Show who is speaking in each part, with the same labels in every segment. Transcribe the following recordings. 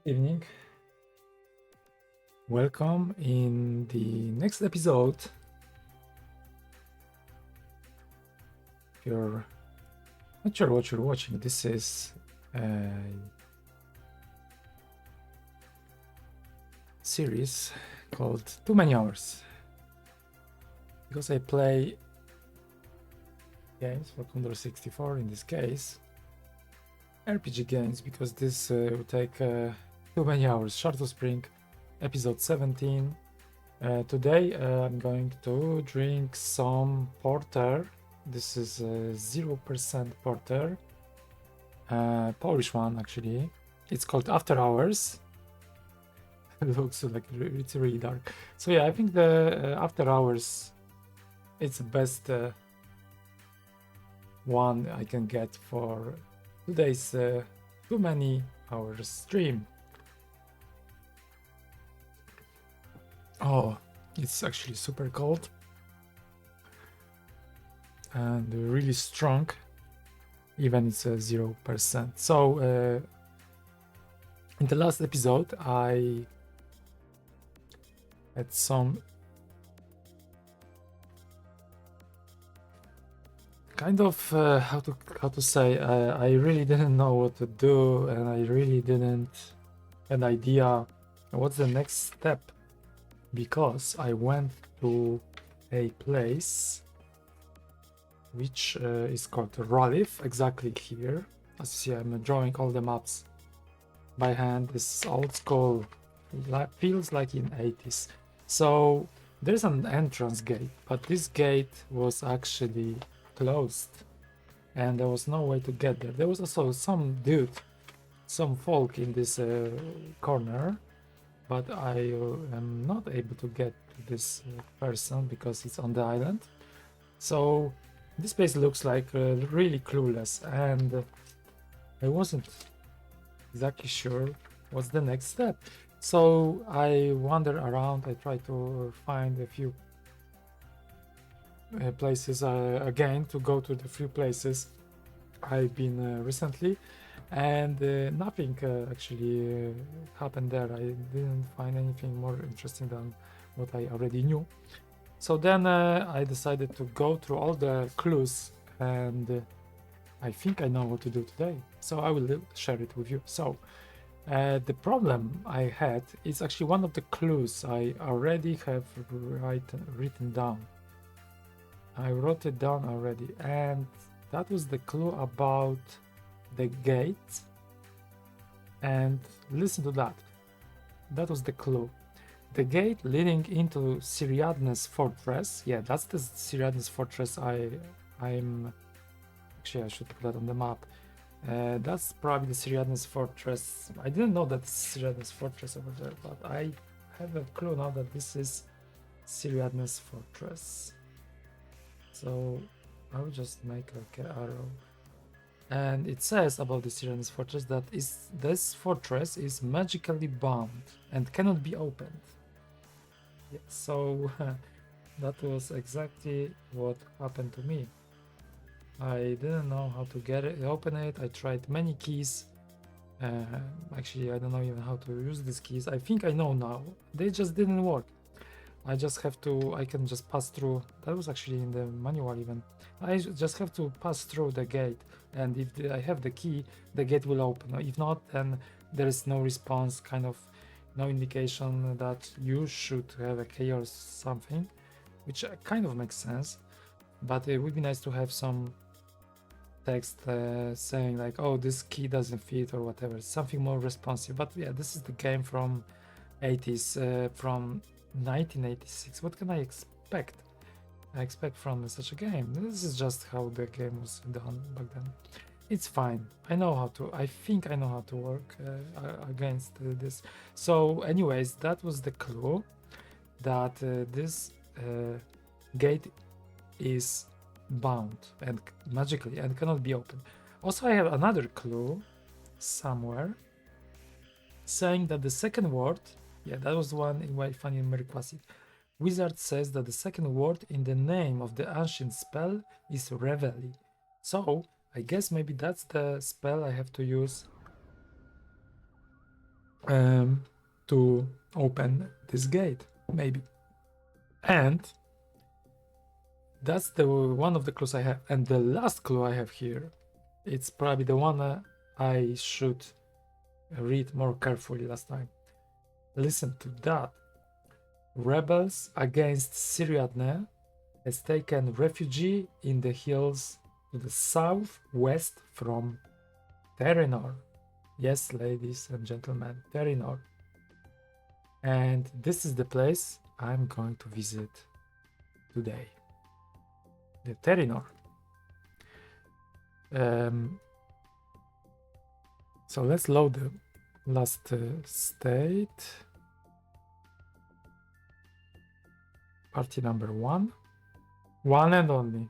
Speaker 1: Evening. Welcome in the next episode. If you're not sure what you're watching, this is a series called Too Many Hours. Because I play games for Commodore 64 in this case, RPG games, because this will take too many hours. Short of Spring, episode 17. Today I'm going to drink some porter. This is 0% porter, Polish one actually. It's called After Hours. It looks like it's really dark. So yeah, I think the After Hours, it's the best one I can get for today's too many hours stream. Oh, it's actually super cold and really strong, even it's 0%. So in the last episode I had some kind of how to say, I really didn't know what to do, and I really didn't have an idea what's the next step, because I went to a place which is called Ralith, exactly here. As you see, I'm drawing all the maps by hand. This old school, feels like in 80s. So there's an entrance gate, but this gate was actually closed and there was no way to get there. There was also some folk in this corner, but I am not able to get to this person because it's on the island. So this place looks like really clueless, and I wasn't exactly sure what's the next step. So I wander around. I try to find a few places again, to go to the few places I've been recently, and nothing actually happened there. I didn't find anything more interesting than what I already knew. So then I decided to go through all the clues, and I think I know what to do today. So I will share it with you. So the problem I had is actually one of the clues I already have written down. I wrote it down already, and that was the clue about the gate. And listen to that. That was the clue. The gate leading into Siriadne's fortress. Yeah, that's the Siriadne's fortress. I'm actually, I should put that on the map. That's probably the Siriadne's fortress. I didn't know that Siriadne's fortress over there, but I have a clue now that this is Siriadne's fortress. So I will just make like an arrow. And it says about the Siriadne's fortress that this fortress is magically bound and cannot be opened. Yeah, so that was exactly what happened to me. I didn't know how to open it. I tried many keys. Actually, I don't know even how to use these keys. I think I know now. They just didn't work. I can just pass through. That was actually in the manual even. I just have to pass through the gate, and if I have the key, the gate will open. If not, then there is no response, kind of no indication that you should have a key or something, which kind of makes sense. But it would be nice to have some text saying like, oh, this key doesn't fit or whatever, something more responsive. But yeah, this is the game from 80s, from 1986. What can I expect? I expect from such a game. This is just how the game was done back then. It's fine. I think I know how to work against this. So anyways, that was the clue, that this gate is bound and magically and cannot be opened. Also, I have another clue somewhere saying that the second word, yeah, that was one in I found in Merquasit. Wizard says that the second word in the name of the ancient spell is Reveille. So I guess maybe that's the spell I have to use to open this gate, maybe. And that's the one of the clues I have. And the last clue I have here, it's probably the one I should read more carefully last time. Listen to that. Rebels against Siriadne has taken refuge in the hills to the southwest from Terynor. Yes, ladies and gentlemen, Terynor. And this is the place I'm going to visit today. The Terynor. So let's load the last state. Party number 1. One and only.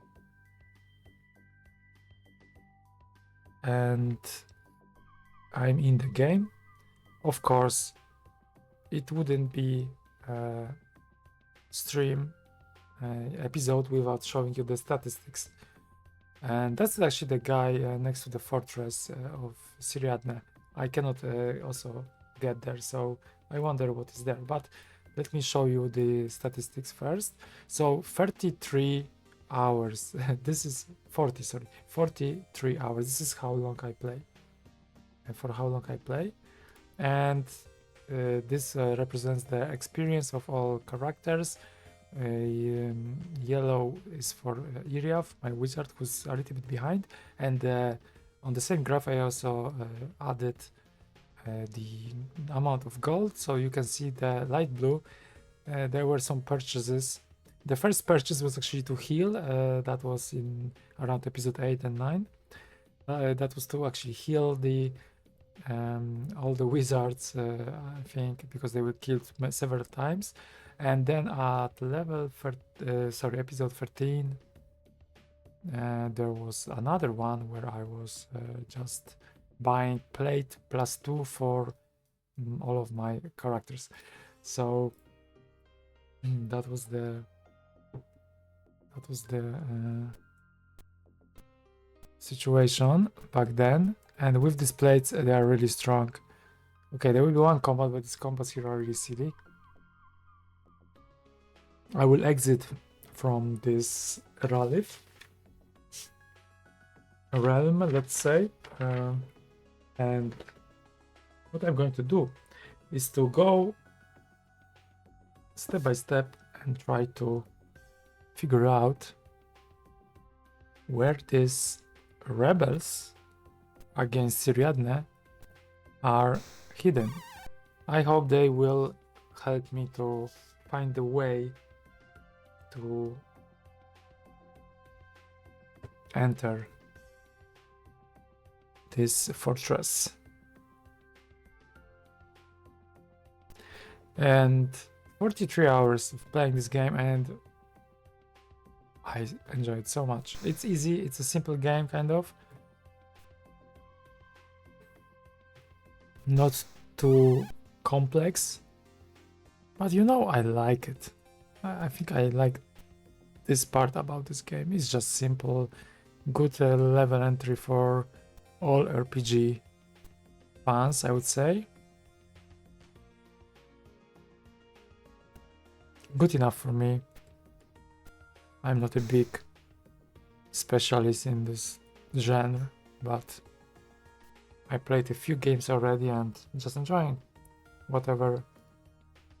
Speaker 1: And I'm in the game. Of course, it wouldn't be a stream episode without showing you the statistics. And that's actually the guy next to the fortress of Siriadne. I cannot also get there, so I wonder what is there. But let me show you the statistics first. So 33 hours. This is 40, sorry. 43 hours. This is how long I play. And for how long I play. And this represents the experience of all characters. Yellow is for Iriath, my wizard, who's a little bit behind. And on the same graph, I also added the amount of gold. So you can see the light blue. There were some purchases. The first purchase was actually to heal. That was in around episode 8 and 9. That was to actually heal the all the wizards, I think, because they were killed several times. And then at level, episode 13, there was another one where I was just buying plate +2 for all of my characters. So that was the situation back then. And with these plates, they are really strong. Okay, there will be one combat, but these combats here are really silly. I will exit from this Ralith realm, let's say. And what I'm going to do is to go step by step and try to figure out where these rebels against Siriadne are hidden. I hope they will help me to find a way to enter this fortress. And 43 hours of playing this game, and I enjoy it so much. It's easy, it's a simple game, kind of. Not too complex, but you know, I like it. I think I like this part about this game. It's just simple, good level entry for all RPG fans, I would say. Good enough for me. I'm not a big specialist in this genre, but I played a few games already and just enjoying whatever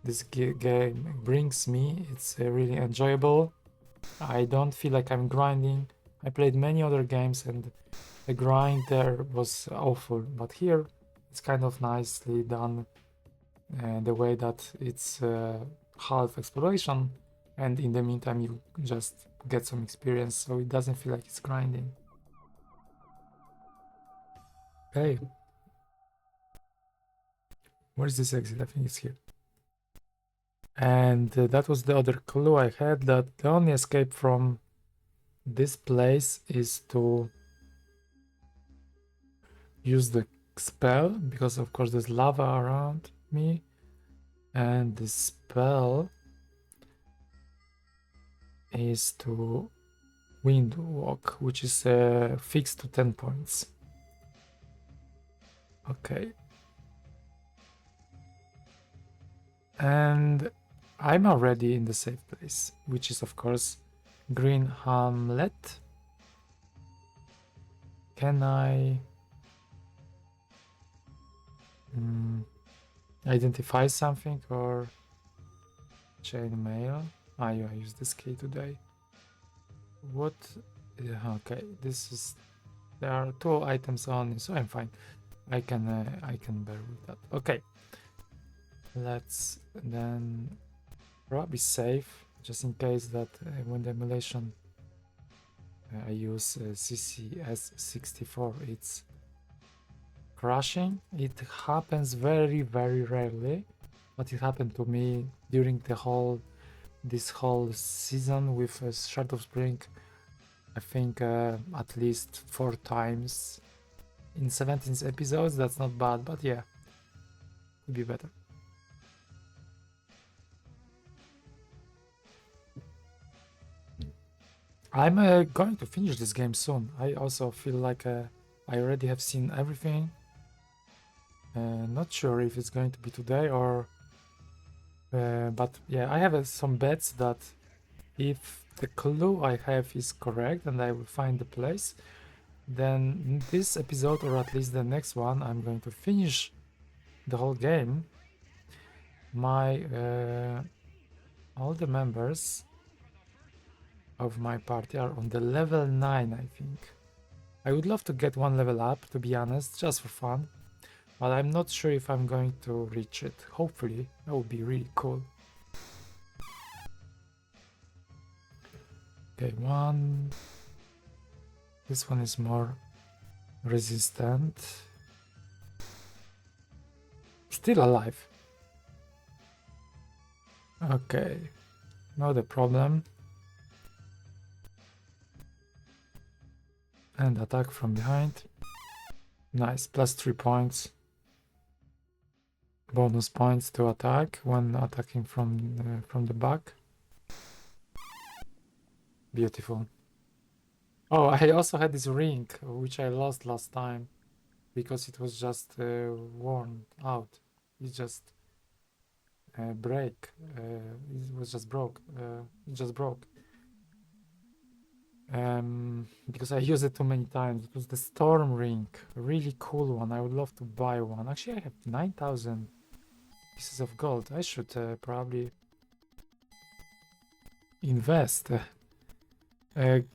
Speaker 1: this game brings me. It's really enjoyable. I don't feel like I'm grinding. I played many other games and the grind there was awful, but here it's kind of nicely done, the way that it's half exploration, and in the meantime you just get some experience, so it doesn't feel like it's grinding. Okay, where's this exit? I think it's here. And that was the other clue I had, that the only escape from this place is to use the spell, because of course there's lava around me, and the spell is to wind walk, which is fixed to 10 points. Okay. And I'm already in the safe place, which is of course Green Hamlet. Can I identify something or chain mail? I use this key today. What? Okay, this is. There are 2 items only, so I'm fine. I can bear with that. Okay, let's then probably save just in case that when the emulation I use CCS64, it's crashing. It happens very rarely, but it happened to me during this whole season with Shard of Spring. I think at least 4 times in 17 episodes. That's not bad, but yeah, could be better. I'm going to finish this game soon. I also feel like I already have seen everything. Not sure if it's going to be today or... but yeah, I have some bets that if the clue I have is correct and I will find the place, then this episode, or at least the next one, I'm going to finish the whole game. My all the members of my party are on the level 9, I think. I would love to get 1 level up, to be honest, just for fun, but I'm not sure if I'm going to reach it. Hopefully, that would be really cool. Okay, 1. This one is more resistant. Still alive. Okay, not a problem. And attack from behind. Nice, plus 3 points. Bonus points to attack when attacking from the back. Beautiful. Oh, I also had this ring, which I lost last time because it was just worn out. It just break. It was just broke. It just broke. Because I used it too many times. It was the storm ring, a really cool one. I would love to buy one. Actually, I have 9,000 pieces of gold. I should probably invest.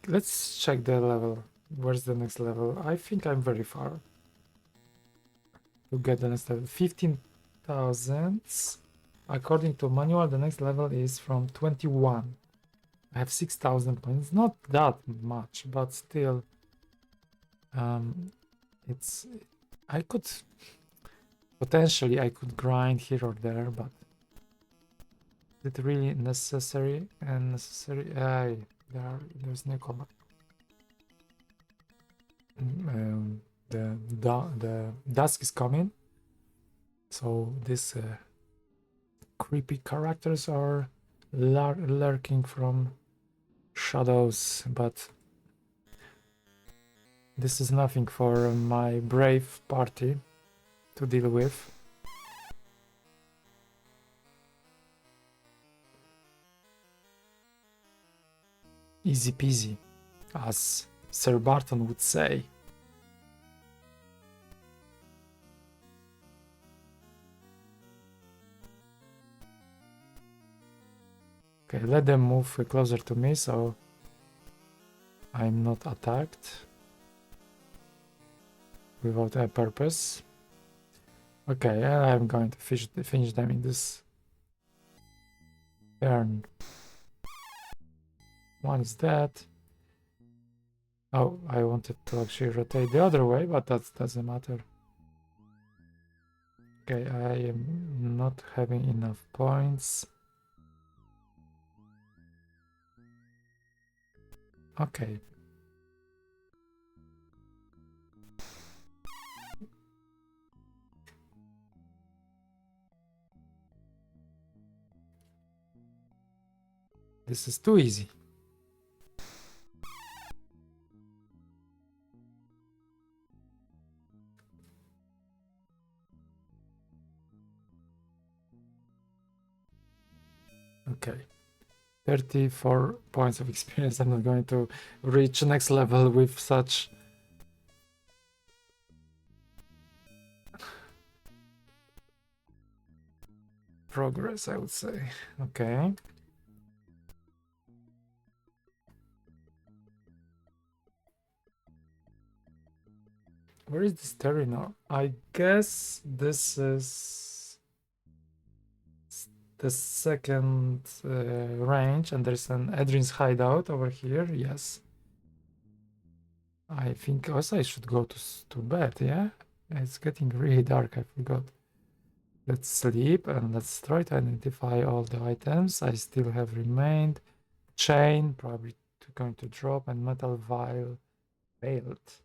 Speaker 1: Let's check the level. Where's the next level? I think I'm very far to get the next level. 15,000. According to manual, the next level is from 21. I have 6,000 points. Not that much, but still, it's. I could potentially grind here or there, but is it really necessary? And necessary? There's no combat. The dusk is coming, so these creepy characters are lurking from shadows, but this is nothing for my brave party to deal with. Easy peasy, as Sir Barthon would say. Okay, let them move closer to me so I'm not attacked without a purpose. Okay, I'm going to finish them in this turn. One is dead. Oh, I wanted to actually rotate the other way, but that doesn't matter. Okay, I am not having enough points. Okay. This is too easy. Okay. 34 points of experience. I'm not going to reach next level with such progress, I would say. Okay. Where is this Terynor? I guess this is the second range, and there's an Edrin's hideout over here. Yes. I think also I should go to bed, yeah? It's getting really dark, I forgot. Let's sleep and let's try to identify all the items I still have remained. Chain, probably going to drop, and metal vial failed.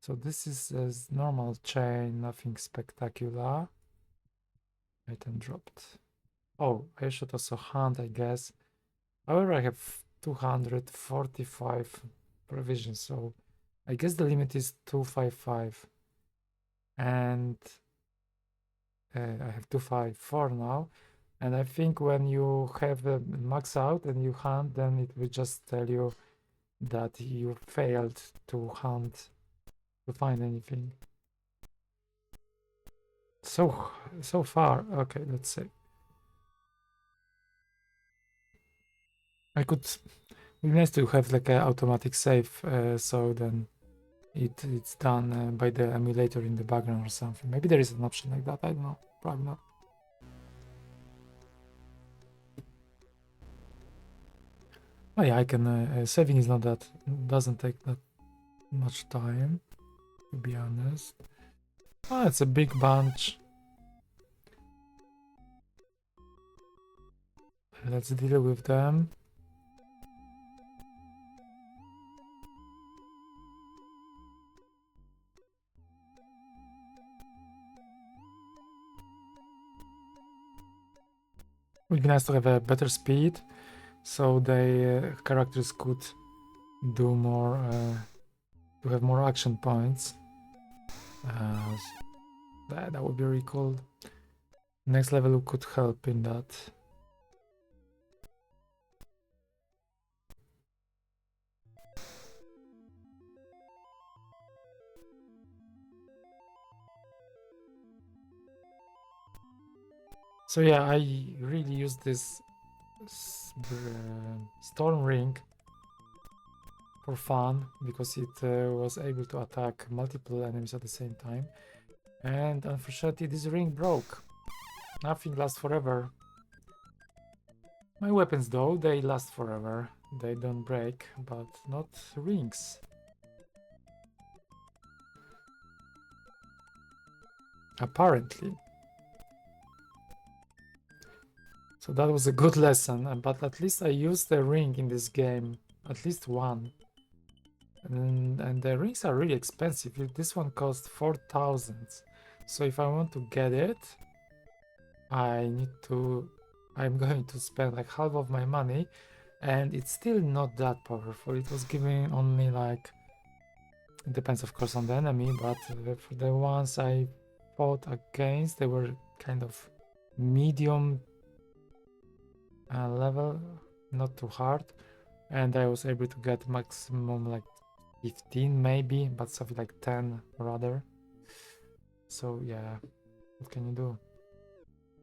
Speaker 1: So this is a normal chain, nothing spectacular. Item dropped. Oh, I should also hunt, I guess. However, I have 245 provisions, so I guess the limit is 255. And I have 254 now. And I think when you have the max out and you hunt, then it will just tell you that you failed to hunt, to find anything. So far, okay, let's say. It'd be nice to have like an automatic save, so then it's done by the emulator in the background or something. Maybe there is an option like that, I don't know, probably not. Oh yeah, I can, saving is not that, doesn't take that much time, to be honest. Oh, it's a big bunch. Let's deal with them. Would be nice to have a better speed, so the characters could do more, to have more action points. That would be really cool. Next level could help in that. So yeah, I really use this storm ring for fun because it was able to attack multiple enemies at the same time. And unfortunately, this ring broke. Nothing lasts forever. My weapons, though, they last forever. They don't break, but not rings. Apparently. So that was a good lesson, but at least I used the ring in this game. At least one. And the rings are really expensive. This one costs 4,000. So if I want to get it, I'm going to spend like half of my money, and it's still not that powerful. It was giving only like, it depends of course on the enemy, but for the ones I fought against, they were kind of medium level, not too hard, and I was able to get maximum like 15 maybe, but something like 10 rather. So yeah, what can you do?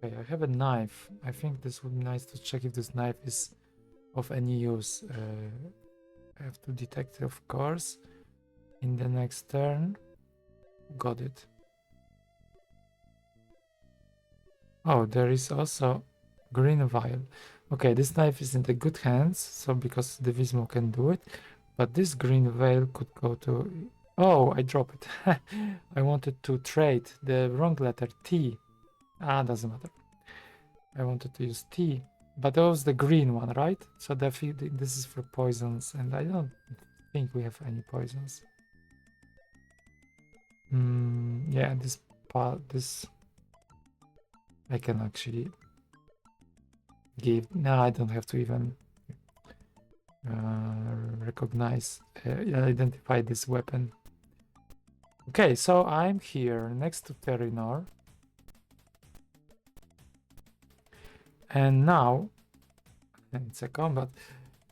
Speaker 1: Okay, I have a knife. I think this would be nice to check if this knife is of any use. I have to detect it, of course, in the next turn. Got it. Oh, there is also green vial. Okay, this knife is in the good hands, so because Devismo can do it, but this green veil could go to... Oh, I dropped it. I wanted to trade the wrong letter, T. Doesn't matter. I wanted to use T, but that was the green one, right? So this is for poisons, and I don't think we have any poisons. Yeah, this I can actually give. No, I don't have to even recognize, identify this weapon. Okay, so I'm here next to Terynor. And now it's a combat.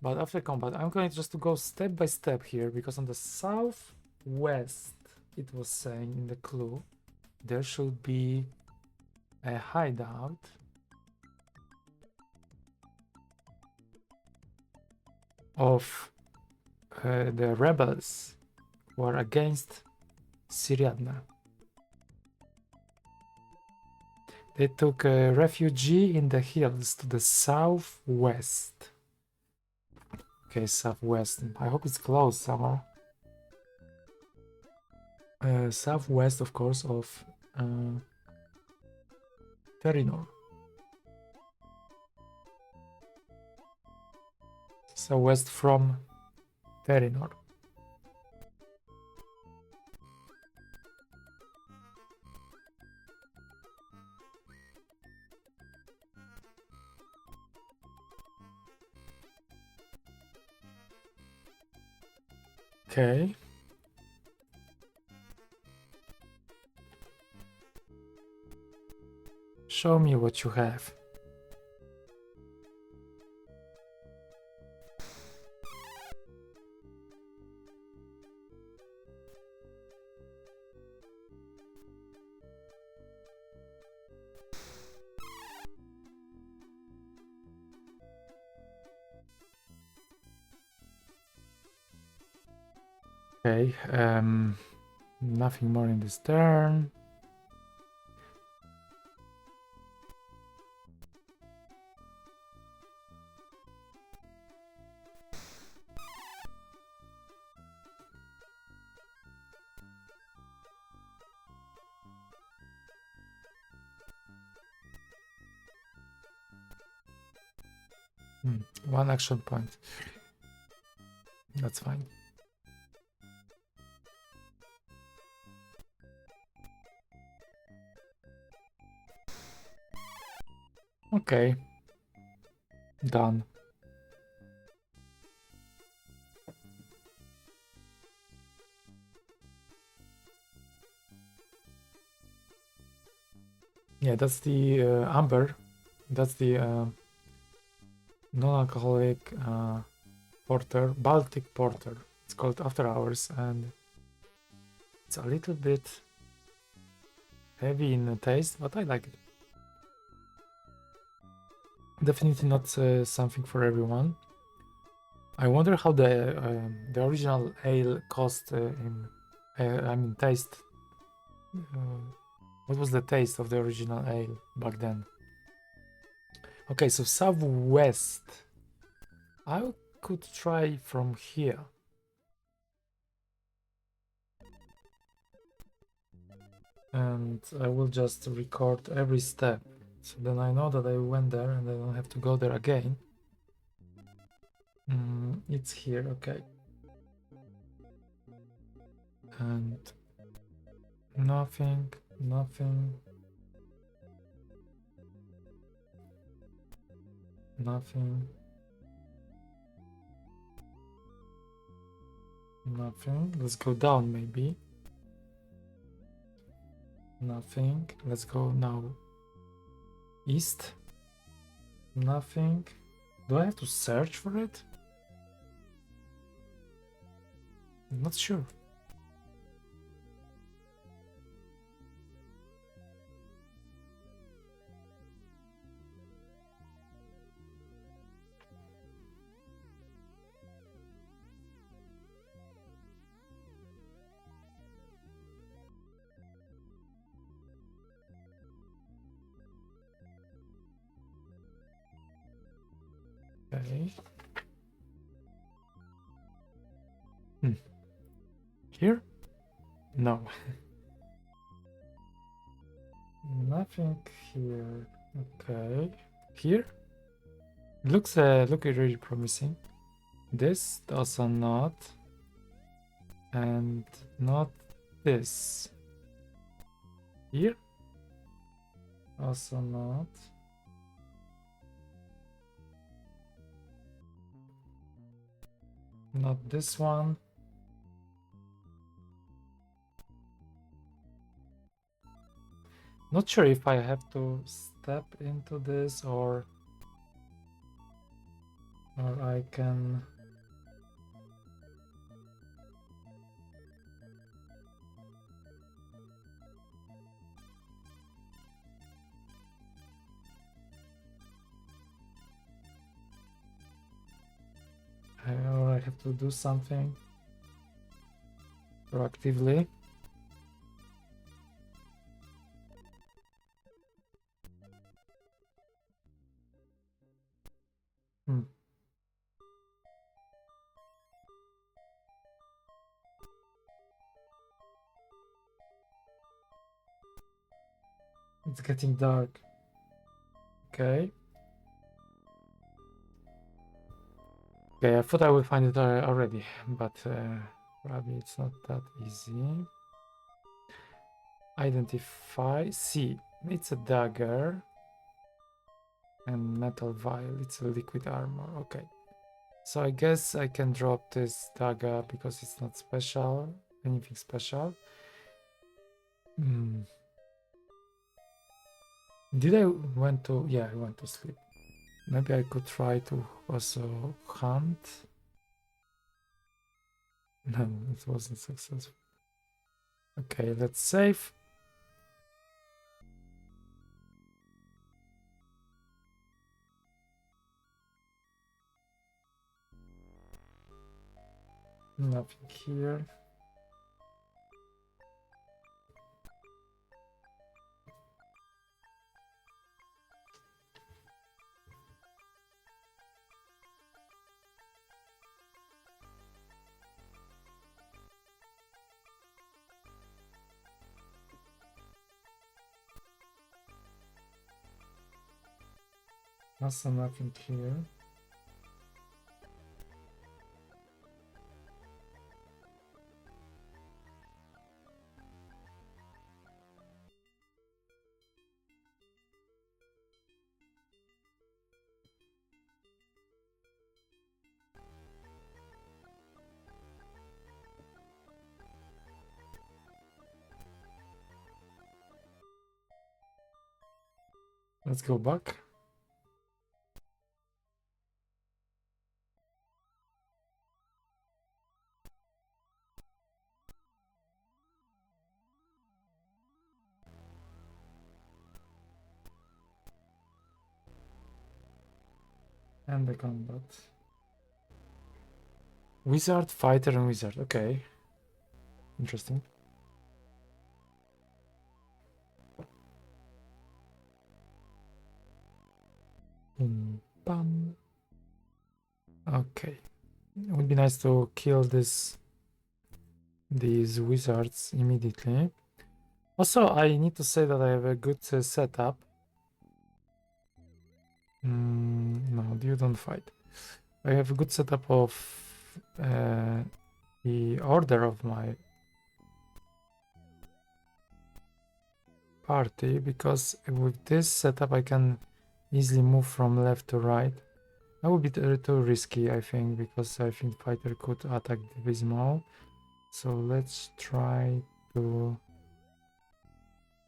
Speaker 1: But after combat, I'm going just to go step by step here, because on the southwest, it was saying in the clue, there should be a hideout. Of the rebels who are against Siriadne. They took a refugee in the hills to the southwest. Okay, southwest. I hope it's close somewhere. Southwest, of course, of Terynor. Southwest from Terynor. Okay. Show me what you have. Okay, nothing more in this turn. One action point. That's fine. Okay. Done. Yeah, that's the amber. That's the non-alcoholic porter, Baltic porter. It's called After Hours, and it's a little bit heavy in the taste, but I like it. Definitely not something for everyone. I wonder how the original ale cost in, I mean, taste. What was the taste of the original ale back then? Okay, so southwest. I could try from here. And I will just record every step. So then I know that I went there and I don't have to go there again. It's here, okay. And nothing, nothing. Nothing. Nothing. Let's go down maybe. Nothing. Let's go now east. Nothing. Do I have to search for it? I'm not sure. Okay. Here? No. Nothing here. Okay. Here? Looks really promising. This also not. And not this. Here? Also not. Not this one. Not sure if I have to step into this or Or I can... or I have to do something proactively. It's getting dark. Okay. Okay, I thought I would find it already, but probably it's not that easy. Identify. See, it's a dagger. And metal vial, it's a liquid armor. Okay. So I guess I can drop this dagger because it's not special. Anything special. Did I went to... Yeah, I went to sleep. Maybe I could try to also hunt. No, it wasn't successful. Okay, let's save. Nothing here. Also nothing here. Let's go back. And the combat. Wizard, fighter, and wizard. Okay. Interesting. Bam. Okay. It would be nice to kill these wizards immediately. Also, I need to say that I have a good setup. No, you don't fight. I have a good setup of the order of my party, because with this setup I can easily move from left to right. That would be too risky, I think, because I think fighter could attack Devismo. So let's try to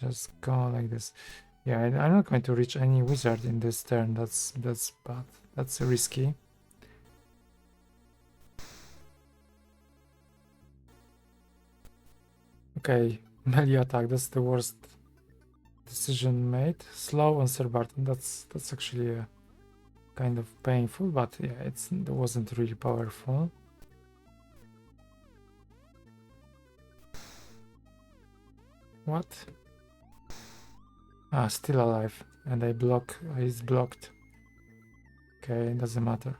Speaker 1: just go like this. Yeah, I'm not going to reach any wizard in this turn. That's bad. That's risky. Okay, melee attack. That's the worst decision made. Slow on Sir Barthon. That's actually kind of painful, but yeah, it wasn't really powerful. What? Ah, still alive, and he's blocked. Okay, it doesn't matter.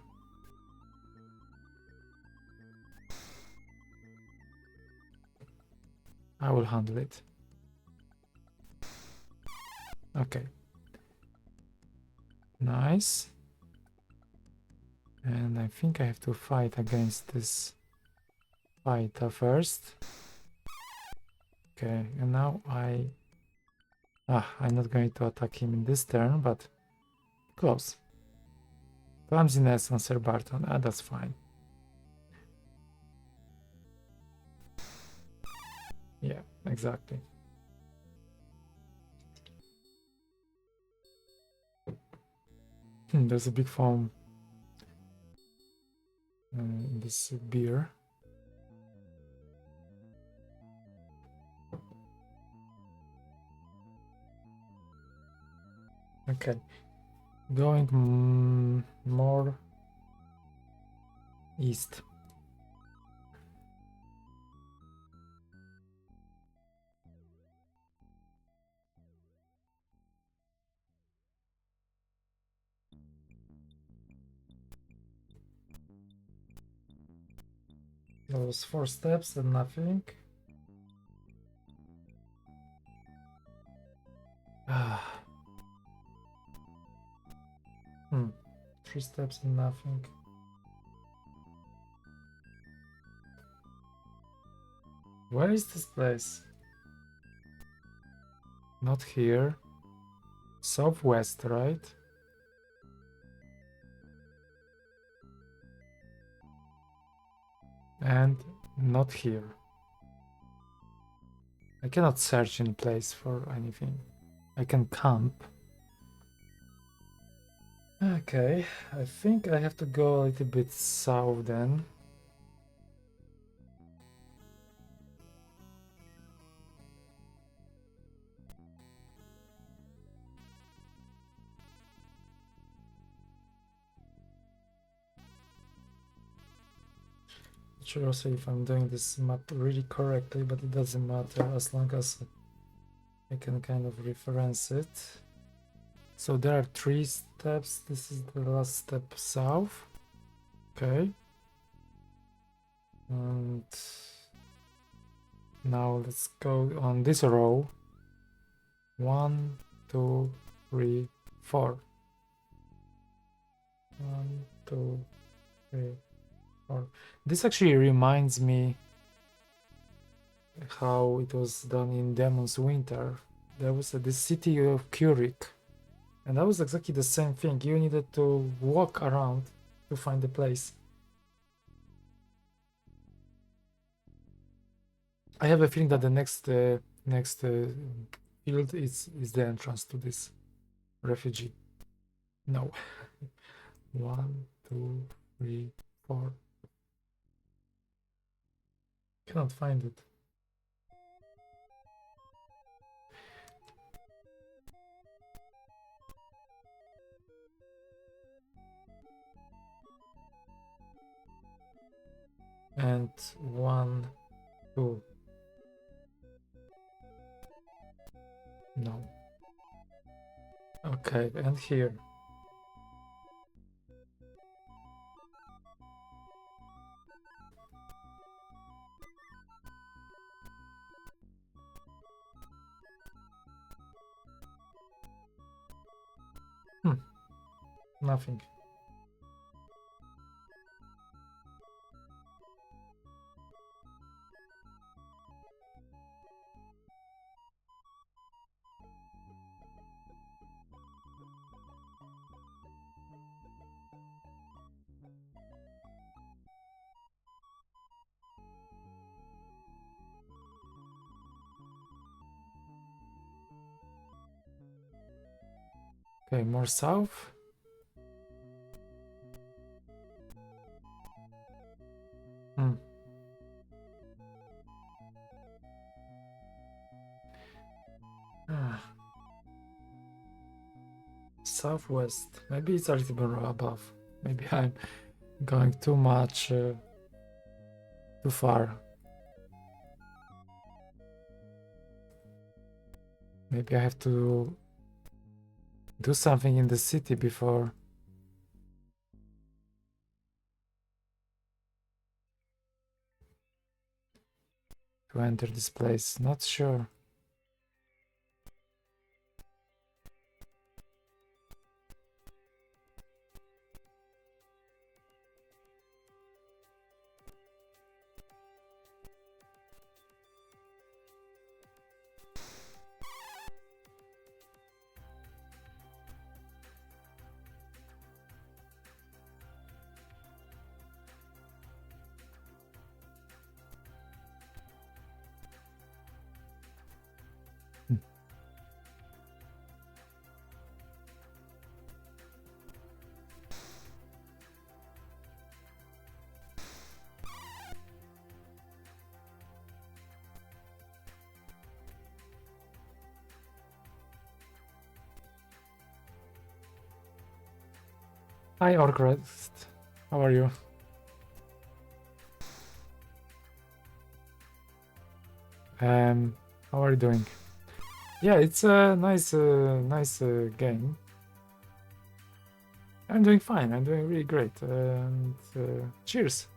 Speaker 1: I will handle it. Okay. Nice. And I think I have to fight against this fighter first. Okay, and now I'm not going to attack him in this turn, but close. Clumsiness on Sir Barthon. That's fine. Yeah, exactly. There's a big foam. this beer. Okay, going more east. Those 4 steps and nothing. Ah. 3 steps and nothing. Where is this place? Not here. Southwest, right? And not here. I cannot search in place for anything. I can camp. Okay, I think I have to go a little bit south then. Not sure also if I'm doing this map really correctly, but it doesn't matter as long as I can kind of reference it. So there are 3 steps. This is the last step south. Okay. And now let's go on this row. 1, 2, 3, 4. 1, 2, 3, 4. This actually reminds me how it was done in Demon's Winter. There was the city of Curik. And that was exactly the same thing. You needed to walk around to find the place. I have a feeling that the next field is the entrance to this refugee. No. 1, 2, 3, 4. Cannot find it. And 1, 2. No. Okay, and here. Nothing. Okay, more south. Southwest. Maybe it's a little bit above. Maybe I'm going too much, too far. Maybe I have to do something in the city before to enter this place. Not sure. Hi, Orcrest. How are you? How are you doing? Yeah, it's a nice game. I'm doing fine. I'm doing really great. And cheers.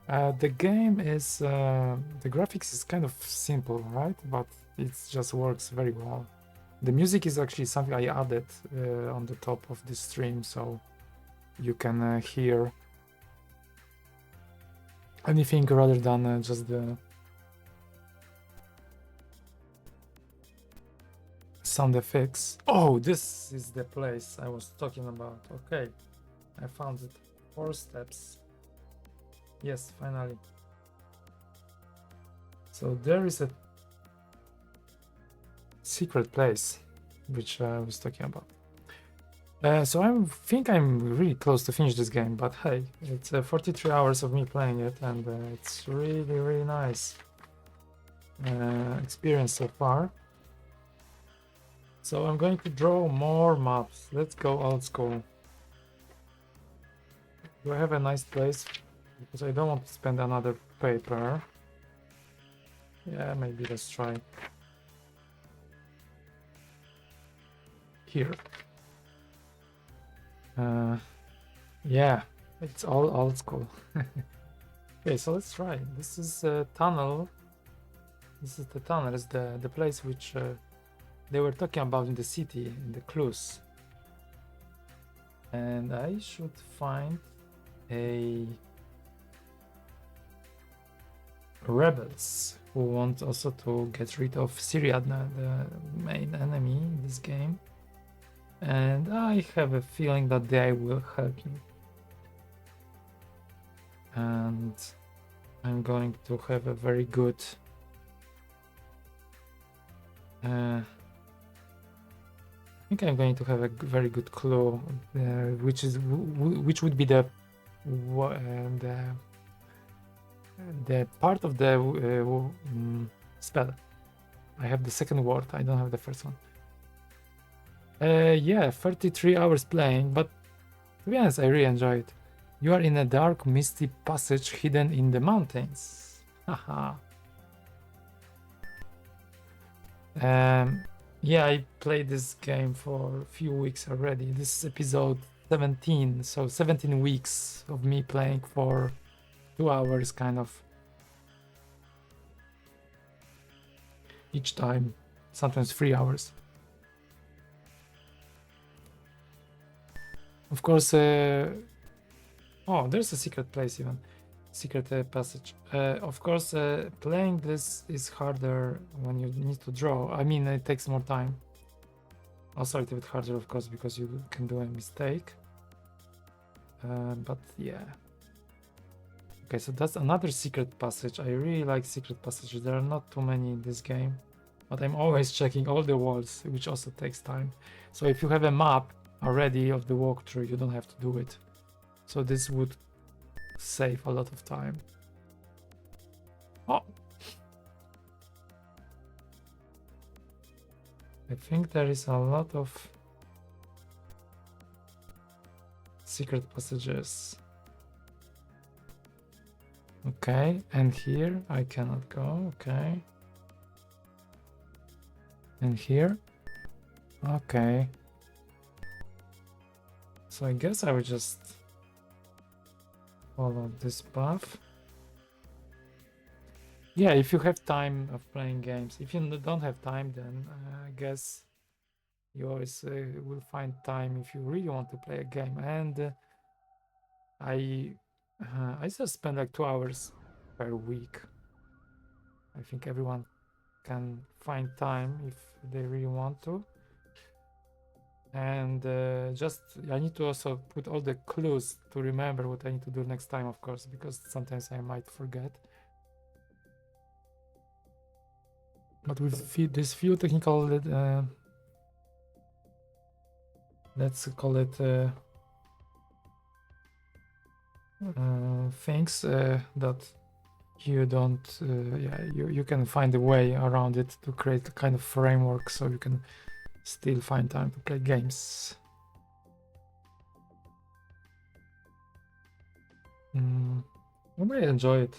Speaker 1: The game is the graphics is kind of simple, right? But it just works very well. The music is actually something I added on the top of the stream, so you can hear anything rather than just the sound effects. Oh, this is the place I was talking about. Okay, I found it. 4 steps. Yes, finally. So there is a secret place which I was talking about. So I think I'm really close to finish this game, but hey, it's 43 hours of me playing it, and it's really nice experience so far. So I'm going to draw more maps. Let's go old school. Do I have a nice place? Because I don't want to spend another paper. Yeah, maybe let's try here. Yeah, it's all old school. Okay, so let's try. This is a tunnel. This is the tunnel. It's the place which they were talking about in the city, in the clues. And I should find a rebels who want also to get rid of Siriadne, the main enemy in this game. And I have a feeling that they will help me. And I'm going to have a very good I think I'm going to have a very good clue, which would be the part of the spell. I have the second word. I don't have the first one. Yeah, 33 hours playing, but to be honest, I really enjoy it. You are in a dark, misty passage hidden in the mountains. Haha. Yeah, I played this game for a few weeks already. This is episode 17, so 17 weeks of me playing for 2 hours kind of each time, sometimes 3 hours. Of course, oh, there's a secret place even, secret passage. Of course, playing this is harder when you need to draw. I mean, it takes more time. Also a little bit harder, of course, because you can do a mistake. But yeah. Okay, so that's another secret passage. I really like secret passages. There are not too many in this game, but I'm always checking all the walls, which also takes time. So if you have a map already of the walkthrough, you don't have to do it. So this would save a lot of time. Oh! I think there is a lot of secret passages. Okay, and here I cannot go. Okay. And here? Okay. So I guess I will just follow this path. Yeah, if you have time of playing games. If you don't have time, then I guess you always will find time if you really want to play a game. And I just spend like 2 hours per week. I think everyone can find time if they really want to. And just I need to also put all the clues to remember what I need to do next time, of course, because sometimes I might forget. But with this few technical, let's call it things that you don't, yeah, you can find a way around it to create a kind of framework so you can still find time to play games. I enjoy it.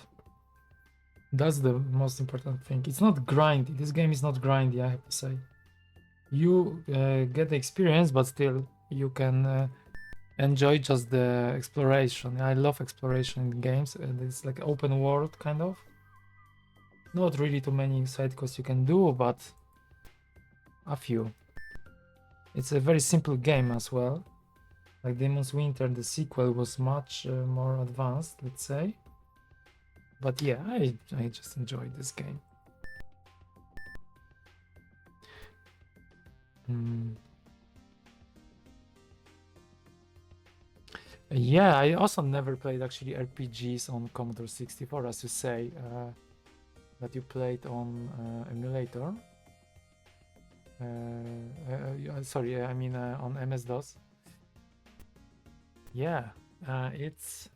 Speaker 1: That's the most important thing. It's not grindy. This game is not grindy, I have to say. You get the experience, but still you can enjoy just the exploration. I love exploration in games, and it's like open world kind of. Not really too many side quests you can do, but a few. It's a very simple game as well. Like Demon's Winter, the sequel was much more advanced, let's say. But yeah, I just enjoyed this game. Yeah, I also never played actually RPGs on Commodore 64, as you say, that you played on emulator. Sorry, I mean on MS-DOS. Yeah, it's...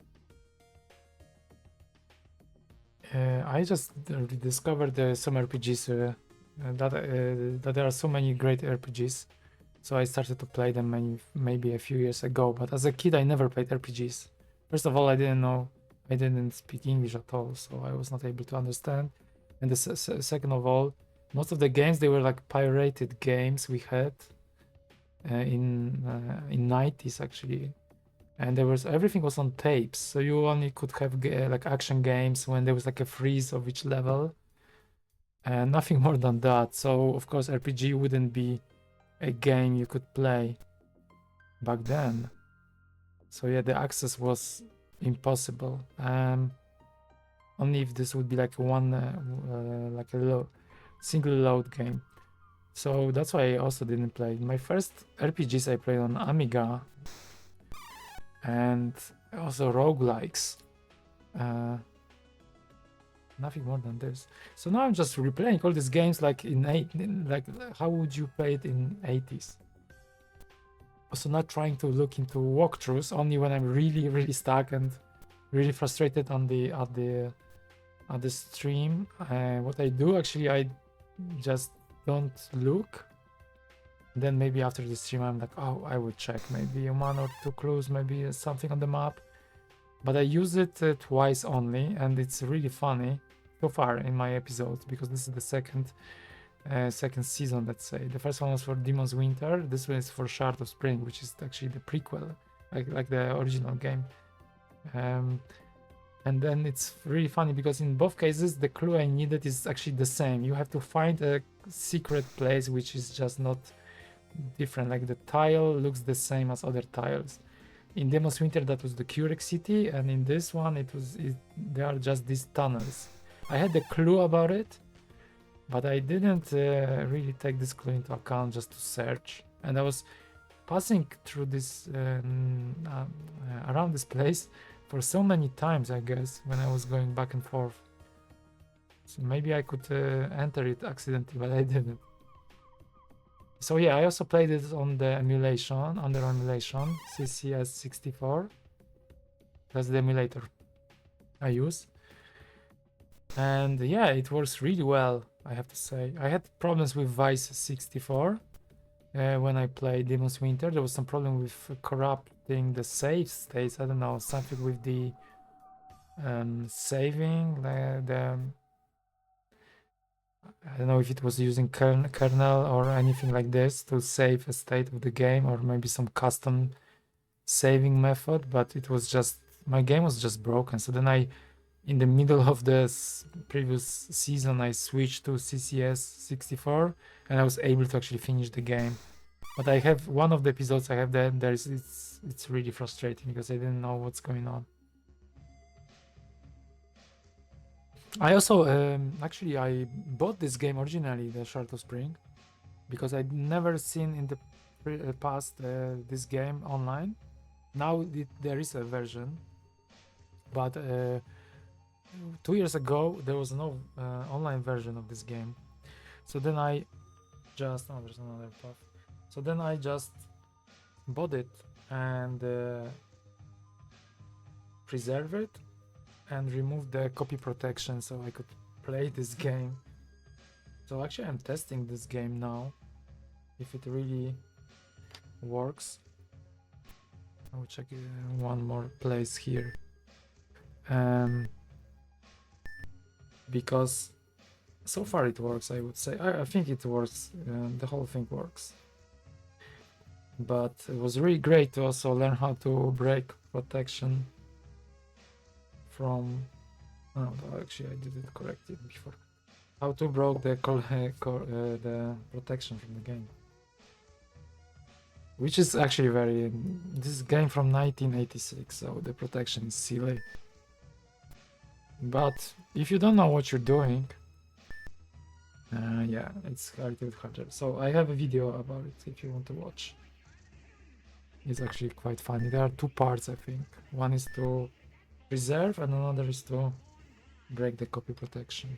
Speaker 1: I just rediscovered some RPGs, that there are so many great RPGs. So I started to play them maybe a few years ago, but as a kid I never played RPGs. First of all, I didn't speak English at all, so I was not able to understand. And second of all, most of the games, they were like pirated games we had in 90s actually. And everything was on tapes, so you only could have like action games when there was like a freeze of each level, and nothing more than that. So of course RPG wouldn't be a game you could play back then. So yeah, the access was impossible. Only if this would be like like a single load game. So that's why I also didn't play. My first RPGs I played on Amiga, and also roguelikes. Nothing more than this. So now I'm just replaying all these games like like how would you play it in 80s? Also not trying to look into walkthroughs, only when I'm really stuck and really frustrated on the stream. What I do actually, I just don't look. Then maybe after the stream I'm like, oh, I will check maybe one or two clues, maybe something on the map. But I use it twice only, and it's really funny so far in my episodes, because this is the second season, let's say. The first one was for Demon's Winter. This one is for Shard of Spring, which is actually the prequel, like the original game. And then it's really funny because in both cases the clue I needed is actually the same. You have to find a secret place which is just not different. Like the tile looks the same as other tiles. In Demon's Winter that was the Curek City, and in this one they are just these tunnels. I had a clue about it, but I didn't really take this clue into account just to search. And I was passing through this around this place for so many times, I guess, when I was going back and forth. So maybe I could enter it accidentally, but I didn't. So yeah, I also played it on the emulation, under emulation, CCS64. That's the emulator I use. And yeah, it works really well, I have to say. I had problems with Vice 64 when I played Demon's Winter. There was some problem with corrupting the save states. I don't know, something with the saving, I don't know if it was using kernel or anything like this to save a state of the game, or maybe some custom saving method, but it was just, my game was just broken. So then in the middle of the previous season, I switched to CCS 64 and I was able to actually finish the game. But I have one of the episodes I have it's really frustrating because I didn't know what's going on. I also actually I bought this game originally, the Shard of Spring, because I'd never seen in the past this game online. Now there is a version, but 2 years ago there was no online version of this game. So then there's another path. So then I just bought it and preserve it and remove the copy protection so I could play this game. So actually I'm testing this game now, if it really works. I will check one more place here. Because so far it works, I would say. I think it works. The whole thing works. But it was really great to also learn how to break protection from. Oh, actually, I did it correctly before. How to break the the protection from the game, which is actually very. This is game from 1986, so the protection is silly. But if you don't know what you're doing, yeah, it's a little bit harder. So I have a video about it if you want to watch. It's actually quite funny. There are two parts, I think. One is to preserve and another is to break the copy protection.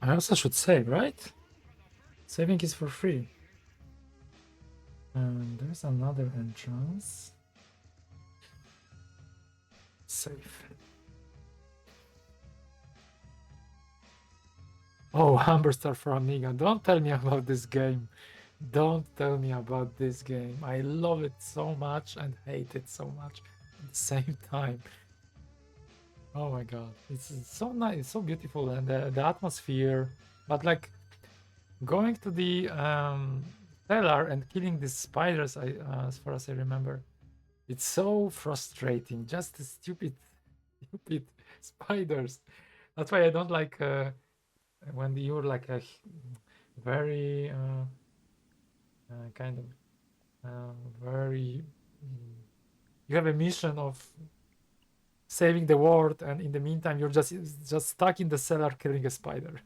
Speaker 1: I also should save, right? Saving is for free. And there's another entrance. Save. Oh, Amber Star for Amiga. Don't tell me about this game. Don't tell me about this game. I love it so much and hate it so much at the same time. Oh my god, it's so nice, it's so beautiful, and the atmosphere. But like going to the cellar and killing these spiders, as far as I remember, it's so frustrating. Just the stupid spiders. That's why I don't like when you're like a very kind of very you have a mission of saving the world, and in the meantime you're just stuck in the cellar killing a spider.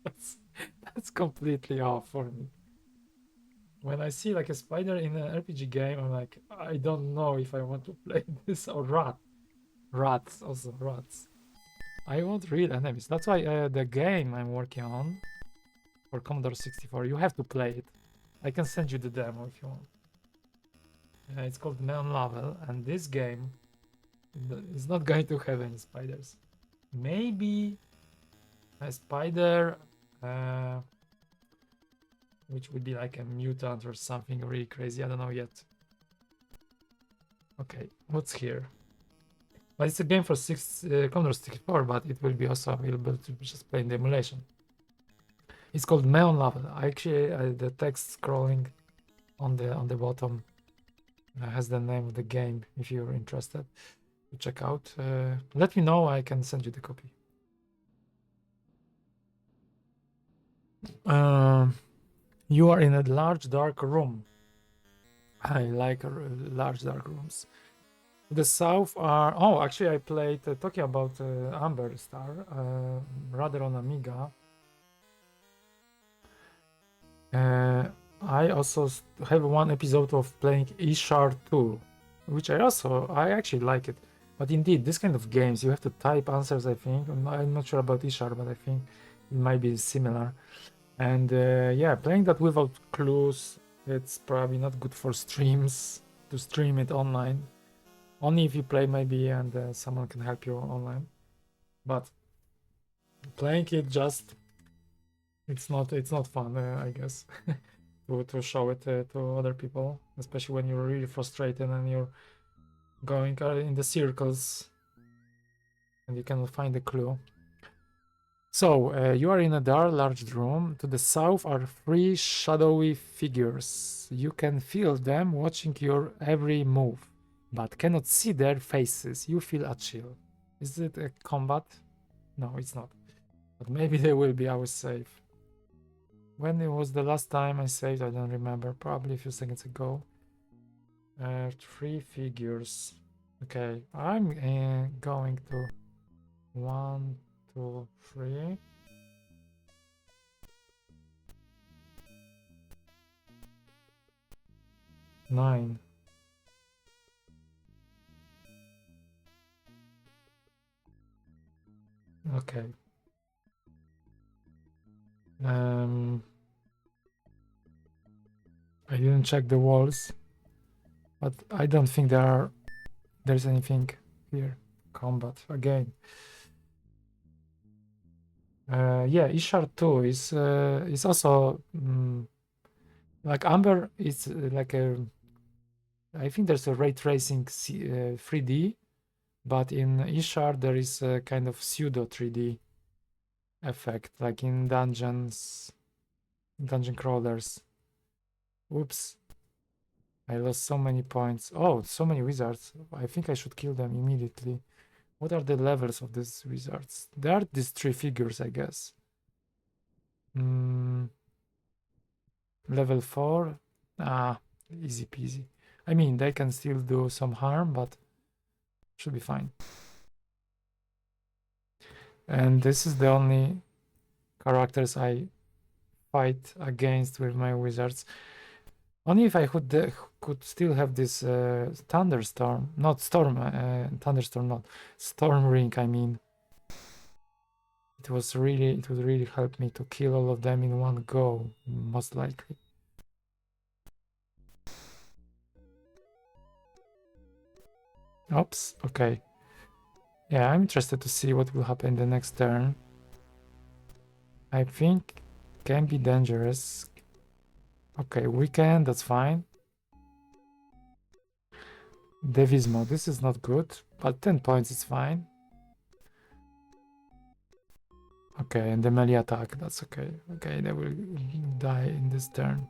Speaker 1: that's completely off for me. When I see like a spider in an RPG game, I'm like, I don't know if I want to play this. Or rats, also rats. I want real enemies. That's why the game I'm working on for Commodore 64, you have to play it. I can send you the demo if you want. It's called Neon Level, and this game is not going to have any spiders. Maybe a spider which would be like a mutant or something really crazy. I don't know yet. Okay, what's here? But it's a game for Commodore 64, but it will be also available to just play in the emulation. It's called Neon Level. Actually, the text scrolling on the bottom has the name of the game. If you're interested to check out, let me know. I can send you the copy. You are in a large dark room. I like large dark rooms. To the south are... Oh, actually I played, talking about Amber Star, rather on Amiga. I also have one episode of playing Ishar 2, which I actually like it. But indeed, this kind of games, you have to type answers, I think. I'm not sure about Ishar, but I think it might be similar. And yeah, playing that without clues, it's probably not good for streams, to stream it online. Only if you play maybe and someone can help you online. But playing it just, it's not fun, I guess, to show it to other people, especially when you're really frustrated and you're going in the circles and you cannot find the clue. So, you are in a dark, large room. To the south are three shadowy figures. You can feel them watching your every move, but cannot see their faces. You feel a chill. Is it a combat? No, it's not. But maybe they will be. I was safe. When it was the last time I saved, I don't remember. Probably a few seconds ago. Three figures. Okay, I'm going to 1, 2, 3. Nine. Okay. I didn't check the walls, but I don't think there's anything here. Combat again. Yeah, Ishar 2 is also like Amber is like a I think there's a ray tracing 3D, but in Ishar there is a kind of pseudo 3D effect, like in dungeon crawlers. Whoops. I lost so many points. Oh, so many wizards. I think I should kill them immediately. What are the levels of these wizards? There are these 3 figures, I guess. Level 4. Ah, easy peasy. I mean, they can still do some harm, but should be fine. And this is the only characters I fight against with my wizards. Only if I could still have this thunderstorm, not storm, thunderstorm, not storm ring. I mean, it would really help me to kill all of them in one go, most likely. Oops. Okay. Yeah, I'm interested to see what will happen the next turn. I think can be dangerous. Okay, weekend, that's fine. Devismo, this is not good, but 10 points is fine. Okay, and the melee attack, that's okay. Okay, they will die in this turn.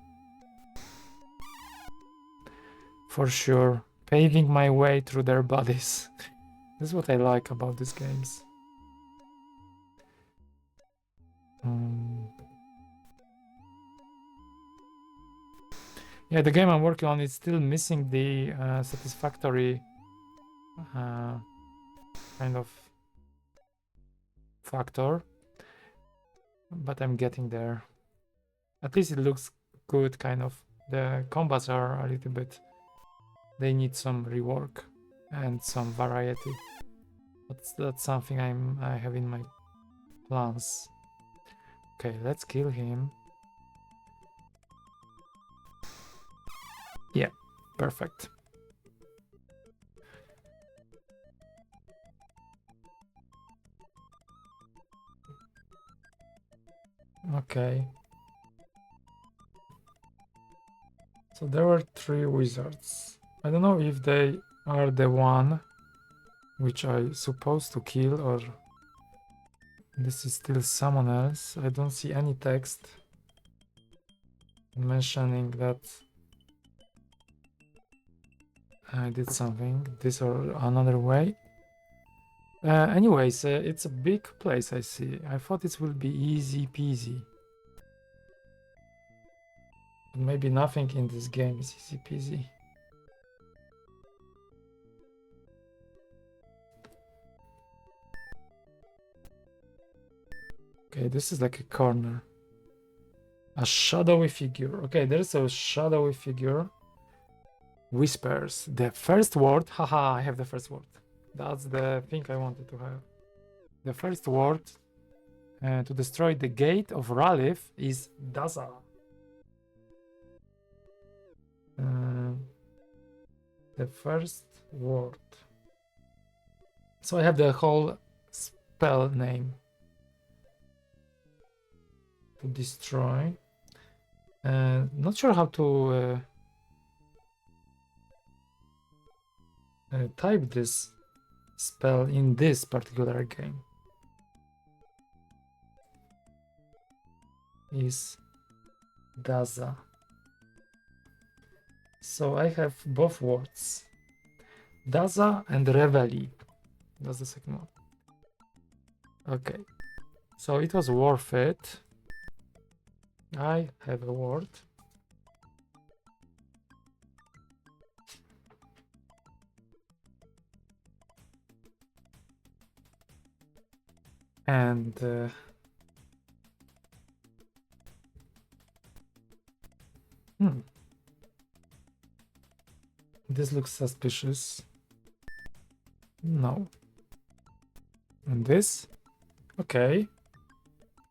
Speaker 1: For sure. Paving my way through their bodies. This is what I like about these games. Yeah, the game I'm working on is still missing the satisfactory kind of factor, but I'm getting there. At least it looks good, kind of. The combats are a little bit, they need some rework and some variety. But that's something I have in my plans. Okay, let's kill him. Yeah, perfect. Okay. So there were 3 wizards. I don't know if they are the one which I supposed to kill, or this is still someone else. I don't see any text mentioning that I did something this or another way. Anyways, it's a big place, I see. I thought it will be easy peasy. But maybe nothing in this game is easy peasy. Okay, this is like a corner. A shadowy figure. Okay, there's a shadowy figure. Whispers. The first word. Haha, I have the first word. That's the thing I wanted to have. The first word to destroy the gate of Ralith is Daza. The first word. So I have the whole spell name to destroy. Not sure how to type this spell in this particular game. Is Daza. So I have both words, Daza and Reveille. That's the second one. Okay, so it was worth it. I have a word. And this looks suspicious. No. And this? Okay.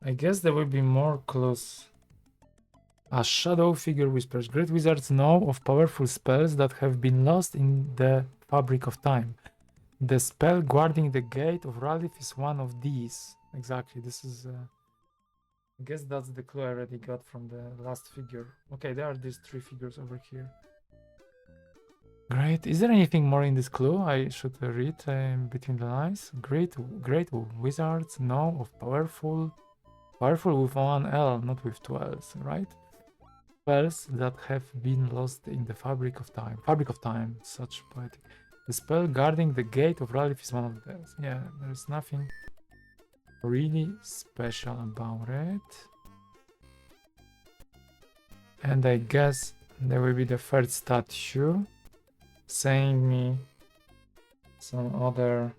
Speaker 1: I guess there will be more clues. A shadow figure whispers. Great wizards know of powerful spells that have been lost in the fabric of time. The spell guarding the gate of Ralith is one of these. Exactly, this is... I guess that's the clue I already got from the last figure. Okay, there are these 3 figures over here. Great. Is there anything more in this clue I should read between the lines? Great wizards know of powerful with one L, not with two L's, right? Spells that have been lost in the fabric of time. Fabric of time, such poetic. The spell guarding the gate of Ralith is one of those. Yeah, there's nothing really special about it. And I guess there will be the third statue saying me some other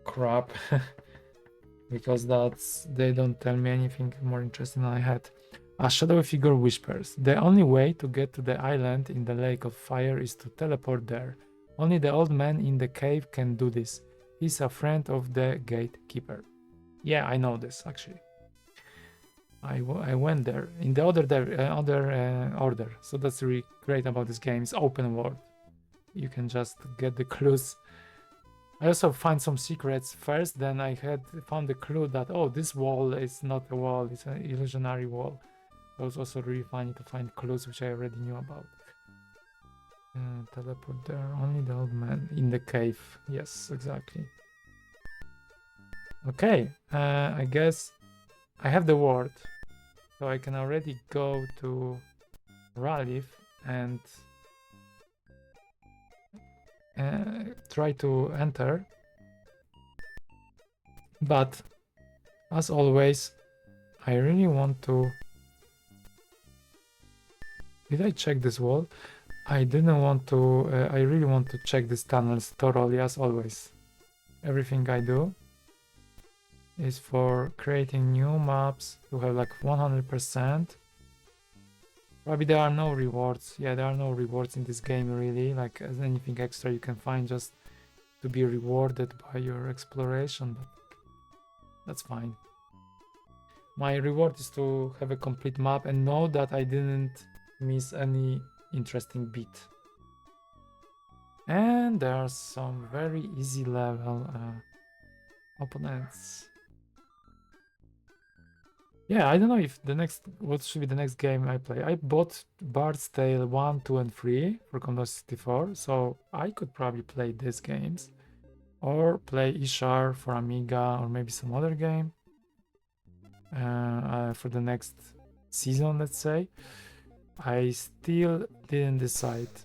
Speaker 1: crap because they don't tell me anything more interesting than I had. A shadowy figure whispers. The only way to get to the island in the lake of fire is to teleport there. Only the old man in the cave can do this. He's a friend of the gatekeeper. Yeah, I know this actually. I went there in the other order. So that's really great about this game. It's open world. You can just get the clues. I also find some secrets first. Then I had found the clue that this wall is not a wall; it's an illusionary wall. It was also really funny to find clues which I already knew about. Teleport there. Only the old man in the cave. Yes, exactly. Okay, I guess I have the word. So I can already go to Ralith and try to enter. But as always, I really want to... Did I check this wall? I didn't want to... I really want to check these tunnels thoroughly as always. Everything I do is for creating new maps to have like 100%. Probably there are no rewards. Yeah, there are no rewards in this game really, like as anything extra you can find just to be rewarded by your exploration, but that's fine. My reward is to have a complete map and know that I didn't miss any interesting bit. And there are some very easy level opponents. Yeah, I don't know if what should be the next game I play. I bought Bard's Tale 1, 2, and 3 for Commodore 64, so I could probably play these games. Or play Ishar for Amiga, or maybe some other game for the next season, let's say. I still didn't decide.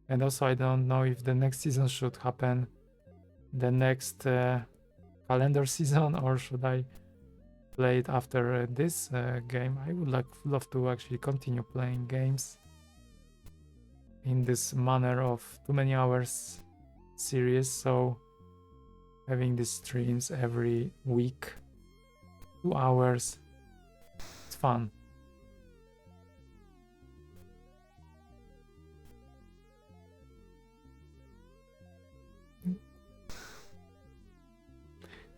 Speaker 1: And also I don't know if the next season should happen the next calendar season, or should I play it after this game. I would love to actually continue playing games in this manner of too many hours series, so having these streams every week, 2 hours, it's fun.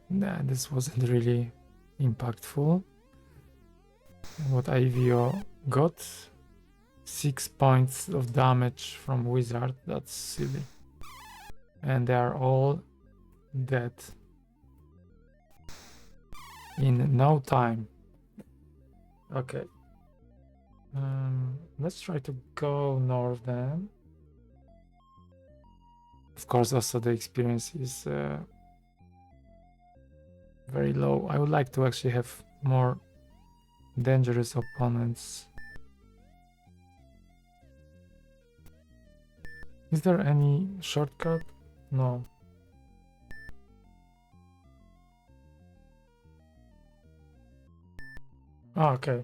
Speaker 1: Nah, this wasn't really impactful. What IVO got? 6 points of damage from wizard. That's silly. And they are all dead in no time. Okay. Let's try to go north then. Of course, also the experience is very low. I would like to actually have more dangerous opponents. Is there any shortcut? No. Oh, okay.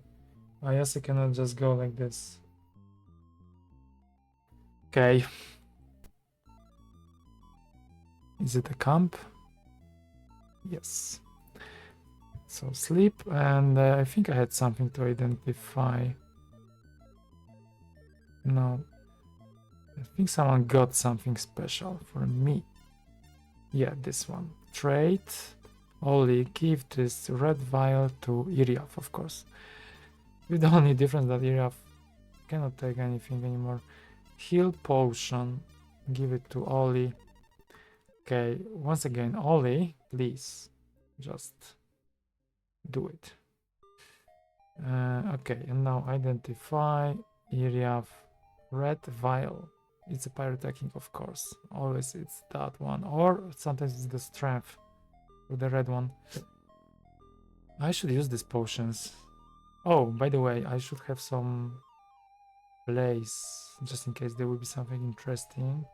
Speaker 1: I guess I cannot just go like this. Okay. Is it a camp? Yes. So sleep, and I think I had something to identify. No. I think someone got something special for me. Yeah, this one. Trade. Ollie, give this red vial to Iriath, of course. With the only difference that Iriath cannot take anything anymore. Heal potion. Give it to Ollie. Okay, once again, Ollie, please. Just do it. Okay, and now identify Iriath Red vial. It's a pyrotechnic, of course. Always it's that one. Or sometimes it's the strength with the red one. I should use these potions. Oh, by the way, I should have some place just in case there will be something interesting.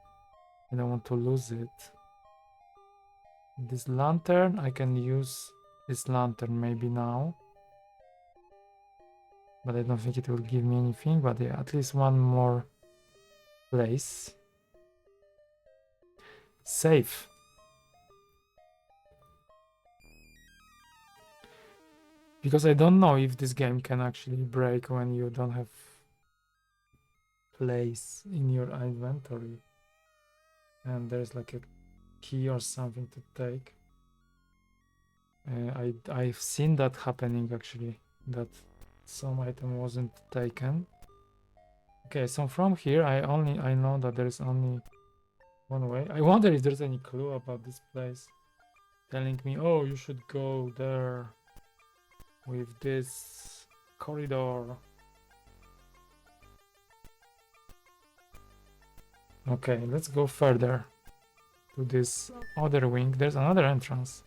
Speaker 1: I don't want to lose it. This lantern, I can use this lantern maybe now. But I don't think it will give me anything. But yeah, at least one more place. Save. Because I don't know if this game can actually break when you don't have place in your inventory. And there's like a key or something to take. I've seen that happening actually, that some item wasn't taken. Okay, so from here I know that there's only one way. I wonder if there's any clue about this place telling me, oh, you should go there with this corridor. Okay, let's go further to this other wing. There's another entrance.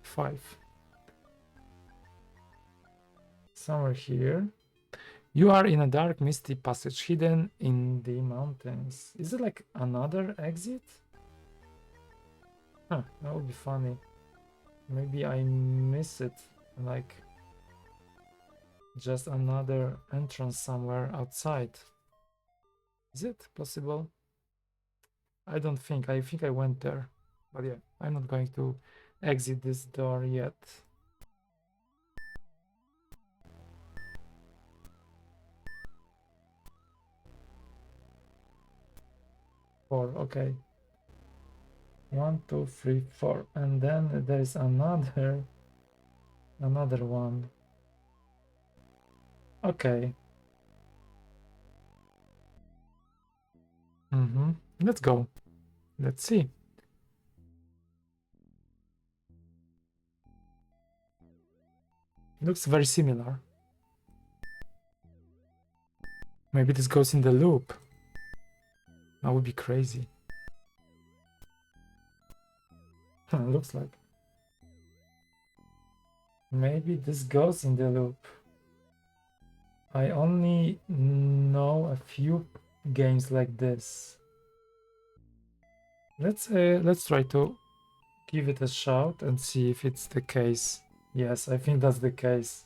Speaker 1: Five. Somewhere here. You are in a dark, misty passage hidden in the mountains. Is it like another exit? Huh, that would be funny. Maybe I miss it. Like just another entrance somewhere outside. Is it possible? I don't think. I think I went there. But yeah, I'm not going to exit this door yet. 4, okay. 1, 2, 3, 4. And then there is another one. Okay. Let's go. Let's see. Looks very similar. Maybe this goes in the loop. That would be crazy. Looks like. Maybe this goes in the loop. I only know a few games like this. Let's try to give it a shot and see if it's the case. Yes, I think that's the case.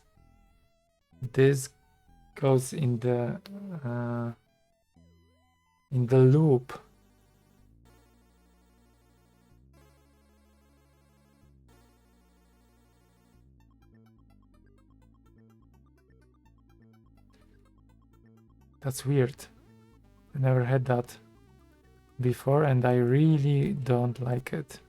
Speaker 1: This goes in the loop. That's weird. I never had that before and I really don't like it.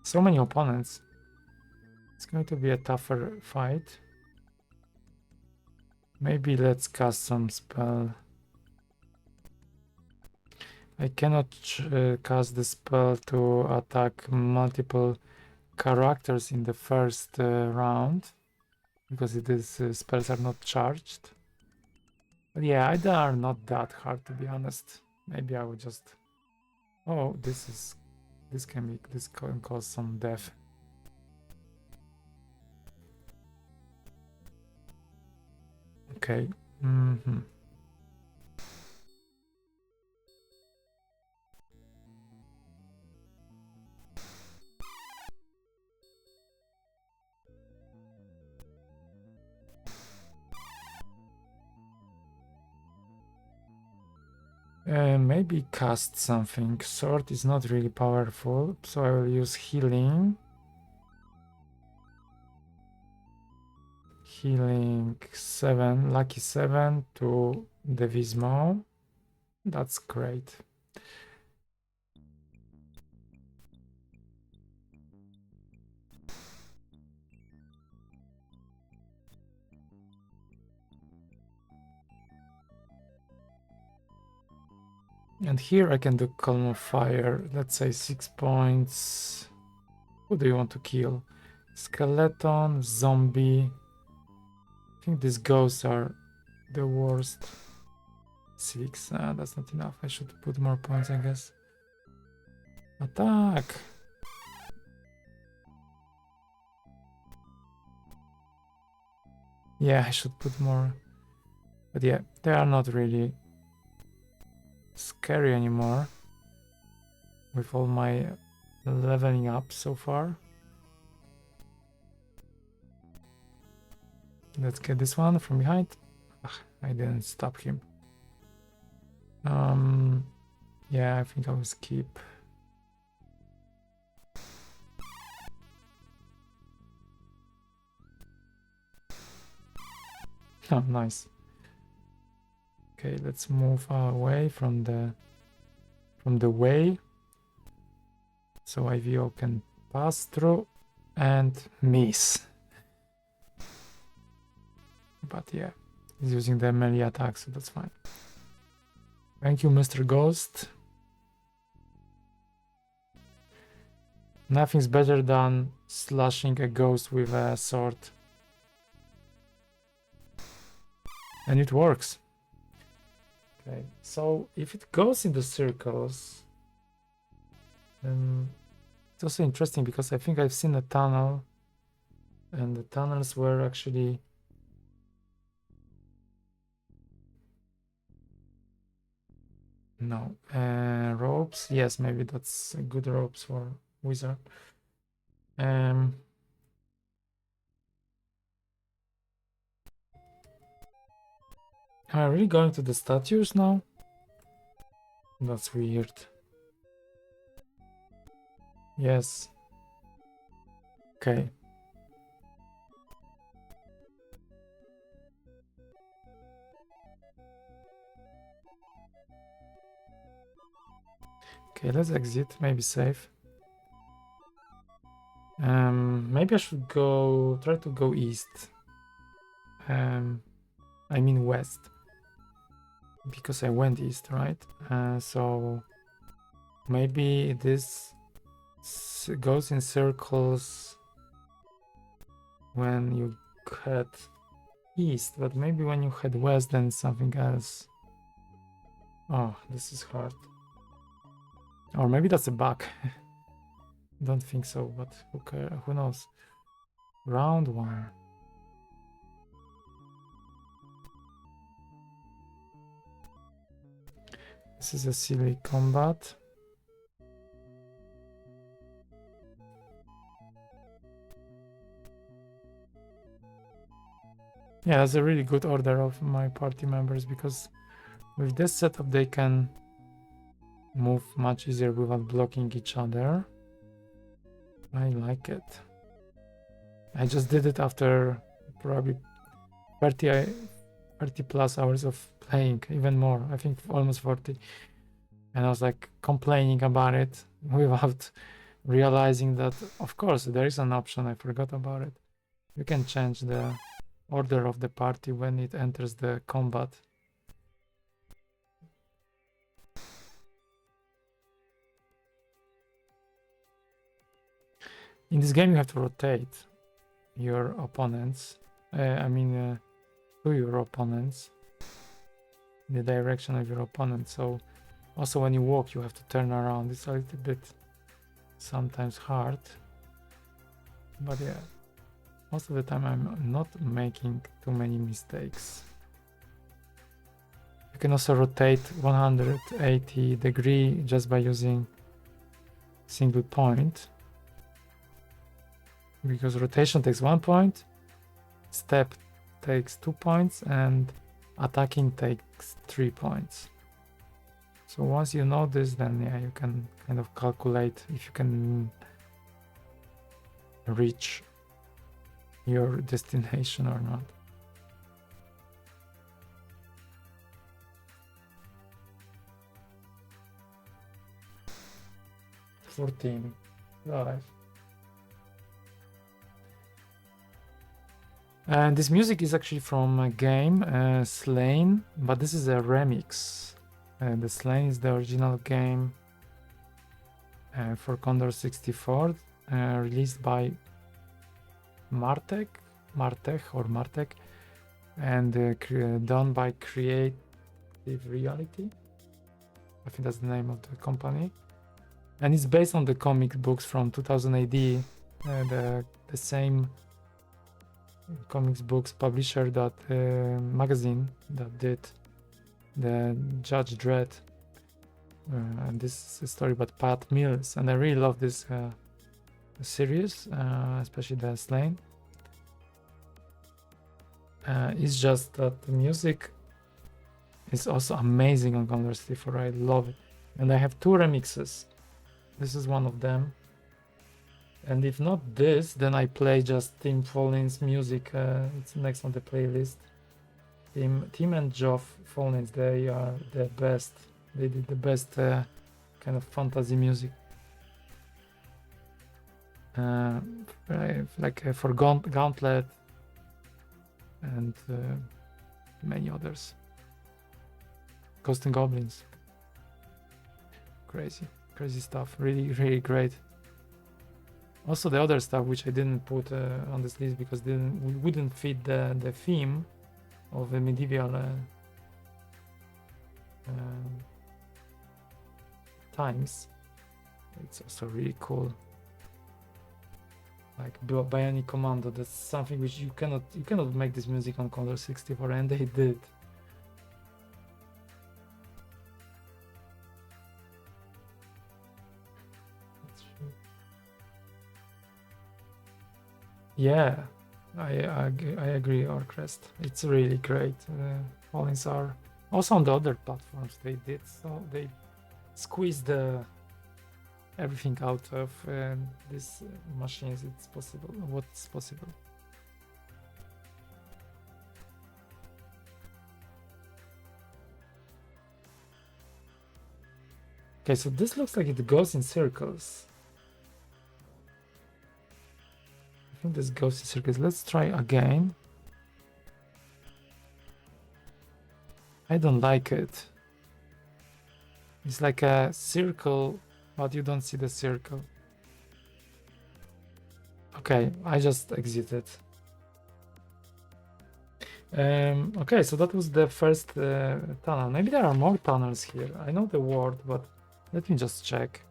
Speaker 1: So many opponents. It's going to be a tougher fight. Maybe let's cast some spell. I cannot cast the spell to attack multiple characters in the first round because these spells are not charged. But yeah, they are not that hard to be honest. Maybe I would just. Oh, this can cause some death. Okay. Maybe cast something. Sword is not really powerful, so I will use healing. Healing 7, lucky 7 to Devismo. That's great. And here I can do column of fire. Let's say 6 points. Who do you want to kill? Skeleton, zombie. I think these ghosts are the worst. 6. That's not enough. I should put more points, I guess. Attack! Yeah, I should put more. But yeah, they are not really scary anymore with all my leveling up so far. Let's get this one from behind. Ugh, I didn't stop him. Yeah, I think I will skip. Oh, nice. Okay, let's move away from the way, so IVO can pass through and miss. But yeah, he's using the melee attack, so that's fine. Thank you, Mr. Ghost. Nothing's better than slashing a ghost with a sword. And it works. Okay, so if it goes in the circles, then it's also interesting because I think I've seen a tunnel, and the tunnels were actually no ropes. Yes, maybe that's a good ropes for wizard. Am I really going to the statues now? That's weird. Yes. Okay. Okay, let's exit. Maybe safe. Maybe I should try to go east. I mean west. Because I went east, right? So maybe this goes in circles when you head east, but maybe when you head west, then something else. Oh, this is hard. Or maybe that's a bug. Don't think so, but who cares? Who knows? Round 1. This is a silly combat. Yeah, that's a really good order of my party members, because with this setup they can move much easier without blocking each other. I like it. I just did it after probably 30 plus hours of playing, even more, I think almost 40. And I was like complaining about it without realizing that, of course, there is an option. I forgot about it. You can change the order of the party when it enters the combat. In this game, you have to rotate your opponents. To your opponents, in the direction of your opponent. So also when you walk, you have to turn around. It's a little bit sometimes hard. But yeah, most of the time I'm not making too many mistakes. You can also rotate 180 degree just by using single point, because rotation takes 1 point, step takes 2 points, and attacking takes 3 points. So once you know this, then yeah, you can kind of calculate if you can reach your destination or not. $14. And this music is actually from a game, Slain, but this is a remix. The Slain is the original game for Commodore 64, released by Martech, and done by Creative Reality. I think that's the name of the company. And it's based on the comic books from 2000 AD, the same comics books publisher that magazine that did the Judge Dredd. And this is a story about Pat Mills, and I really love this series, especially the Slain. It's just that the music is also amazing on Commodore 64. I love it, and I have 2 remixes. This is one of them, and if not this, then I play just Tim Follin's music. It's next on the playlist. Tim and Geoff Follins, they are the best. They did the best kind of fantasy music, for Gauntlet and many others. Ghosts and Goblins, crazy stuff. Really great. Also the other stuff which I didn't put on this list because wouldn't fit the theme of the medieval times. It's also really cool, like Bionic Commando. That's something which you cannot make this music on Commodore 64, and they did. Yeah, I agree, Orcrest. It's really great. Fallings are also on the other platforms they did, so they squeezed everything out of these machines. It's possible. What's possible? Okay, so this looks like it goes in circles. I think this goes in circles. Let's try again. I don't like it. It's like a circle, but you don't see the circle. Okay, I just exited. Okay, so that was the first tunnel. Maybe there are more tunnels here. I know the word, but let me just check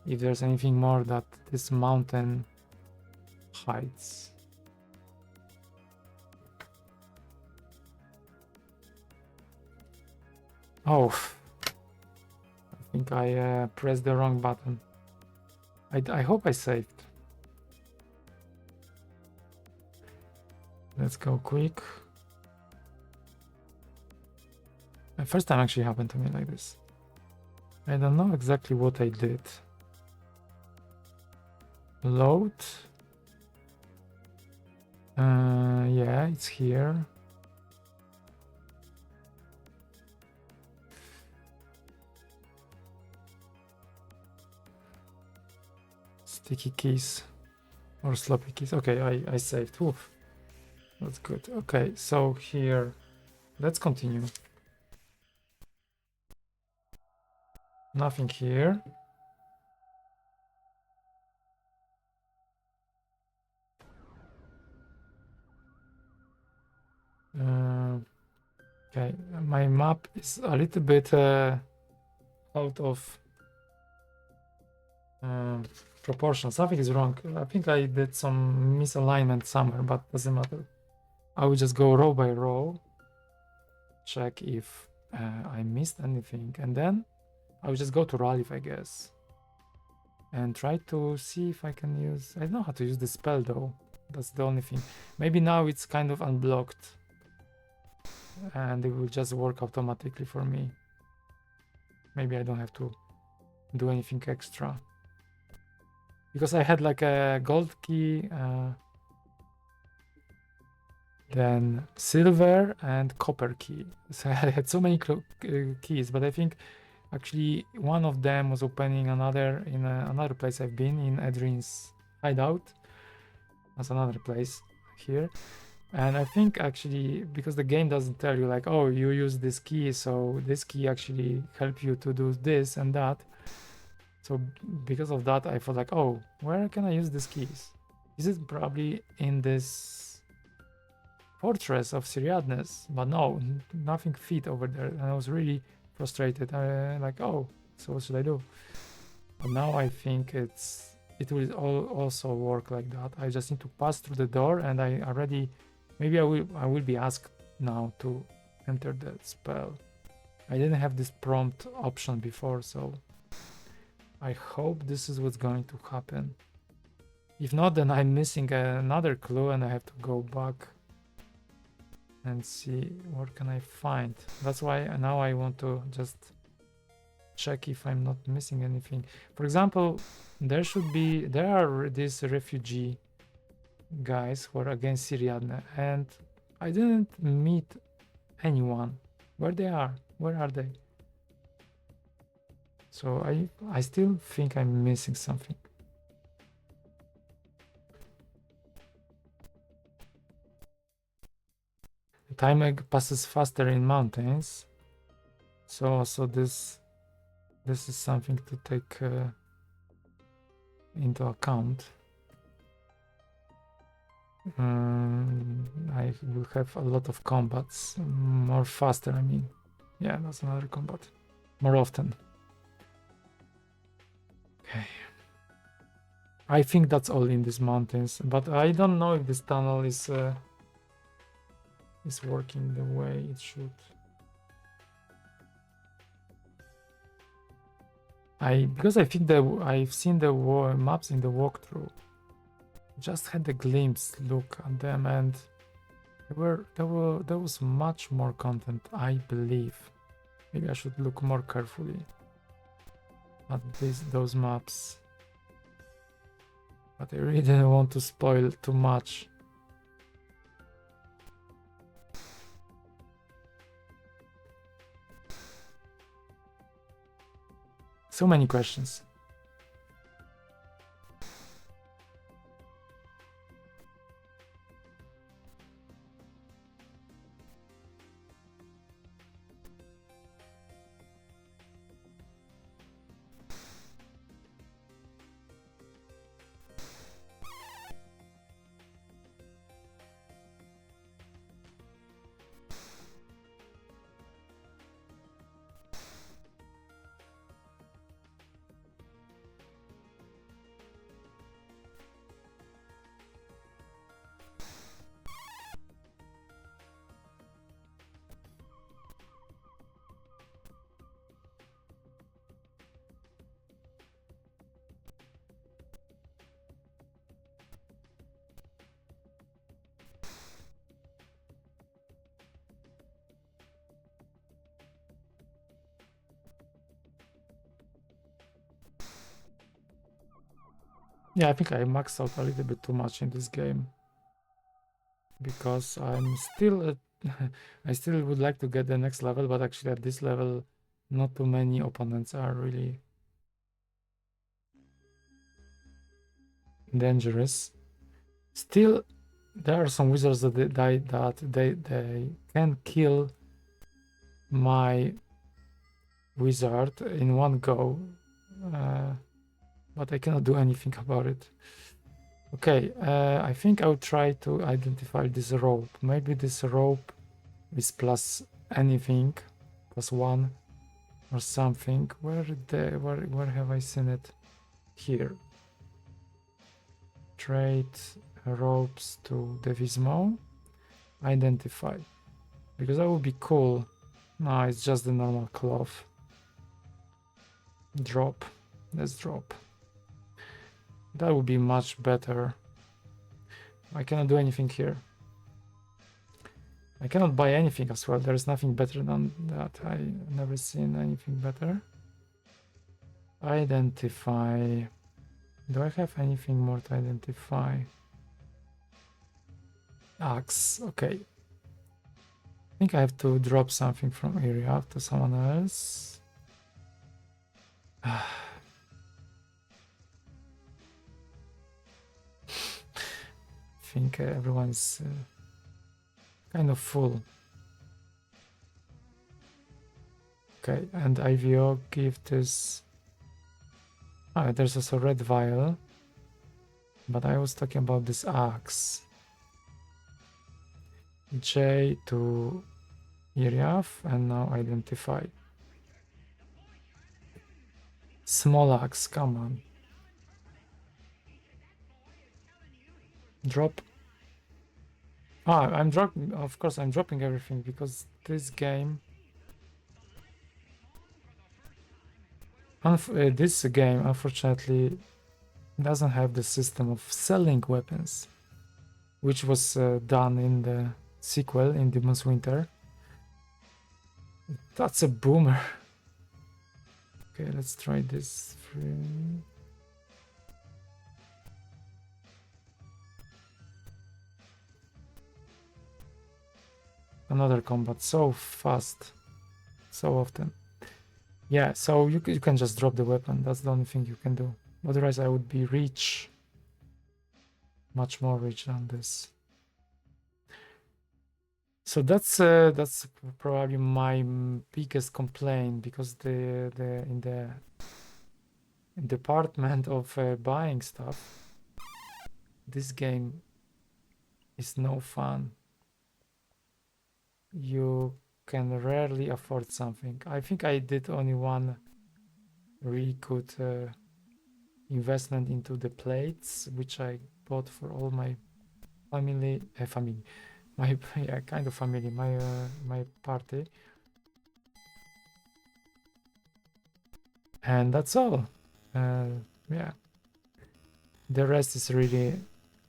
Speaker 1: if there's anything more that this mountain hides. Oh, I think I pressed the wrong button. I hope I saved. Let's go quick. The first time actually happened to me like this. I don't know exactly what I did. Load. Yeah, it's here. Sticky keys or sloppy keys. Okay, I saved. Oof. That's good. Okay, so here, let's continue. Nothing here. Okay, my map is a little bit out of proportion. Something is wrong. I think I did some misalignment somewhere, but doesn't matter. I will just go row by row, check if I missed anything, and then I will just go to Ralith, I guess, and try to see if I can use... I don't know how to use the spell though. That's the only thing. Maybe now it's kind of unblocked and it will just work automatically for me. Maybe I don't have to do anything extra. Because I had like a gold key, then silver and copper key. So I had so many keys, but I think actually one of them was opening another in another place I've been in, Edrin's hideout. That's another place here. And I think actually, because the game doesn't tell you like, oh, you use this key, so this key actually help you to do this and that. So because of that, I thought like, oh, where can I use these keys? Is it probably in this fortress of Siriadne? But no, nothing fit over there. And I was really frustrated. Like, oh, so what should I do? But now I think it will also work like that. I just need to pass through the door, and I already, maybe I will be asked now to enter the spell. I didn't have this prompt option before, so I hope this is what's going to happen. If not, then I'm missing another clue and I have to go back and see what can I find. That's why now I want to just check if I'm not missing anything. For example, there are these refugee guys who are against Siriadne, and I didn't meet anyone. Where are they? So I still think I'm missing something. The time passes faster in mountains, so this is something to take into account. I will have a lot of combats, more faster, I mean. Yeah, that's another combat. More often. Okay. I think that's all in these mountains, but I don't know if this tunnel is working the way it should. Because I think that I've seen the maps in the walkthrough. Just had a glimpse look at them, and there was much more content, I believe. Maybe I should look more carefully at those maps. But I really didn't want to spoil too much. So many questions. Yeah, I think I maxed out a little bit too much in this game. Because I'm still I still would like to get the next level, but actually at this level not too many opponents are really dangerous. Still, there are some wizards that they can kill my wizard in one go, but I cannot do anything about it. Okay, I think I will try to identify this rope. Maybe this rope is plus anything, +1 or something. Where have I seen it? Here. Trade ropes to Devismo. Identify. Because that would be cool. No, it's just the normal cloth. Drop. Let's drop. That would be much better. I cannot do anything here. I cannot buy anything as well. There's nothing better than that. I never seen anything better. Identify. Do I have anything more to identify? Axe. Okay. I think I have to drop something from Iriath to someone else. I think everyone's kind of full. Okay, and IVO gift is... Ah, there's also red vial. But I was talking about this axe. J to Iriath, and now identify. Small axe, come on. Drop. Ah, I'm dropping, of course I'm dropping everything because this game... this game, unfortunately, doesn't have the system of selling weapons, which was done in the sequel, in Demon's Winter. That's a boomer. Okay, let's try this. Another combat, so fast, so often. Yeah, so you can just drop the weapon. That's the only thing you can do. Otherwise, I would be rich, much more rich than this. So that's probably my biggest complaint, because in the department of buying stuff, this game is no fun. You can rarely afford something. I think I did only one really good investment into the plates, which I bought for all my family, my yeah, kind of family, my party, and that's all. Yeah, the rest is really,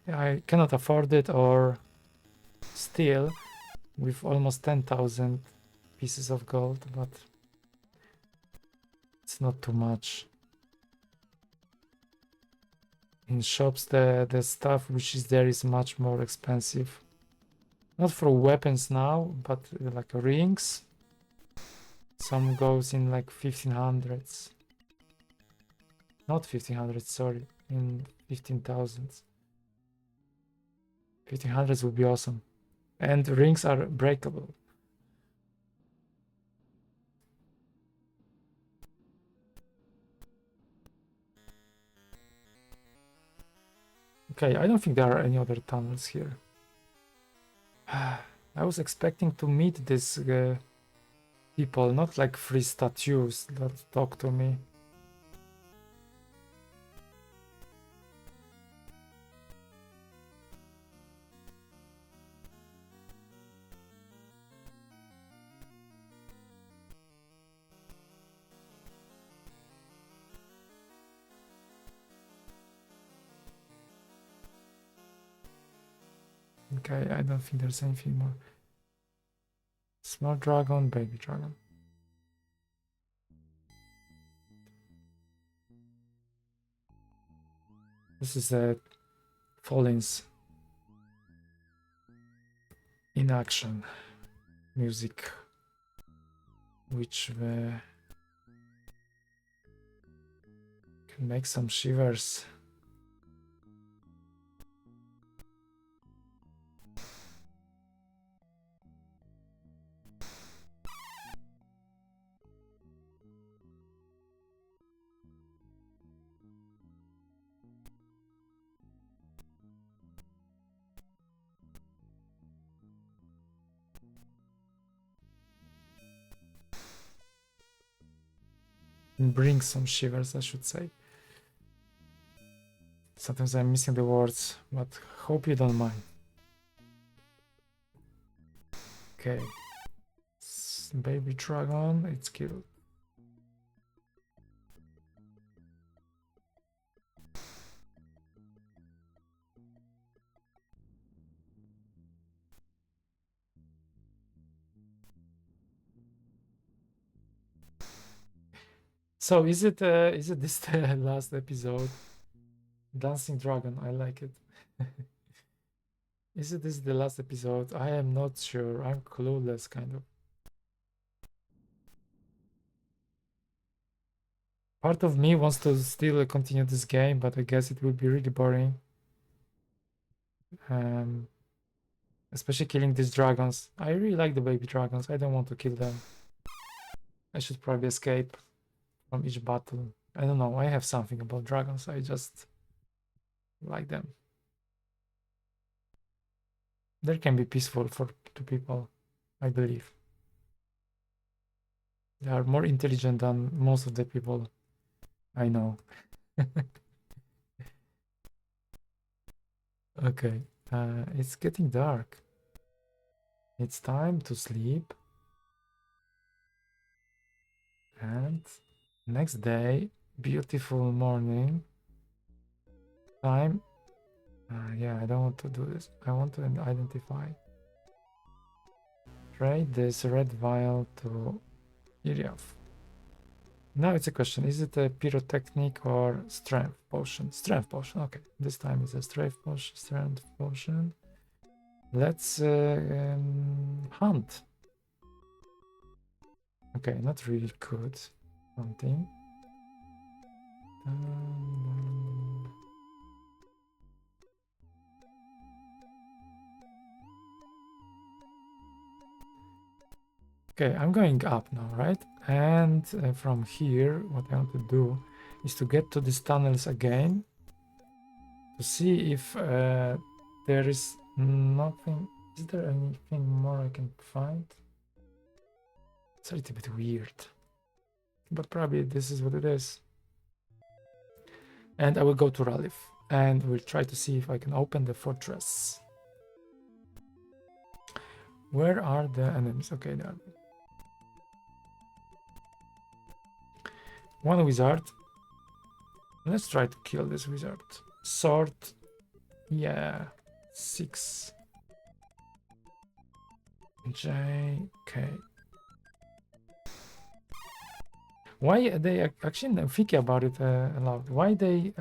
Speaker 1: I cannot afford it, or still with almost 10,000 pieces of gold, but it's not too much. In shops, the stuff which is there is much more expensive. Not for weapons now, but like rings. Some goes in like 1500s. Not 1500s, sorry, in 15,000s. 1500s would be awesome. And rings are breakable. Okay, I don't think there are any other tunnels here. I was expecting to meet these people, not like free statues that talk to me. Okay, I don't think there's anything more. Small dragon, baby dragon. This is a Fallings in action music, which can make some shivers. Bring some shivers, I should say. Sometimes I'm missing the words, but hope you don't mind. Okay. Baby dragon, it's killed. So is it this the last episode? Dancing Dragon, I like it. Is it this the last episode? I am not sure. I'm clueless, kind of. Part of me wants to still continue this game, but I guess it will be really boring. Especially killing these dragons. I really like the baby dragons. I don't want to kill them. I should probably escape from each battle. I don't know. I have something about dragons. I just like them. They can be peaceful to people, I believe. They are more intelligent than most of the people I know. Okay, it's getting dark. It's time to sleep. And next day, beautiful morning. Time. Yeah, I don't want to do this. I want to identify. Trade this red vial to Iriath. Now it's a question. Is it a pyrotechnic or strength potion? Strength potion. Okay, this time it's a strength potion. Let's hunt. Okay, not really good hunting. Okay, I'm going up now, right? And from here, what I want to do is to get to these tunnels again to see if there is nothing. Is there anything more I can find? It's a little bit weird, but probably this is what it is. And I will go to Ralith and we'll try to see if I can open the fortress. Where are the enemies? Okay, there are one wizard. Let's try to kill this wizard. Sword. Yeah. 6. JK. Why they actually I'm thinking about it a lot. Why they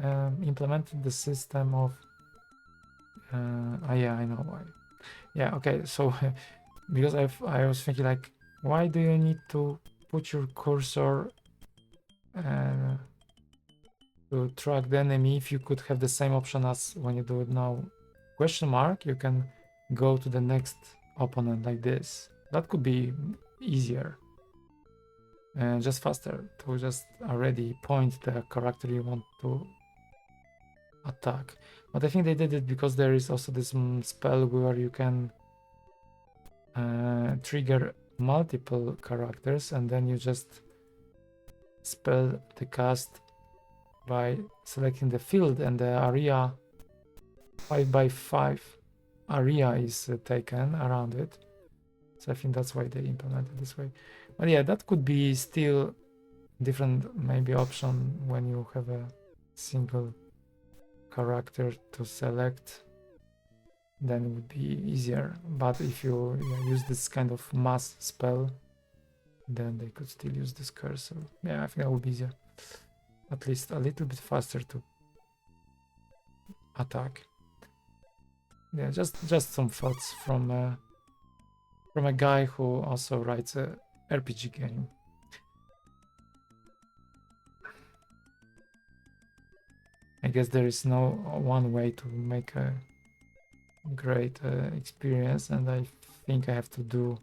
Speaker 1: implemented the system of yeah, I know why. Yeah, okay, so because I was thinking like, why do you need to put your cursor to track the enemy if you could have the same option as when you do it now? Question mark, you can go to the next opponent like this. That could be easier and just faster to just already point the character you want to attack. But I think they did it because there is also this spell where you can trigger multiple characters and then you just spell the cast by selecting the field, and the area 5x5 area is taken around it. So I think that's why they implemented this way. But yeah, that could be still different maybe option when you have a single character to select, then it would be easier. But if you use this kind of mass spell, then they could still use this cursor. Yeah, I think that would be easier. At least a little bit faster to attack. Yeah, just some thoughts from a guy who also writes a RPG game. I guess there is no one way to make a great experience, and I think I have to do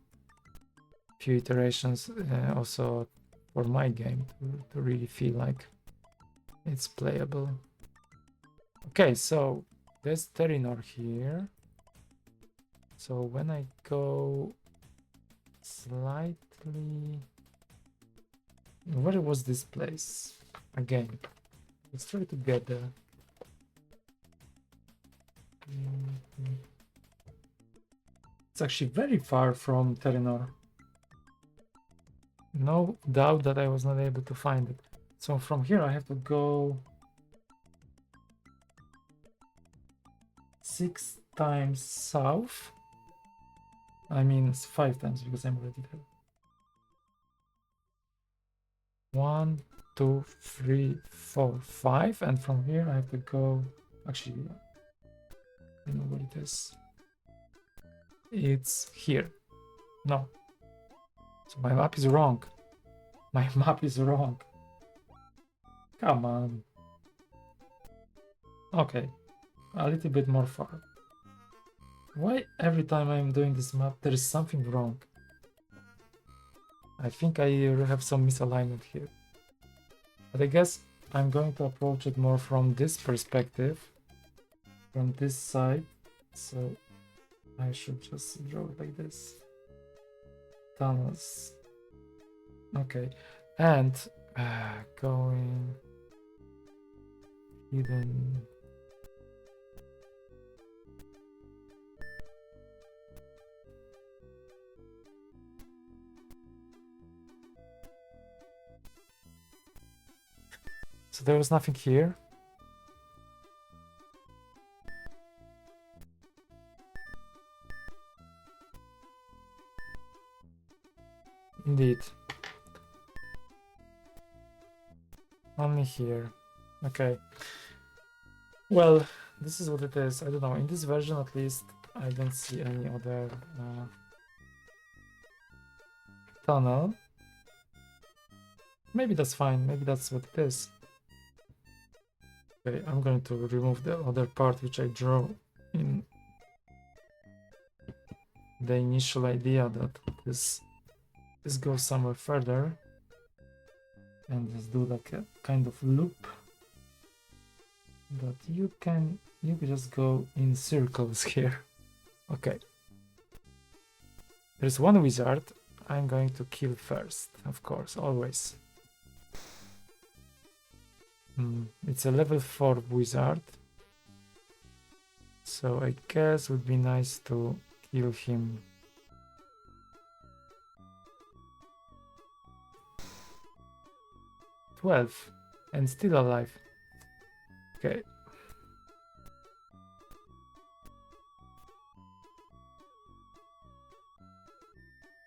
Speaker 1: few iterations also for my game to really feel like it's playable. Okay, so there's Terynor here. So when I go slightly... Where was this place? Again, let's try to get there. It's actually very far from Terynor. No doubt that I was not able to find it. So from here I have to go 6 times south. I mean, it's 5 times because I'm already there. 1, 2, 3, 4, 5, and from here I have to go. Actually, I know what it is. It's here. No. So my map is wrong. My map is wrong. Come on. Okay. A little bit more far. Why every time I'm doing this map there is something wrong? I think I have some misalignment here. But I guess I'm going to approach it more from this perspective, from this side. So I should just draw it like this. Tunnels. Okay. And going hidden. So there was nothing here. Indeed. Only here. Okay. Well, this is what it is. I don't know. In this version, at least, I don't see any other tunnel. Maybe that's fine. Maybe that's what it is. Okay, I'm going to remove the other part which I drew in the initial idea that this goes somewhere further, and just do like a kind of loop that you can just go in circles here. Okay, there's one wizard I'm going to kill first, of course, always. It's a level 4 wizard, so I guess it would be nice to kill him. And still alive. Okay.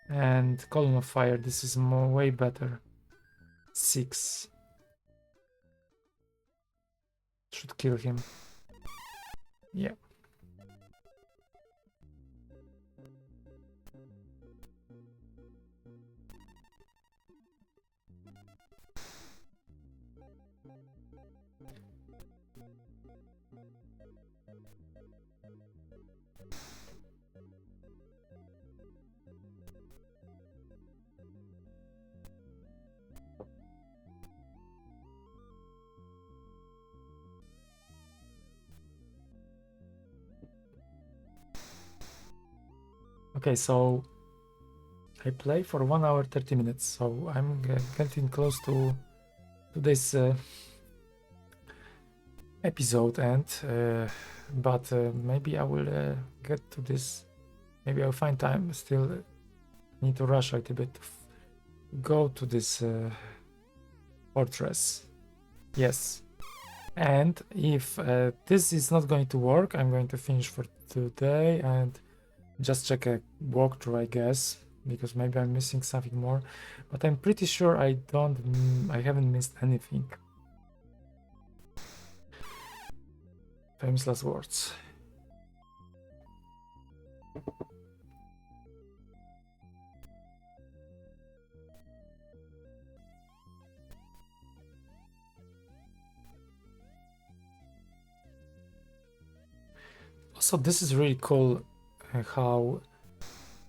Speaker 1: And column of fire, this is way better. 6. Should kill him. Yeah. Okay, so I play for 1 hour 30 minutes, so I'm getting close to this episode end, but maybe I will get to this. Maybe I'll find time. Still need to rush a little bit to go to this fortress. Yes. And if this is not going to work, I'm going to finish for today and just check a walkthrough, I guess, because maybe I'm missing something more. But I'm pretty sure I haven't missed anything. Famous last words. Also, this is really cool how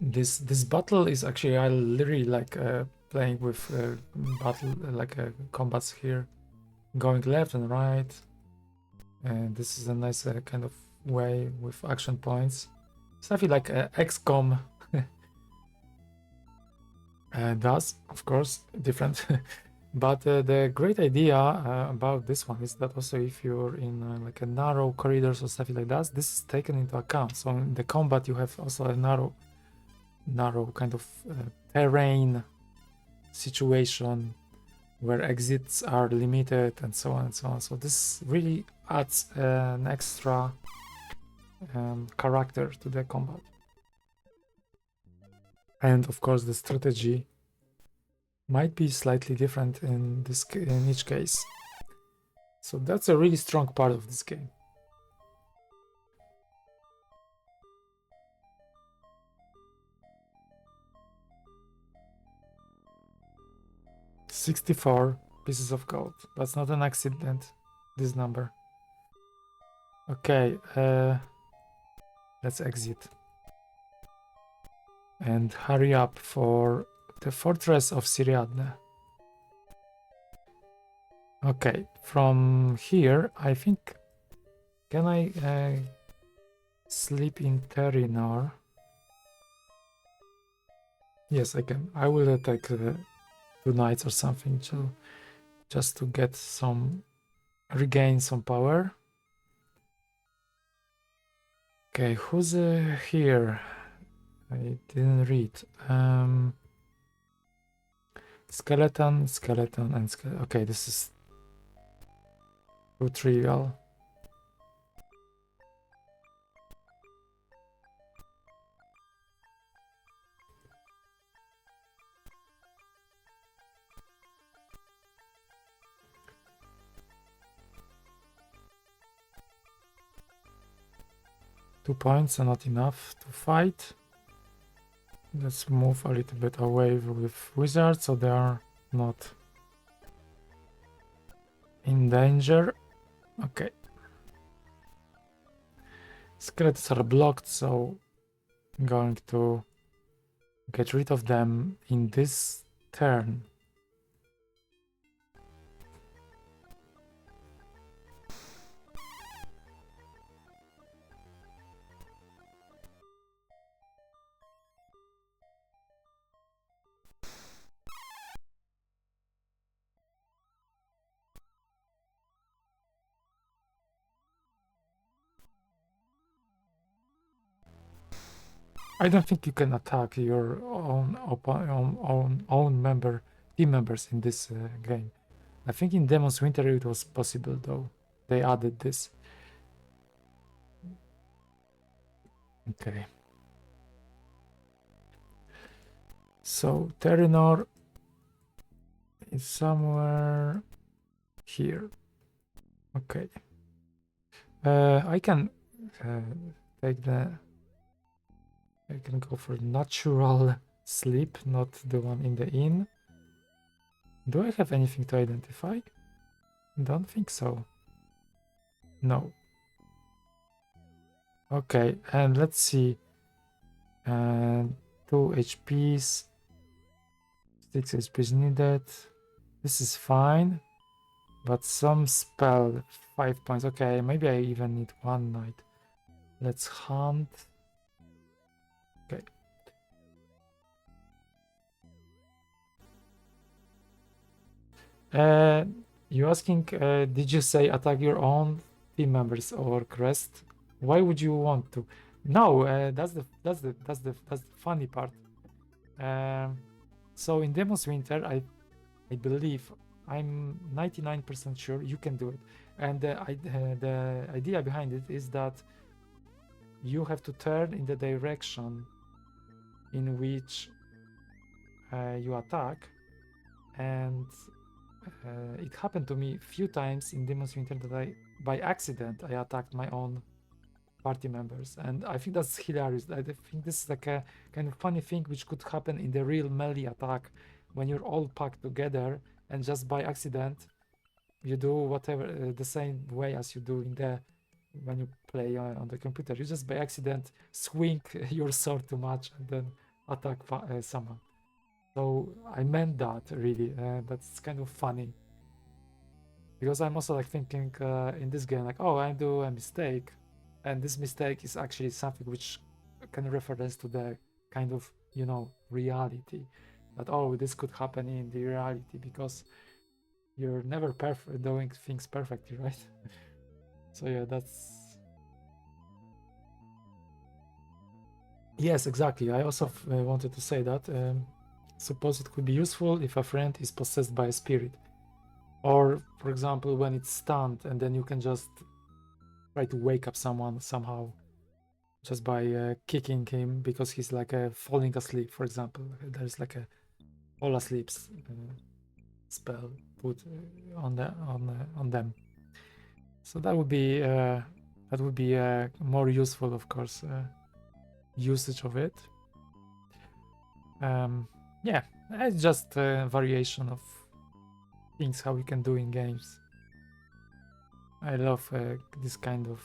Speaker 1: this battle is actually, I literally like playing with battle like combats here, going left and right, and this is a nice kind of way with action points. Something like XCOM does, of course, different. But the great idea about this one is that also if you're in like a narrow corridors or stuff like that, this is taken into account. So in the combat you have also a narrow kind of terrain situation where exits are limited and so on and so on. So this really adds an extra character to the combat. And of course the strategy might be slightly different in each case. So that's a really strong part of this game. $64 pieces of gold. That's not an accident, this number. Okay, Let's exit. And hurry up for the fortress of Siriadne. Okay, from here, I think... Can I sleep in Terynor? Yes, I can. I will take 2 nights or something just to get some... regain some power. Okay, who's here? I didn't read. Skeleton, skeleton, and skeleton. Okay, this is too trivial. Two points are not enough to fight. Let's move a little bit away with wizards so they are not in danger. Okay. Skeletons are blocked, so I'm going to get rid of them in this turn. I don't think you can attack your own team members in this game. I think in Demon's Winter it was possible though. They added this. Okay. So Terynor is somewhere here. Okay. I can take the... I can go for natural sleep, not the one in the inn. Do I have anything to identify? Don't think so. No. Okay, and let's see. 2 HPs. 6 HPs needed. This is fine. But some spell, 5 points. Okay, maybe I even need 1 night. Let's hunt. Okay. You asking, did you say attack your own team members or crest? Why would you want to? No, that's the funny part. So in Demon's Winter, I believe, I'm 99% sure you can do it. And the idea behind it is that you have to turn in the direction in which you attack. And it happened to me a few times in Demon's Winter that by accident, I attacked my own party members. And I think that's hilarious. I think this is like a kind of funny thing which could happen in the real melee attack when you're all packed together and just by accident you do whatever the same way as you do in the when you play on the computer. You just by accident swing your sword too much and then attack someone. So I meant that really. That's kind of funny because I'm also like thinking in this game like, oh, I do a mistake, and this mistake is actually something which can reference to the kind of, you know, reality. But oh, this could happen in the reality because you're never perfect doing things perfectly, right? So yeah, that's... Yes, exactly. I also wanted to say that. Suppose it could be useful if a friend is possessed by a spirit. Or, for example, when it's stunned and then you can just try to wake up someone somehow just by kicking him because he's like falling asleep, for example. There's like a fall asleep spell put on them. So that would be more useful, of course, usage of it. Yeah, it's just a variation of things how we can do in games. I love this kind of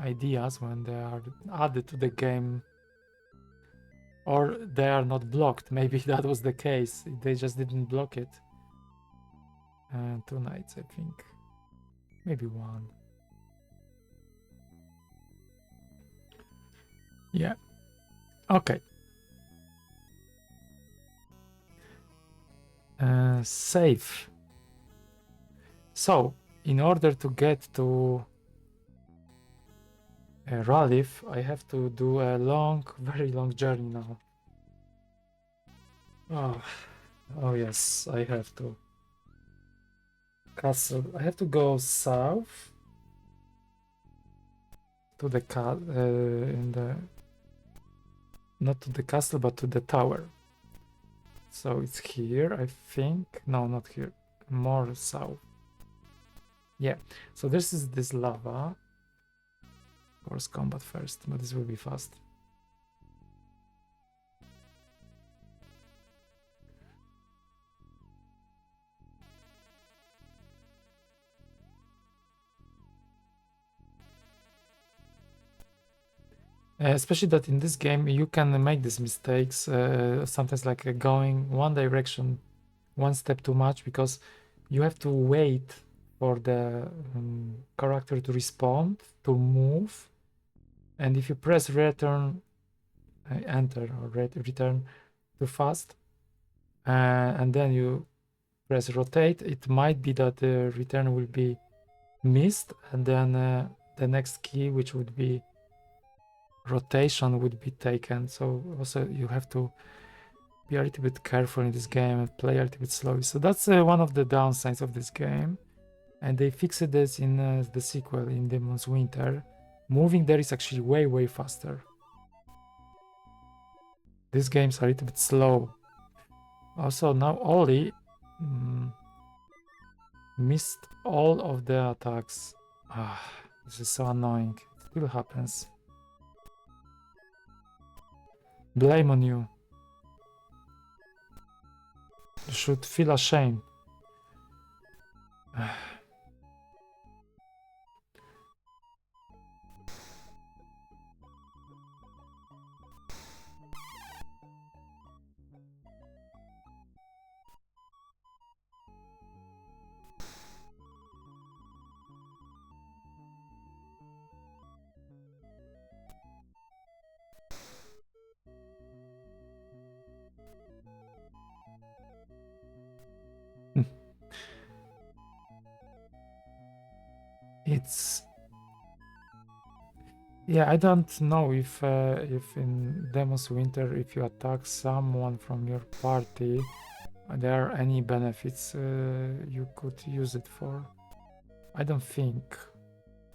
Speaker 1: ideas when they are added to the game, or they are not blocked. Maybe that was the case. They just didn't block it. 2 knights, I think. Maybe 1. Yeah. Okay. Save. So, in order to get to Ralith, I have to do a long, very long journey now. Oh yes, I have to. Castle. I have to go south to the not to the castle, but to the tower. So it's here, I think. No, not here. More south. Yeah. So this is this lava. Of course, combat first, but this will be fast. Especially that in this game you can make these mistakes, sometimes like going one direction, one step too much, because you have to wait for the character to respond, to move, and if you press return, enter or return too fast, and then you press rotate, it might be that the return will be missed, and then the next key, which would be rotation, would be taken. So also you have to be a little bit careful in this game and play a little bit slowly. So that's one of the downsides of this game, and they fixed this in the sequel, in Demon's Winter. Moving there is actually way faster. These games are a little bit slow. Also now Ollie missed all of the attacks. This is so annoying. It still happens. Blame on you. You should feel ashamed. It's I don't know if in Demon's Winter, if you attack someone from your party, there are any benefits you could use it for. I don't think.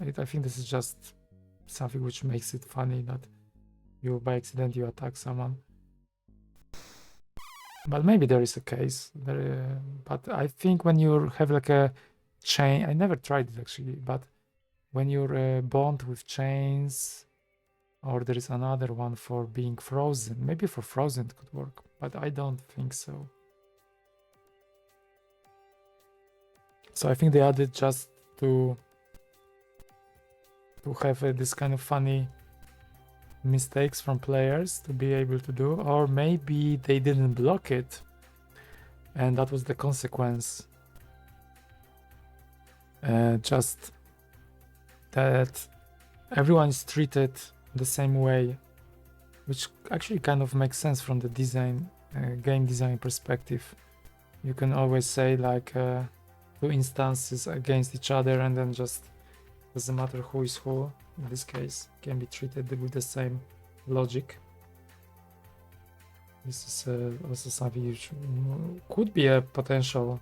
Speaker 1: I think this is just something which makes it funny that you by accident you attack someone. But maybe there is a case. But I think when you have like a chain, I never tried it actually, but when you're bond with chains, or there is another one for being frozen. Maybe for frozen it could work, but I don't think so. So I think they added just to have this kind of funny mistakes from players to be able to do, or maybe they didn't block it and that was the consequence. Just that everyone is treated the same way, which actually kind of makes sense from the design, game design perspective. You can always say like 2 instances against each other, and then just doesn't matter who is who. In this case, can be treated with the same logic. This is also something which could be a potential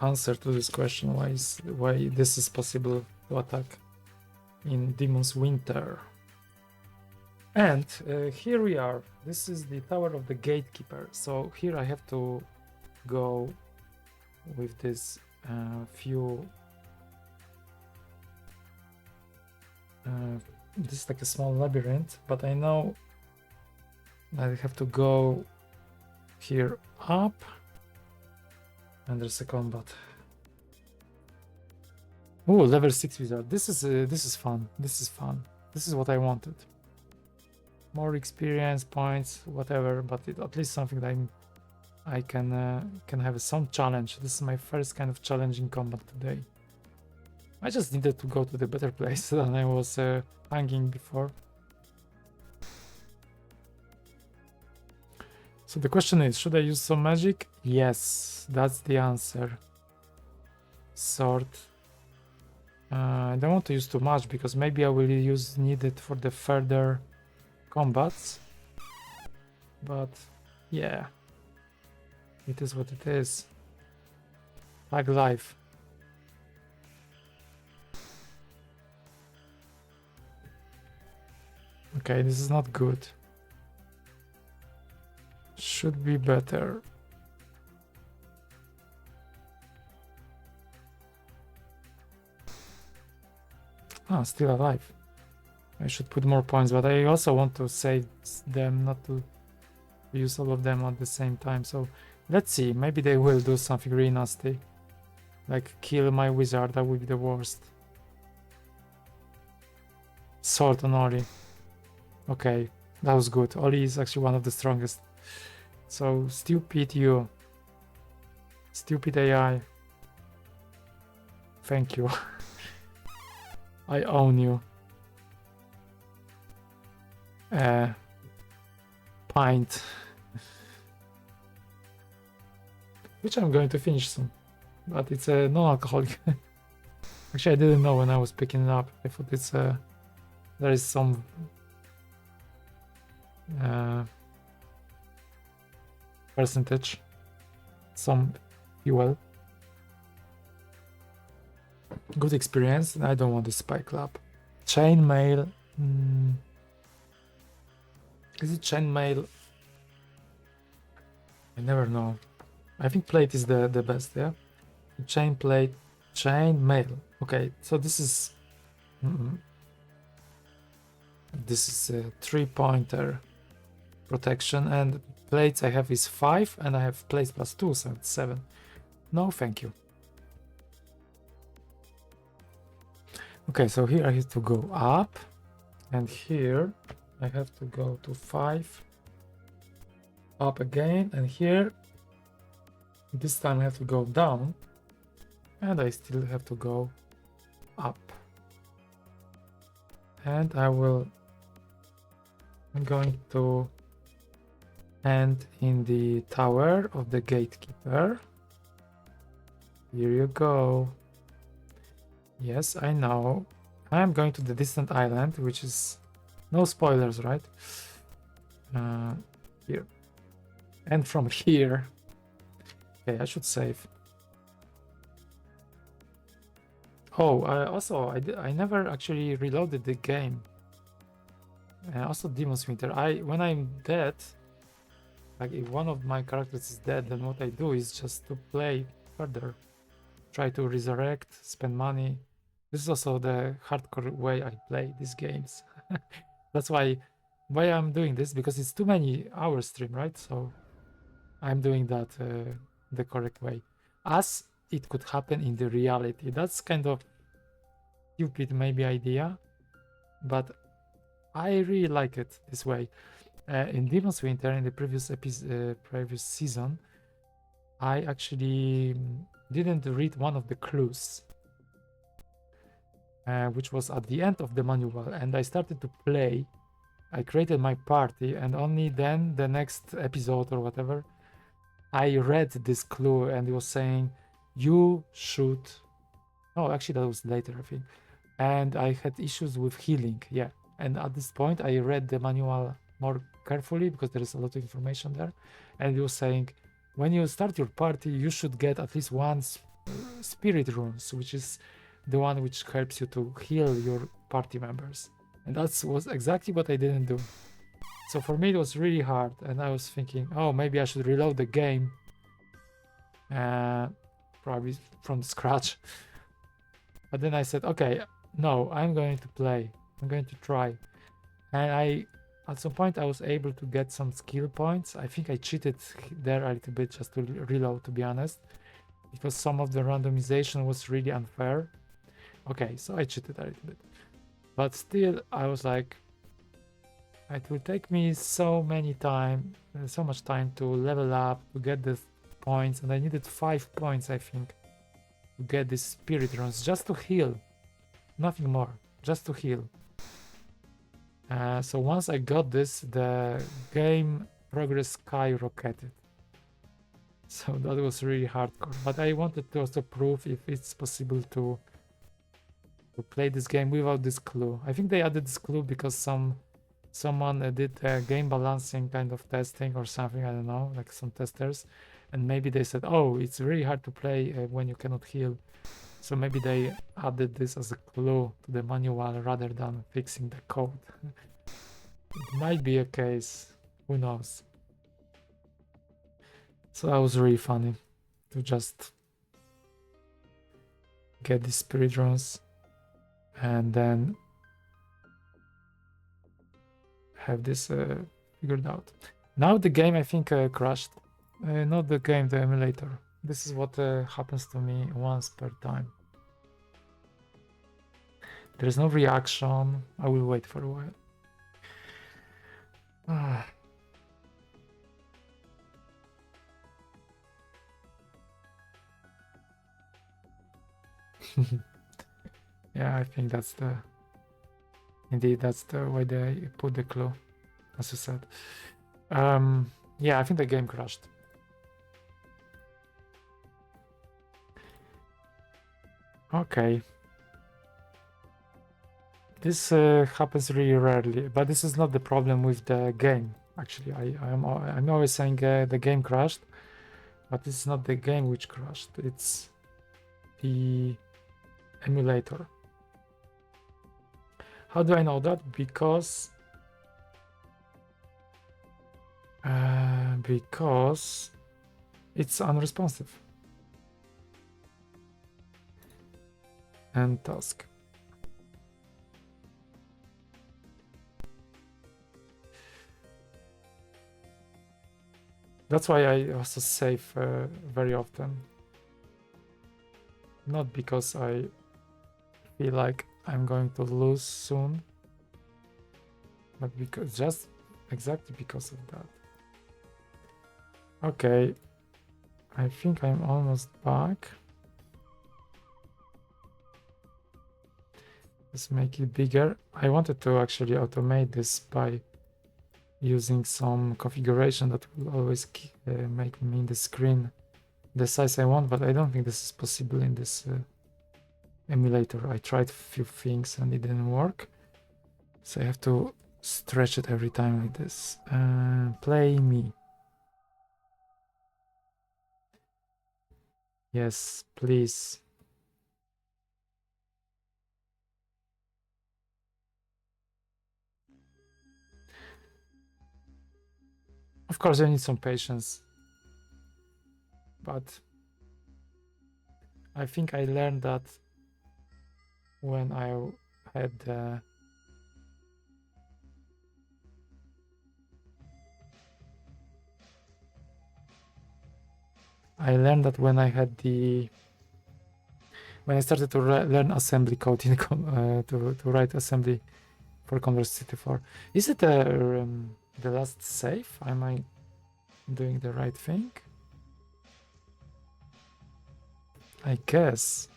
Speaker 1: answer to this question, why this is possible to attack in Demon's Winter. And here we are. This is the Tower of the Gatekeeper. So here I have to go with this few this is like a small labyrinth, but I know I have to go here up, and there's a combat. Oh, level 6 wizard. This is fun. This is fun. This is what I wanted. More experience points, whatever, but at least something that I can have some challenge. This is my first kind of challenging combat today. I just needed to go to the better place than I was hanging before. So the question is, should I use some magic? Yes, that's the answer. Sword. I don't want to use too much because maybe I will need it for the further combats. But yeah, it is what it is. Like life. Okay, this is not good. Should be better. Ah, still alive. I should put more points, but I also want to save them, not to use all of them at the same time. So let's see, maybe they will do something really nasty. Like kill my wizard, that would be the worst. Sword on Ollie. Okay, that was good. Ollie is actually one of the strongest. So stupid you. Stupid AI. Thank you. I own you. Pint. Which I'm going to finish soon. But it's a non-alcoholic. Actually, I didn't know when I was picking it up. I thought it's there is some percentage, some fuel. Good experience. I don't want the spy club. Chainmail. Is it chainmail? I never know. I think plate is the best, yeah? Chain plate, chainmail. Okay, so this is this is a 3-pointer protection, and plates I have is 5, and I have plates plus 2, so it's 7. No, thank you. Okay, so here I have to go up, and here I have to go to 5, up again, and here this time I have to go down, and I still have to go up. And I'm going to end in the Tower of the Gatekeeper. Here you go. Yes, I know. I'm going to the distant island, which is no spoilers, right? Here. And from here. Okay, I should save. Oh, I never actually reloaded the game. Also Demon's Winter. When I'm dead, like if one of my characters is dead, then what I do is just to play further. Try to resurrect, spend money. This is also the hardcore way I play these games. That's why I'm doing this, because it's too many hours stream, right? So I'm doing that the correct way. As it could happen in the reality. That's kind of stupid maybe idea, but I really like it this way. In Demon's Winter, in the previous season, I actually didn't read one of the clues, which was at the end of the manual, and I started to play. I created my party, and only then, the next episode or whatever, I read this clue, and it was saying, you should... Oh, actually, that was later, I think. And I had issues with healing, yeah. And at this point, I read the manual more carefully, because there is a lot of information there. And it was saying, when you start your party, you should get at least one spirit runes, which is the one which helps you to heal your party members. And that was exactly what I didn't do. So for me, it was really hard. And I was thinking, oh, maybe I should reload the game. Probably from scratch. But then I said, okay, no, I'm going to play. I'm going to try. And at some point I was able to get some skill points. I think I cheated there a little bit just to reload, to be honest, because some of the randomization was really unfair. Okay, so I cheated a little bit. But still, I was like, it will take me so much time to level up, to get the points, and I needed 5 points, I think, to get these spirit runes, just to heal. Nothing more, just to heal. So once I got this, the game progress skyrocketed. So that was really hardcore. But I wanted to also prove if it's possible to play this game without this clue. I think they added this clue because someone did a game balancing kind of testing or something, I don't know, like some testers, and maybe they said, oh, it's really hard to play when you cannot heal, so maybe they added this as a clue to the manual rather than fixing the code. It might be a case, who knows. So that was really funny to just get these spirit runes and then have this figured out. Now the game, I think, crashed. Not the game, the emulator. This is what happens to me once per time. There's no reaction. I will wait for a while. Yeah, I think that's the... Indeed, that's the way they put the clue, as you said. Yeah, I think the game crashed. Okay. This happens really rarely, but this is not the problem with the game. Actually, I'm always saying the game crashed, but it's not the game which crashed. It's the emulator. How do I know that? Because it's unresponsive. And task. That's why I also save very often. Not because I feel like I'm going to lose soon, but because just exactly because of that. Okay, I think I'm almost back. Let's make it bigger. I wanted to actually automate this by using some configuration that will always make me the screen the size I want, but I don't think this is possible in this emulator. I tried a few things and it didn't work, so I have to stretch it every time like this. Play me. Yes, please. Of course, I need some patience, but I think I learned that when I had when I started to learn assembly code in to write assembly for Commodore 64. Is it the last save? Am I doing the right thing? I guess.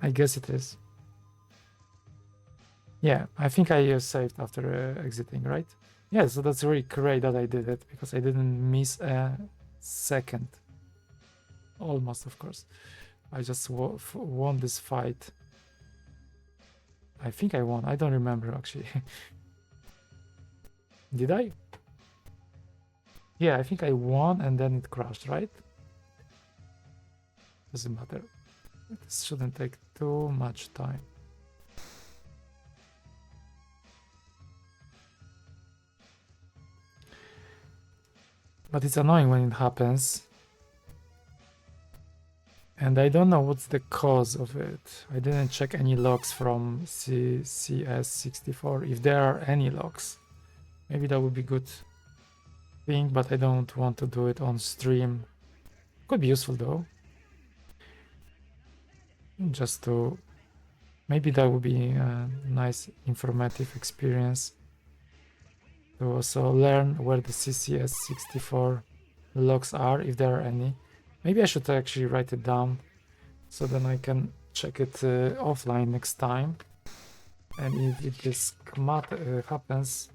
Speaker 1: I guess it is. Yeah, I think I saved after exiting, right? Yeah, so that's really great that I did it, because I didn't miss a second. Almost, of course. I just won this fight. I think I won. I don't remember, actually. Did I? Yeah, I think I won and then it crashed, right? Doesn't matter. This shouldn't take too much time. But it's annoying when it happens. And I don't know what's the cause of it. I didn't check any logs from CS64, if there are any logs. Maybe that would be good thing, but I don't want to do it on stream. Could be useful though. Just to... Maybe that would be a nice informative experience. To also learn where the CCS 64 logs are, if there are any. Maybe I should actually write it down, so then I can check it offline next time. And if this happens,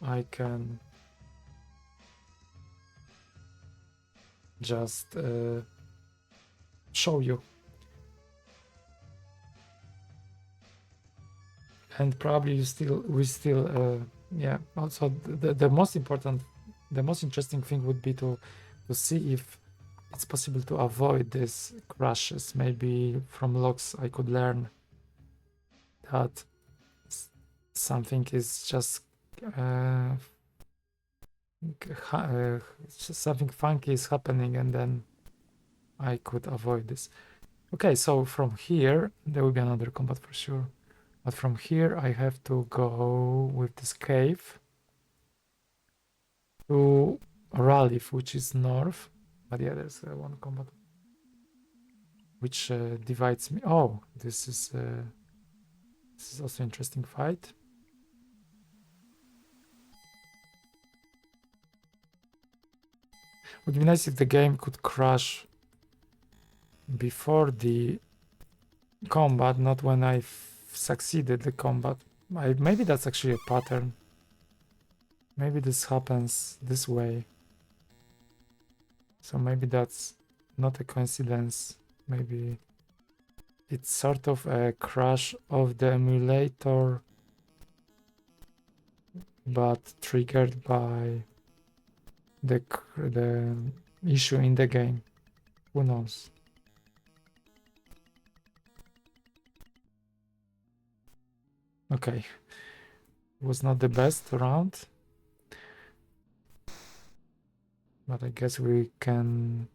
Speaker 1: I can just show you. And probably we still yeah. Also, the most important, the most interesting thing would be to see if it's possible to avoid these crashes. Maybe from logs I could learn that something is just something funky is happening, and then I could avoid this. Okay, so from here there will be another combat for sure. But from here I have to go with this cave to Ralith, which is north. But yeah, there's one combat which divides me. Oh, this is also interesting fight. Would be nice if the game could crash before the combat, not when I've succeeded the combat. Maybe that's actually a pattern. Maybe this happens this way. So maybe that's not a coincidence. Maybe it's sort of a crash of the emulator, but triggered by the issue in the game. Who knows? Okay. Was not the best round. But I guess we can...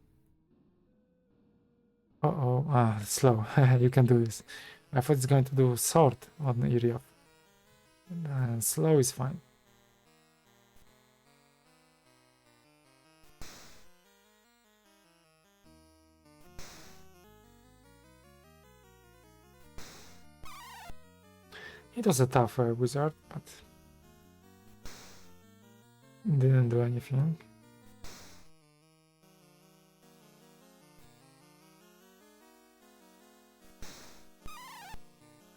Speaker 1: slow. You can do this. I thought it's going to do sword on Iriath. Slow is fine. It was a tough wizard, but didn't do anything.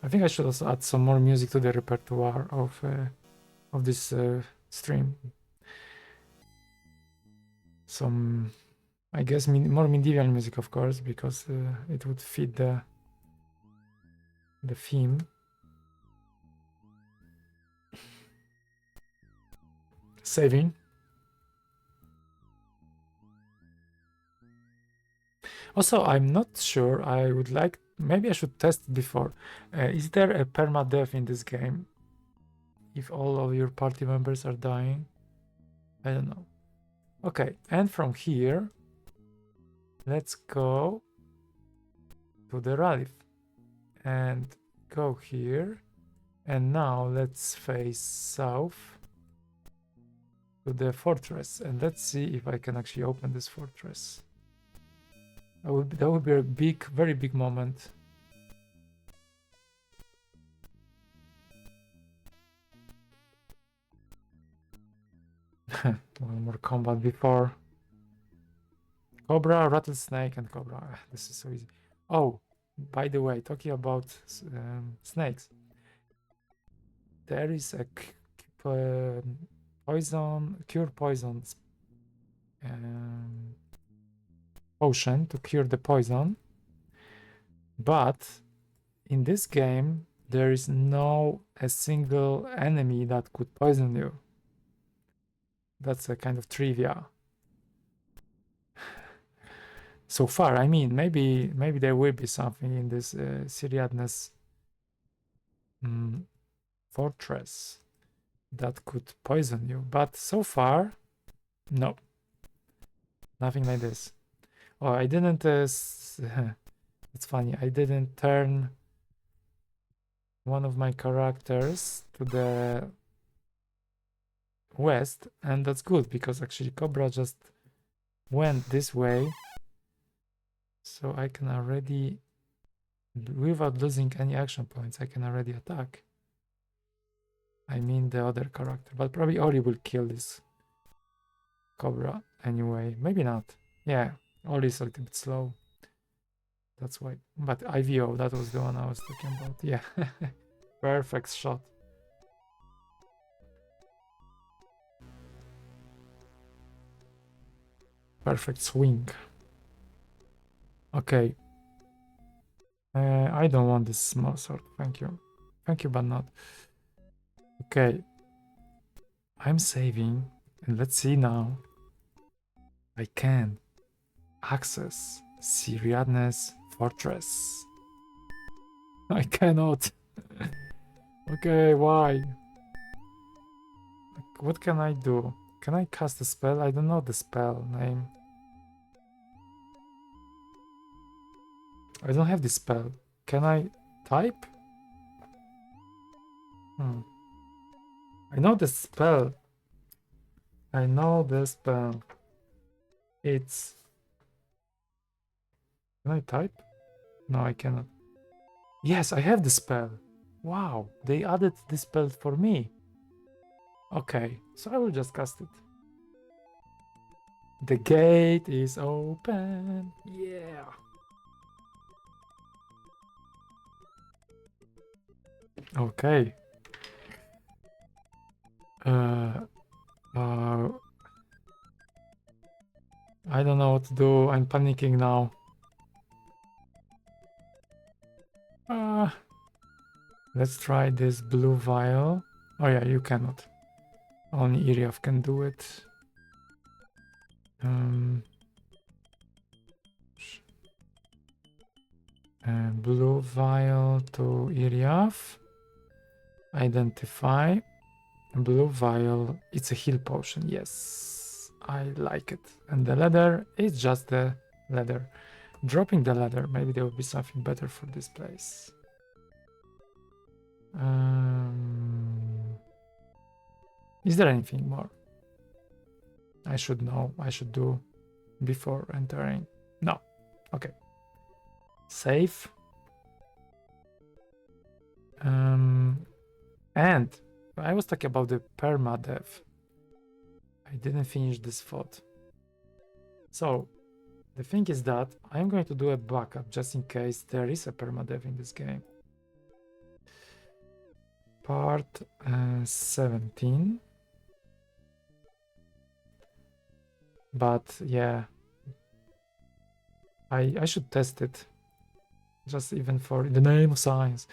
Speaker 1: I think I should also add some more music to the repertoire of this stream. Some, I guess, more medieval music, of course, because it would fit the theme. Saving. Also, I'm not sure. I would like... Maybe I should test it before. Is there a permadeath in this game? If all of your party members are dying? I don't know. Okay, and from here, let's go to the Ralith. And go here. And now let's face south to the fortress. And let's see if I can actually open this fortress. That would be a big, very big moment. One more combat before. Cobra, rattlesnake, and cobra. This is so easy. Oh, by the way, talking about snakes. There is a cure poisons potion to cure the poison, but in this game there is no a single enemy that could poison you. That's a kind of trivia. So far, I mean, maybe there will be something in this Siriadne's fortress that could poison you, but so far, no, nothing like this. Oh, I didn't. It's funny. I didn't turn one of my characters to the west, and that's good because actually Cobra just went this way, so I can already, without losing any action points, I can already attack. I mean the other character, but probably Ollie will kill this Cobra anyway. Maybe not. Yeah, Ollie is a little bit slow. That's why. But IVO, that was the one I was talking about. Yeah. Perfect shot. Perfect swing. Okay. I don't want this small sword. Thank you. Thank you, but not. Okay. I'm saving. And let's see now. I can access Siriadne's fortress. I cannot. Okay, why? What can I do? Can I cast a spell? I don't know the spell name. I don't have the spell. Can I type? I know the spell. I know the spell. It's... Can I type? No, I cannot. Yes, I have the spell. Wow, they added the spell for me. Okay, so I will just cast it. The gate is open. Yeah. Okay. I don't know what to do. I'm panicking now. Let's try this blue vial. Oh yeah, you cannot. Only Iriath can do it. Blue vial to Iriath. Identify. Blue vial. It's a heal potion. Yes, I like it. And the leather is just the leather. Dropping the leather. Maybe there will be something better for this place. Is there anything more I should know, I should do before entering? No. Okay. Save. And I was talking about the permadeath. I didn't finish this thought. So the thing is that I'm going to do a backup just in case there is a permadeath in this game. Part 17. But yeah, I should test it, just even for in the name of science,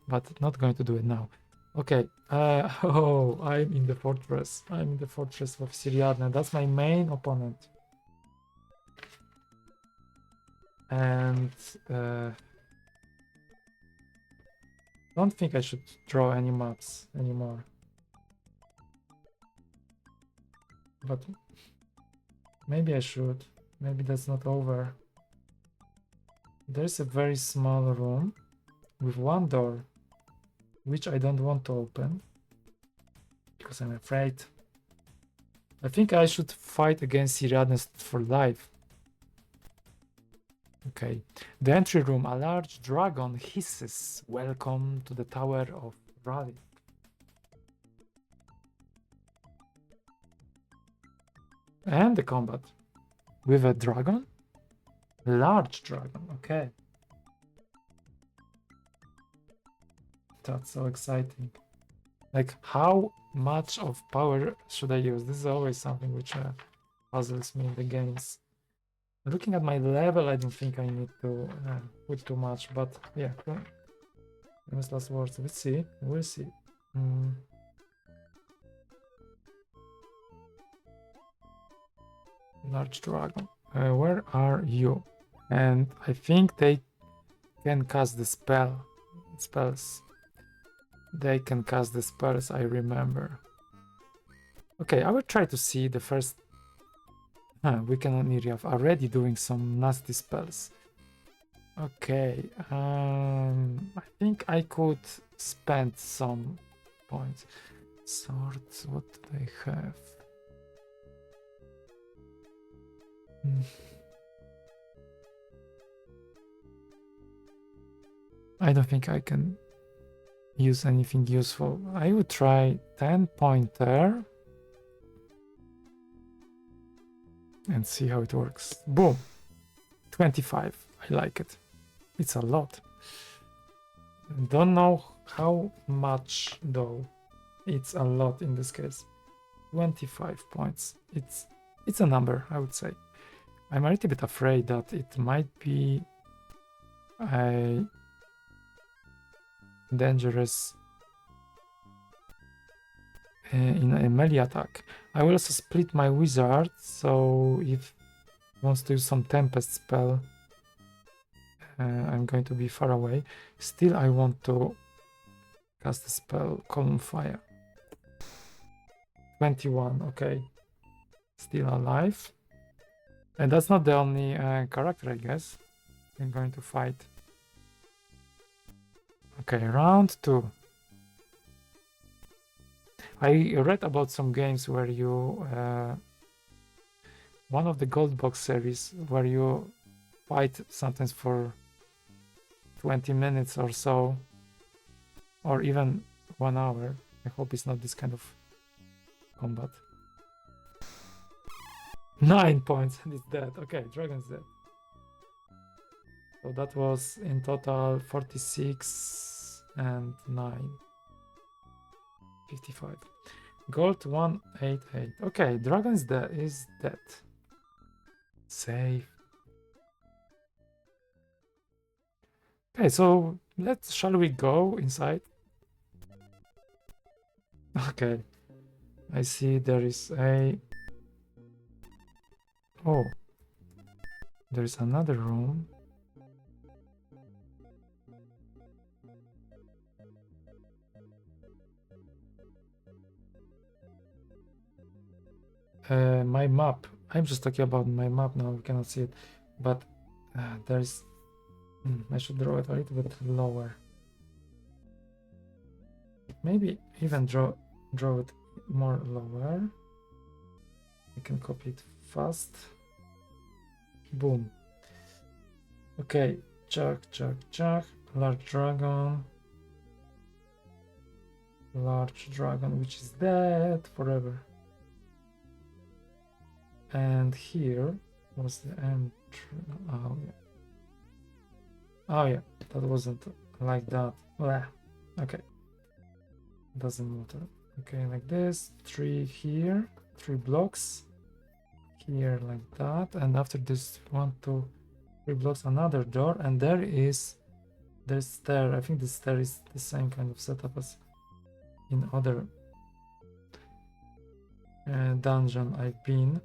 Speaker 1: but not going to do it now. Okay, oh, I'm in the fortress. I'm in the fortress of Siriadne. That's my main opponent. And don't think I should draw any maps anymore. But maybe I should. Maybe that's not over. There's a very small room with one door, which I don't want to open because I'm afraid. I think I should fight against Siriadne for life. Okay. The entry room. A large dragon hisses. Welcome to the Tower of Ralith. And the combat. With a dragon? Large dragon, okay. That's so exciting. Like, how much of power should I use? This is always something which puzzles me in the games. Looking at my level, I don't think I need to put too much, but yeah. Famous last words. Let's see. We'll see. Large dragon. Where are you? And I think they can cast the spells. They can cast the spells, I remember. Okay, I will try to see the first. We can on Iriath already doing some nasty spells. Okay, I think I could spend some points. Swords, what do they have? I don't think I can use anything useful. I would try 10 pointer and see how it works. Boom, 25. I like it. It's a lot. Don't know how much though. It's a lot in this case. 25 points. It's a number, I would say. I'm a little bit afraid that it might be a dangerous in a melee attack. I will also split my wizard, so if he wants to use some tempest spell, I'm going to be far away. Still, I want to cast the spell Column Fire. 21, okay. Still alive. And that's not the only character, I guess, I'm going to fight. Okay, round 2. I read about some games where you... one of the Gold Box series where you fight sometimes for 20 minutes or so, or even 1 hour. I hope it's not this kind of combat. 9 points and it's dead. Okay, dragon's dead. So that was in total 46 and 9. 55. Gold 188. Okay, dragon's is dead. Save. Okay, so shall we go inside? Okay, I see there is a... Oh, there is another room. My map. I'm just talking about my map now. We cannot see it, but there's... I should draw it a little bit lower. Maybe even draw it more lower. I can copy it fast. Boom. Okay, chuck. Large dragon, which is dead forever. And here was the entry. Oh yeah, that wasn't like that. Blah. Okay, doesn't matter. Okay, like this, 3 here, 3 blocks here, like that, and after this 1, 2, 3 blocks, another door, and there's stair. I think this stair is the same kind of setup as in other dungeon I've been.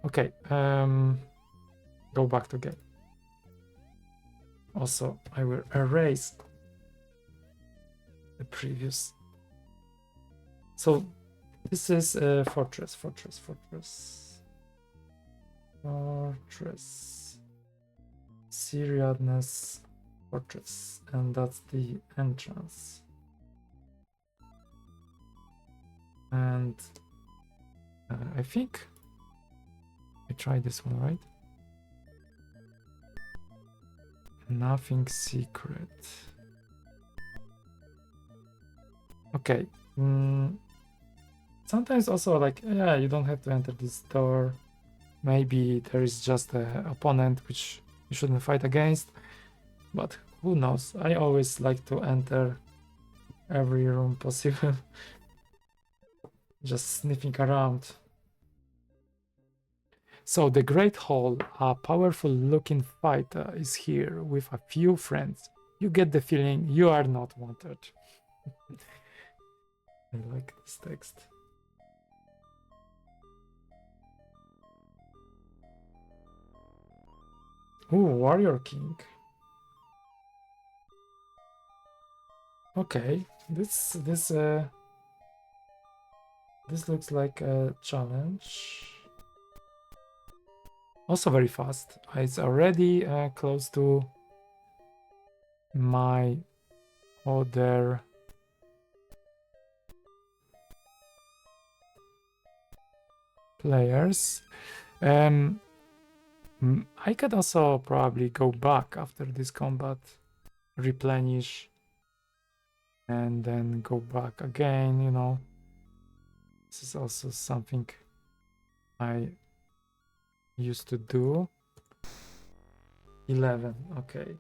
Speaker 1: Okay, go back to game. Also, I will erase the previous. So this is a fortress. Siriadne's fortress, and that's the entrance. And I think I tried this one, right? Nothing secret. Okay. Sometimes also like, yeah, you don't have to enter this door. Maybe there is just an opponent which you shouldn't fight against. But who knows? I always like to enter every room possible. Just sniffing around. So the Great Hall, a powerful looking fighter, is here with a few friends. You get the feeling you are not wanted. I like this text. Ooh, Warrior King. Okay, this looks like a challenge. Also very fast. It's already close to my other players. I could also probably go back after this combat, replenish, and then go back again, you know. This is also something I used to do. 11, okay.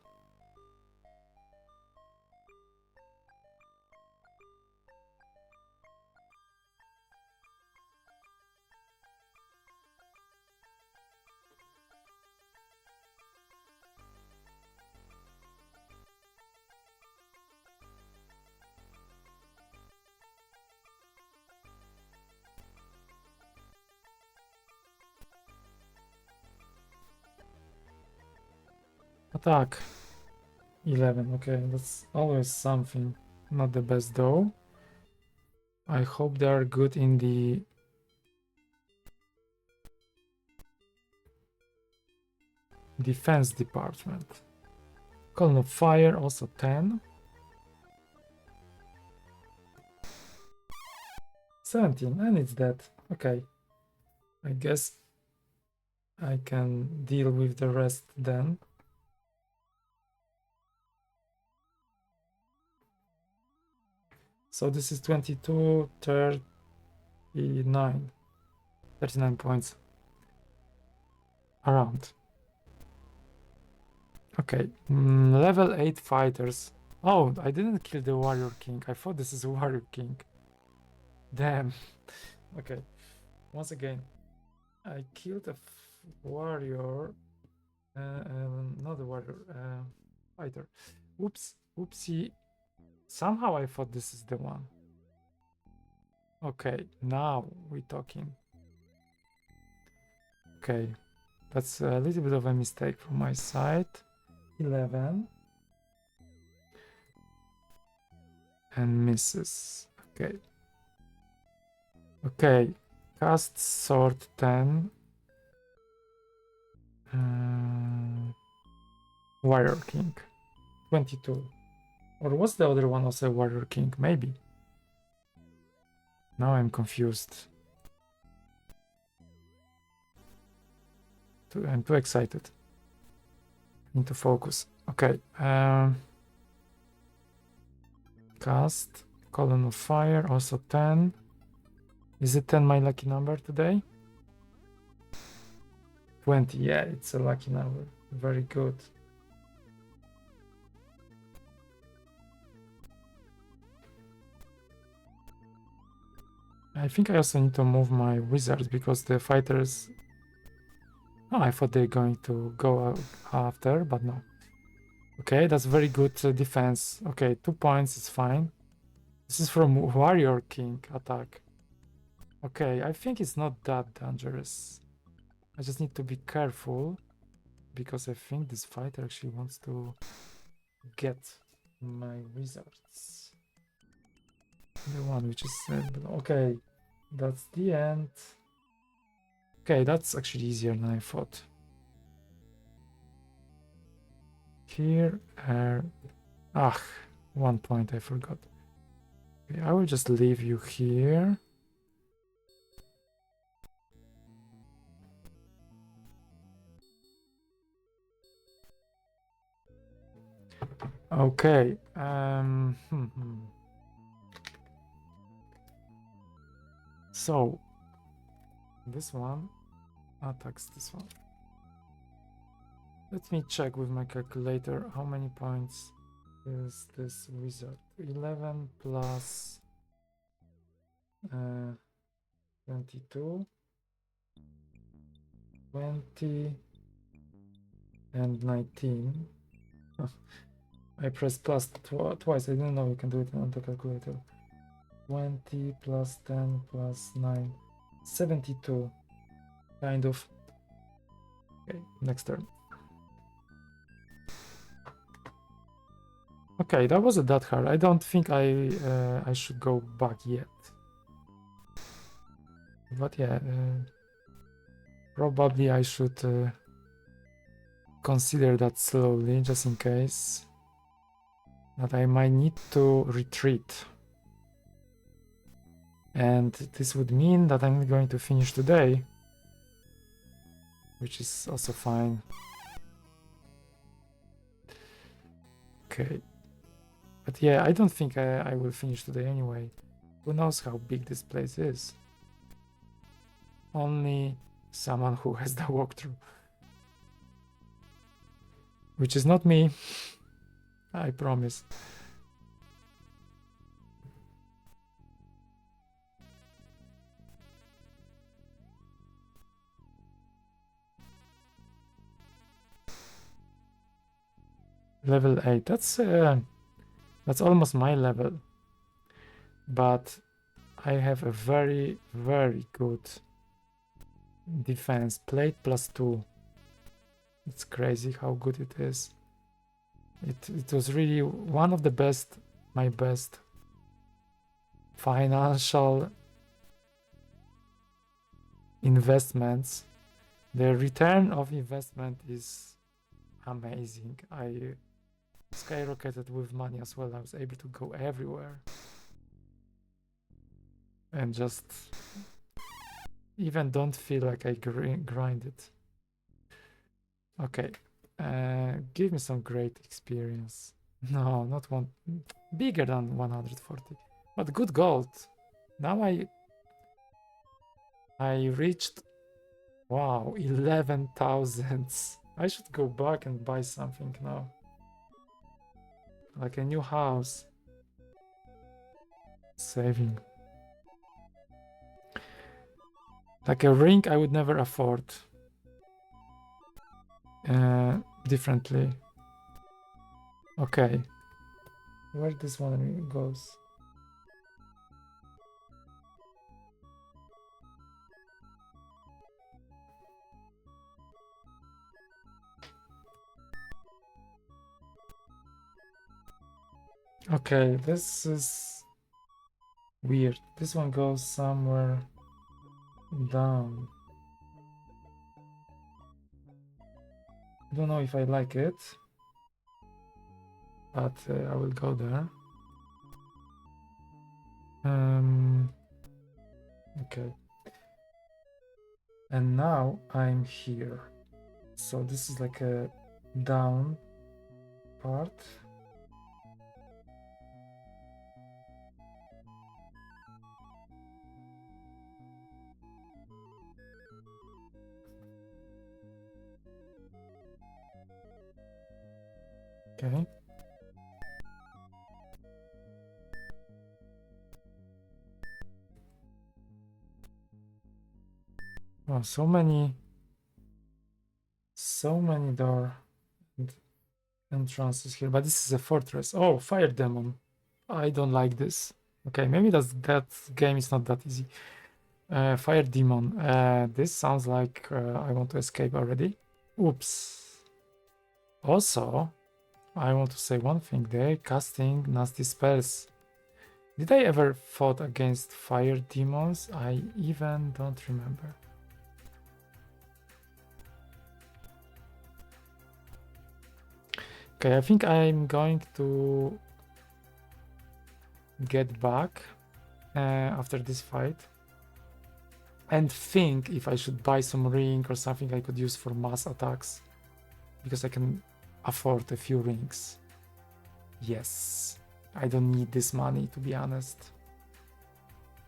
Speaker 1: Attack. 11, okay, that's always something. Not the best though. I hope they are good in the defense department. Column of fire, also 10. 17, and it's dead. Okay. I guess I can deal with the rest then. So this is 22, 39. 39 points. Around. Okay. Level 8 fighters. Oh, I didn't kill the warrior king. I thought this is a warrior king. Damn. Okay. Once again, I killed a warrior. Not a warrior. Fighter. Oops. Oopsie. Somehow I thought this is the one. Okay, now we're talking. Okay, that's a little bit of a mistake from my side. 11. And misses. Okay. Okay, cast sword 10. Warrior king 22. Or was the other one also warrior king? Maybe. Now I'm confused. I'm too excited. Need to focus. Okay. Cast column of fire, also 10. Is it 10 my lucky number today? 20. Yeah, it's a lucky number. Very good. I think I also need to move my wizards because the fighters... Oh, I thought they're going to go after, but no. Okay, that's very good defense. Okay, 2 points is fine. This is from Warrior King attack. Okay, I think it's not that dangerous. I just need to be careful because I think this fighter actually wants to get my wizards. The one which is okay, that's the end. Okay, that's actually easier than I thought. Here, 1 point I forgot. Okay, I will just leave you here. Okay. So this one attacks this one. Let me check with my calculator how many points is this wizard. 11 plus 22, 20, and 19. I pressed plus twice. I didn't know you can do it on the calculator. 20 plus 10 plus 9, 72. Kind of. Okay, next turn. Okay, that wasn't that hard. I don't think I should go back yet. But yeah, probably I should consider that slowly, just in case. That I might need to retreat. And this would mean that I'm going to finish today which is also fine. Okay. But yeah, I don't think I will finish today anyway. Who knows how big this place is? Only someone who has the walkthrough. Which is not me. I promise. Level 8. That's almost my level. But I have a very, very good defense. Plate +2. It's crazy how good it is. It was really one of the best, my best financial investments. The return of investment is amazing. I skyrocketed with money as well. I was able to go everywhere and just even don't feel like I grind it. Okay, give me some great experience. No, not one, bigger than 140, but good gold. Now I reached, wow, 11,000. I should go back and buy something now, like a new house. Saving. Like a ring I would never afford. Differently. Okay. Where this one goes? Okay, this is weird. This one goes somewhere down. I don't know if I like it, but I will go there. Okay. And now I'm here. So this is like a down part. Okay. Oh, so many door and entrances here, but this is a fortress. Oh, fire demon. I don't like this. Okay, maybe that game is not that easy. Fire demon. This sounds like I want to escape already. Oops. Also, I want to say one thing. They're casting nasty spells. Did I ever fought against fire demons? I even don't remember. Okay, I think I'm going to get back after this fight and think if I should buy some ring or something I could use for mass attacks, because I can afford a few rings. Yes, I don't need this money, to be honest.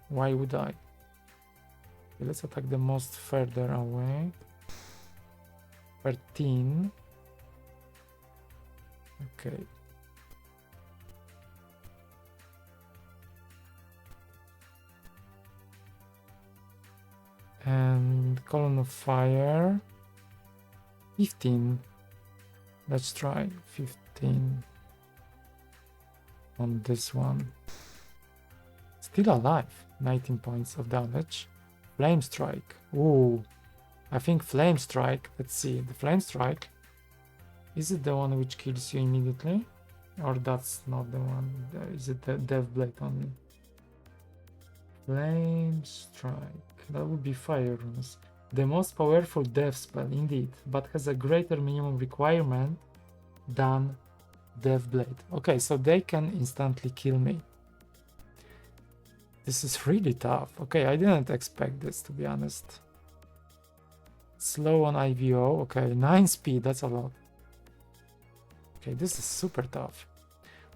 Speaker 1: Why would I? Okay, let's attack the most further away. 13. Okay. And column of fire. 15. Let's try 15 on this one. Still alive. 19 points of damage. Flame strike. Ooh. I think flame strike. Let's see. The flame strike. Is it the one which kills you immediately? Or that's not the one? Is it the Death Blade only? Flame strike. That would be fire runes. The most powerful death spell indeed, but has a greater minimum requirement than Death Blade. Okay, so they can instantly kill me. This is really tough. Okay, I didn't expect this, to be honest. Slow on IVO. Okay, 9 speed. That's a lot. Okay, this is super tough.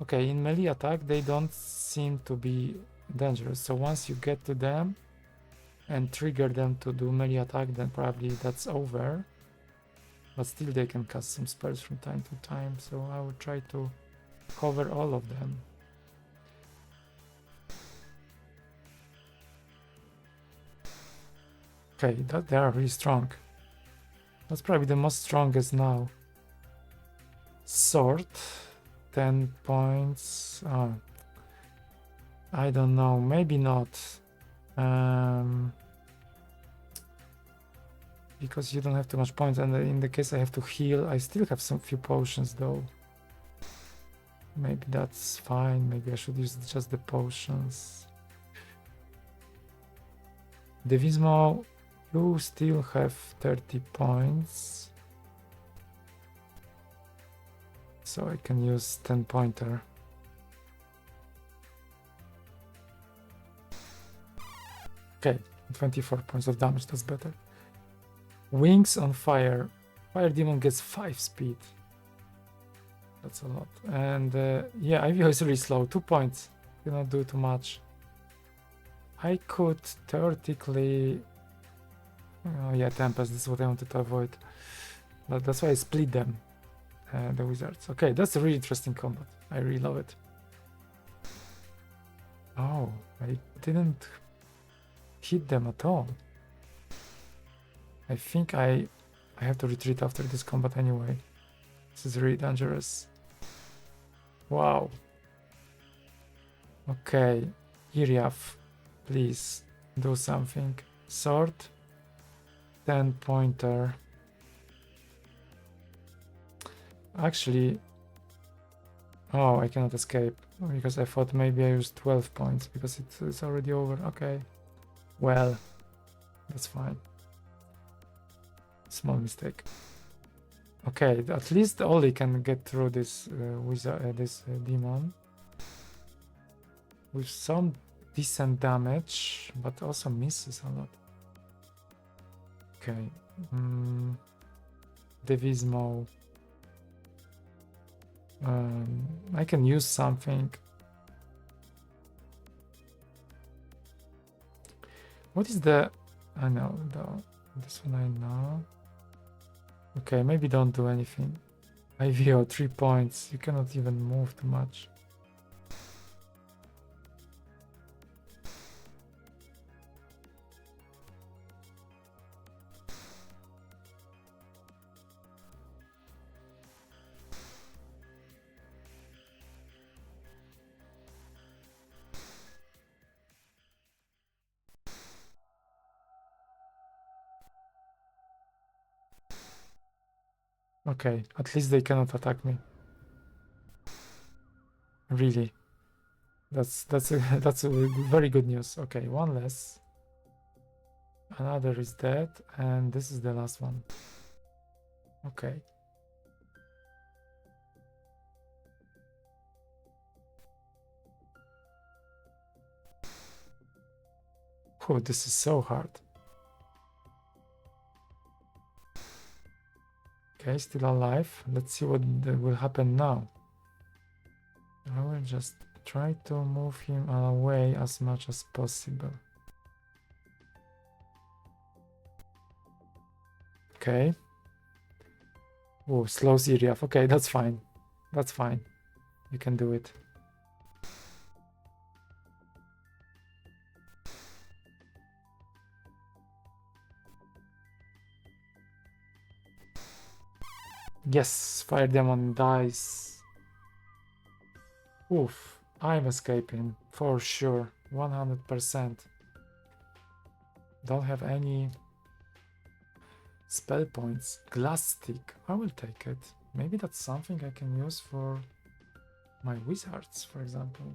Speaker 1: Okay, in melee attack, they don't seem to be dangerous. So once you get to them and trigger them to do melee attack, then probably that's over. But still, they can cast some spells from time to time. So I will try to cover all of them. Okay, they are really strong. That's probably the most strongest now. Sword, 10 points. I don't know, maybe not. Because you don't have too much points, and in the case I have to heal, I still have some few potions though. Maybe that's fine. Maybe I should use just the potions. Devismo, you still have 30 points. So I can use 10 pointer. Okay, 24 points of damage, that's better. Wings on fire. Fire demon gets 5 speed. That's a lot. And yeah, IVO is really slow. 2 points. Cannot do too much. I could theoretically... Oh yeah, Tempest, this is what I wanted to avoid. But that's why I split them. The wizards. Okay, that's a really interesting combat. I really love it. Oh, I didn't hit them at all. I think I have to retreat after this combat anyway. This is really dangerous. Wow. Okay, Iriath, please do something. Sword, 10 pointer. Actually, oh, I cannot escape because I thought maybe I used 12 points because it's already over. Okay, well, that's fine. Small mistake. Okay, at least Ollie can get through this demon with some decent damage, but also misses a lot. Okay, Devismo. I can use something. What is the... I know, this one I know. Okay, maybe don't do anything. IVO 3 points. You cannot even move too much. Okay, at least they cannot attack me. Really. That's a very good news. Okay, one less. Another is dead, and this is the last one. Okay. Oh, this is so hard. Okay, still alive. Let's see what will happen now. I will just try to move him away as much as possible. Okay. Oh, slow Iriath. Okay, that's fine. That's fine. You can do it. Yes, Fire Demon dies. Oof, I'm escaping for sure, 100%. Don't have any spell points. Glass stick, I will take it. Maybe that's something I can use for my wizards, for example.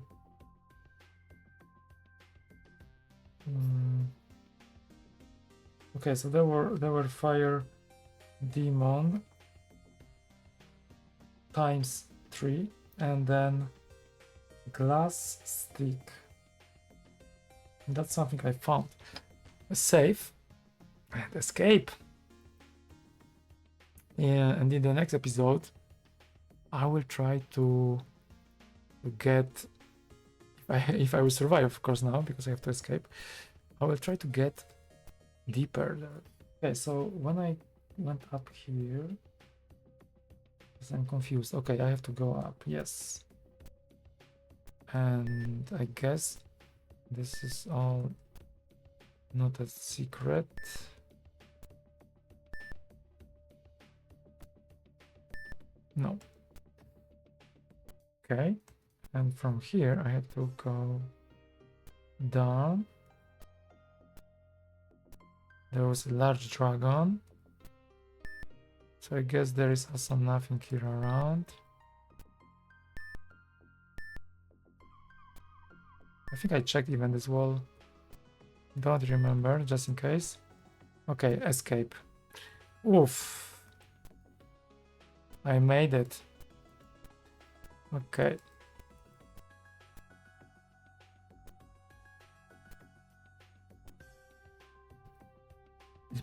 Speaker 1: Okay, so there were fire demon times 3, and then glass stick. That's something I found. Save and escape. Yeah, and in the next episode, I will try to get, if I will survive, of course, now because I have to escape. I will try to get deeper there. Okay, so when I went up here, because I'm confused. Okay, I have to go up. Yes, and I guess this is all not a secret. No. Okay, and from here I have to go down. There was a large dragon, so I guess there is also nothing here around. I think I checked even this wall. Don't remember, just in case. Okay, escape. Oof. I made it. Okay.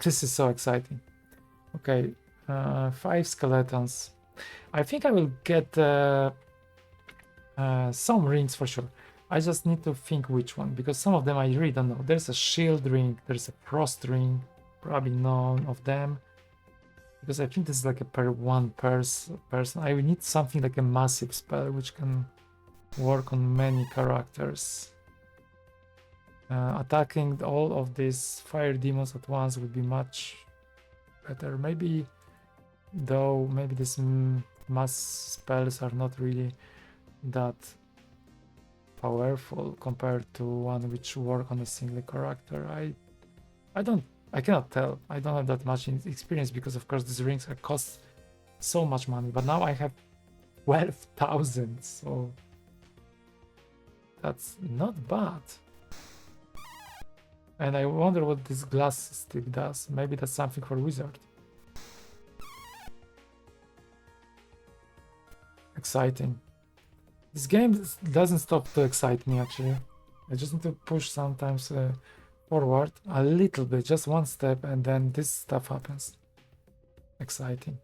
Speaker 1: This is so exciting. Okay, 5 skeletons. I think I will get some rings for sure. I just need to think which one, because some of them I really don't know. There's a shield ring, there's a frost ring, probably none of them. Because I think this is like a per one person. I will need something like a massive spell which can work on many characters. Attacking all of these fire demons at once would be much better. Maybe, though, maybe these mass spells are not really that powerful compared to one which work on a single character. I cannot tell. I don't have that much experience because of course these rings cost so much money, but now I have 12,000, so that's not bad. And I wonder what this glass stick does. Maybe that's something for wizard. Exciting. This game doesn't stop to excite me actually. I just need to push sometimes forward a little bit, just one step, and then this stuff happens. Exciting.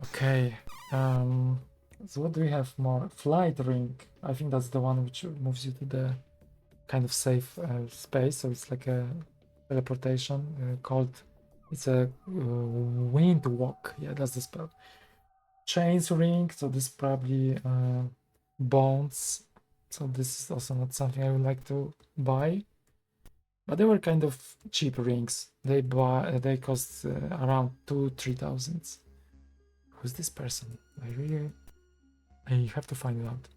Speaker 1: Okay, so what do we have more? Flight ring. I think that's the one which moves you to the kind of safe space, so it's like a teleportation called, it's a wind walk. Yeah, that's the spell. Chains ring, so this probably bones, so this is also not something I would like to buy, but they were kind of cheap rings. They cost around 2,000-3,000. Who's this person? I have to find it out.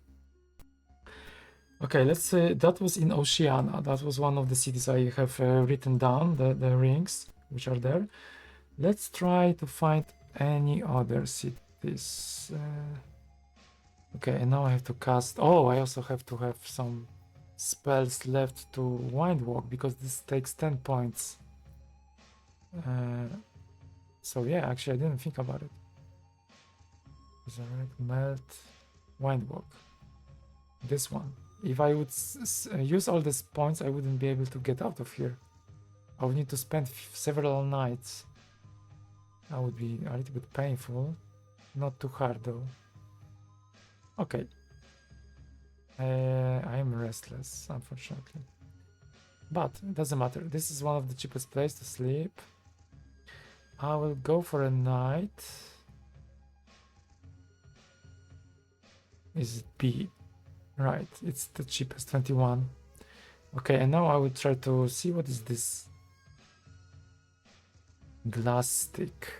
Speaker 1: Okay, let's say that was in Oceania. That was one of the cities I have written down, the rings which are there. Let's try to find any other cities. Okay, and now I have to cast. Oh, I also have to have some spells left to wind walk because this takes 10 points. So yeah, actually I didn't think about it. Resurrect, melt, wind walk. This one. If I would use all these points, I wouldn't be able to get out of here. I would need to spend several nights. That would be a little bit painful. Not too hard though. Okay. I am restless, unfortunately. But it doesn't matter. This is one of the cheapest places to sleep. I will go for a night. Is it B? Right, it's the cheapest, 21. Okay, and now I will try to see what is this glass stick.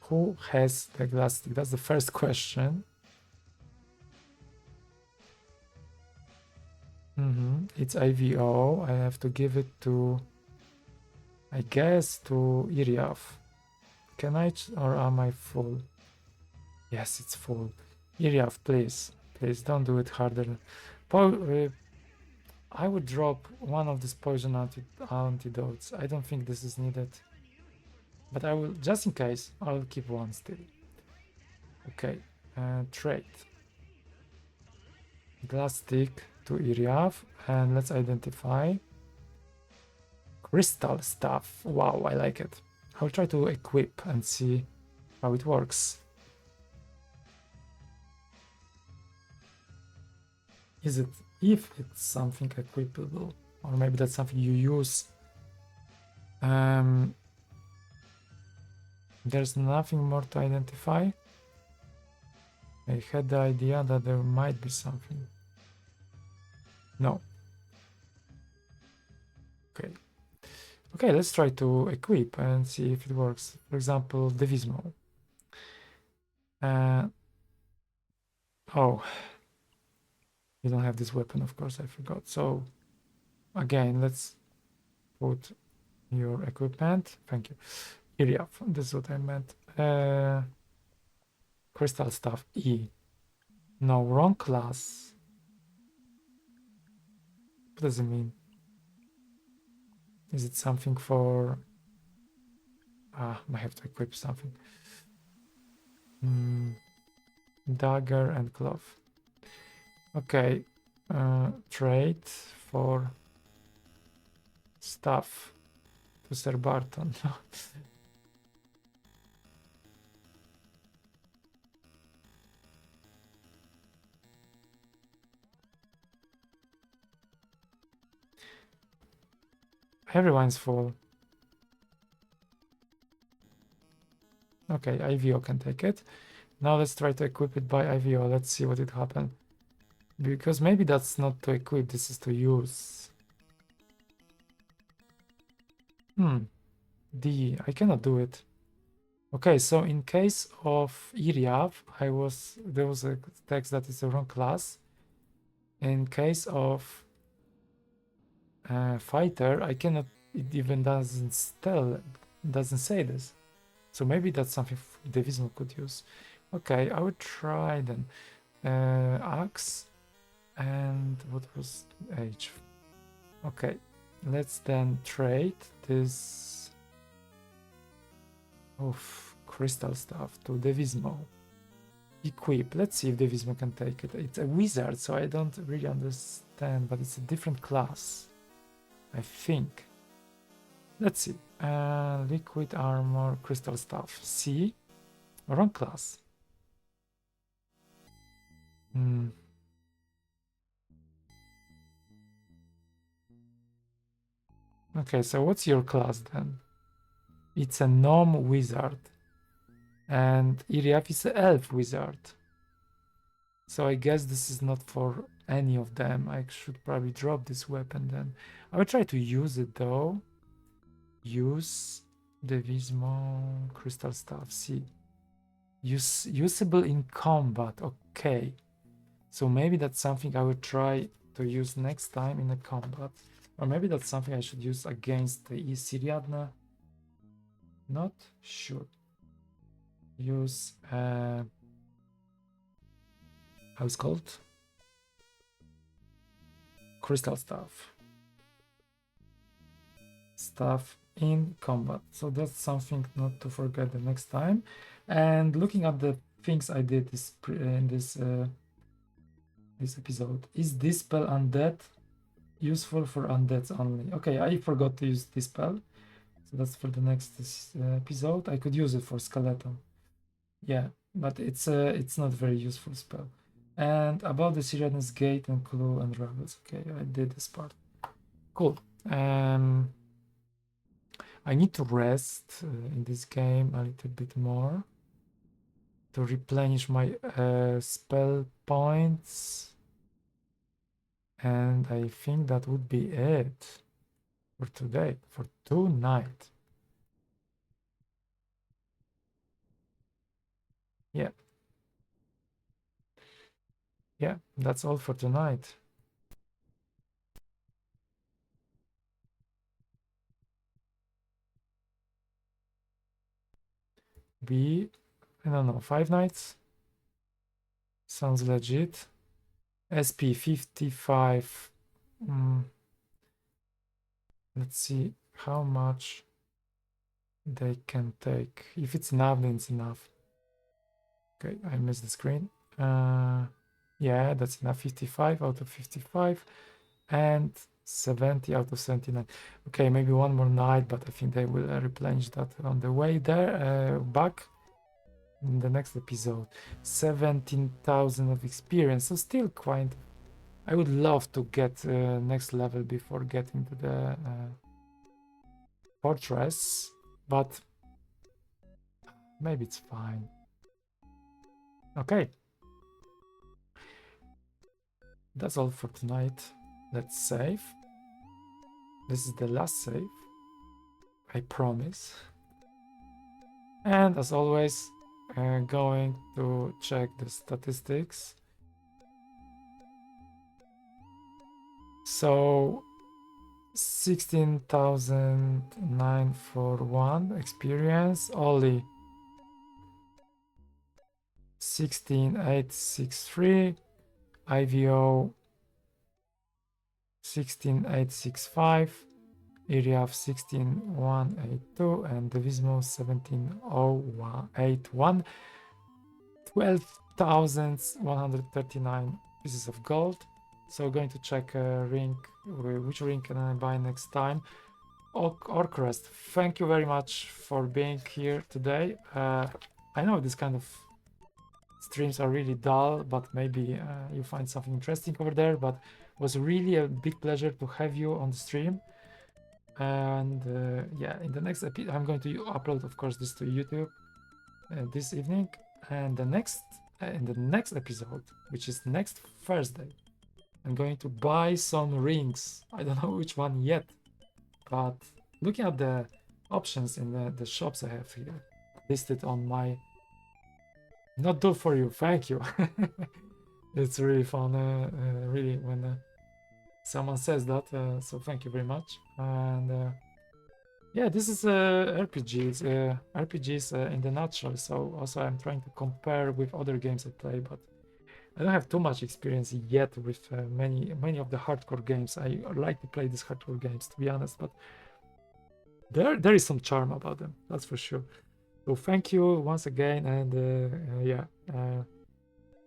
Speaker 1: Who has the glass stick? That's the first question. It's IVO. I have to give it to, I guess, to Iriath. Can I, or am I full? Yes, it's full. Iriath, please. Please don't do it harder. I would drop one of these poison antidotes. I don't think this is needed. But I will, just in case, I will keep one still. Okay, trade. Glass stick to Iriath, and let's identify. Crystal stuff. Wow, I like it. I'll try to equip and see how it works. Is it if it's something equipable, or maybe that's something you use? There's nothing more to identify. I had the idea that there might be something. No. Okay. Okay, let's try to equip and see if it works. For example, Devismo. Oh, you don't have this weapon, of course, I forgot. So, again, let's put your equipment. Thank you. Iriath, this is what I meant. Crystal stuff, E. No, wrong class. What does it mean? Is it something for... I have to equip something. Dagger and glove. Okay. Trade for stuff to Sir Barthon. Everyone's full. Okay, IVO can take it. Now let's try to equip it by IVO. Let's see what it happens. Because maybe that's not to equip, this is to use. D, I cannot do it. Okay, so in case of Iriath, there was a text that is the wrong class. In case of fighter, I cannot, it even doesn't say this. So maybe that's something Devismo could use. Okay, I would try then. Axe and what was H? Okay, let's then trade this crystal stuff to Devismo. Equip. Let's see if Devismo can take it. It's a wizard, so I don't really understand, but it's a different class, I think. Let's see. Liquid armor, crystal stuff. C. Wrong class. Okay, so what's your class then? It's a gnome wizard. And Iriath is an elf wizard. So I guess this is not for any of them. I should probably drop this weapon then. I will try to use it though. Use Devismo crystal stuff. See. Usable in combat. Okay. So maybe that's something I will try to use next time in a combat. Or maybe that's something I should use against the Siriadne. Not sure. Use how it's called? Crystal stuff. Stuff in combat. So that's something not to forget the next time. And looking at the things I did in this episode, is this spell undead? Useful for undeads only. Okay, I forgot to use this spell. So that's for the next episode. I could use it for skeleton. Yeah, but it's not very useful spell. And about the Siriadne's gate and clue and rebels. Okay, I did this part. Cool. I need to rest in this game a little bit more to replenish my spell points. And I think that would be it for today, for tonight. Yeah. Yeah, that's all for tonight. I don't know, 5 nights? Sounds legit. SP 55. Let's see how much they can take. If it's enough, then it's enough. Okay, I missed the screen. Yeah, that's enough. 55 out of 55. And 70 out of 79. Okay, maybe one more night, but I think they will replenish that on the way there, back in the next episode. 17,000 of experience, so still quite. I would love to get next level before getting to the fortress, but maybe it's fine. Okay, that's all for tonight. Let's save. This is the last save, I promise. And as always, going to check the statistics. So 16,941 experience. Ollie 16,863. IVO 16,865. Iriath 16,182 and Devismo 17,081. 12,139 pieces of gold. So going to check ring, which ring can I buy next time? Orcrest, thank you very much for being here today. I know this kind of streams are really dull, but maybe you find something interesting over there. But it was really a big pleasure to have you on the stream. And yeah, in the next episode, I'm going to upload, of course, this to YouTube this evening. And the next, in the next episode, which is next Thursday, I'm going to buy some rings. I don't know which one yet, but looking at the options in the shops I have here listed on my not do for you, thank you. It's really fun, really, when someone says that, so thank you very much. And yeah, this is RPGs in the nutshell. So also I'm trying to compare with other games I play, but I don't have too much experience yet with many of the hardcore games. I like to play these hardcore games, to be honest, but there is some charm about them, that's for sure. So thank you once again, and yeah,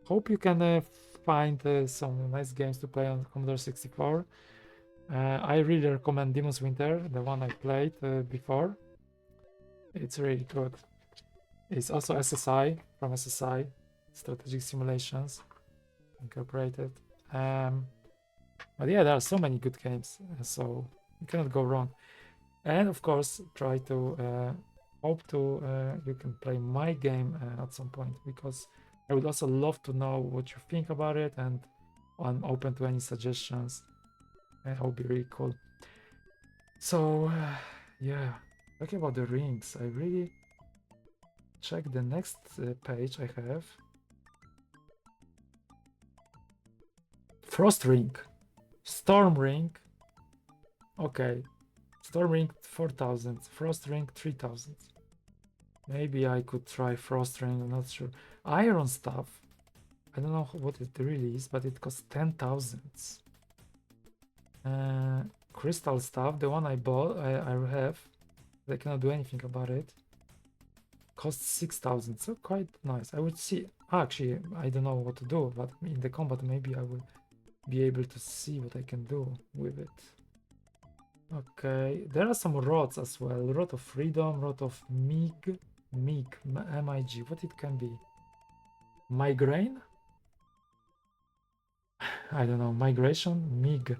Speaker 1: hope you can find some nice games to play on Commodore 64. I really recommend Demon's Winter, the one I played before. It's really good. It's also SSI, from SSI, Strategic Simulations Incorporated. But yeah, there are so many good games, so you cannot go wrong. And of course, try to hope to you can play my game at some point, because I would also love to know what you think about it, and I'm open to any suggestions. That would be really cool. So yeah, talking about the rings, I really check the next page I have. Frost ring, storm ring. Okay, storm ring 4,000, frost ring 3,000. Maybe I could try frost ring, I'm not sure. Iron stuff, I don't know what it really is, but it costs 10,000. Crystal stuff, the one I bought, I have, I cannot do anything about it, costs 6,000, so quite nice. I would see, actually I don't know what to do, but in the combat maybe I will be able to see what I can do with it. Okay, there are some rods as well. Rod of Freedom, Rod of MIG, M-I-G, what it can be? Migraine? I don't know, migration, MIG.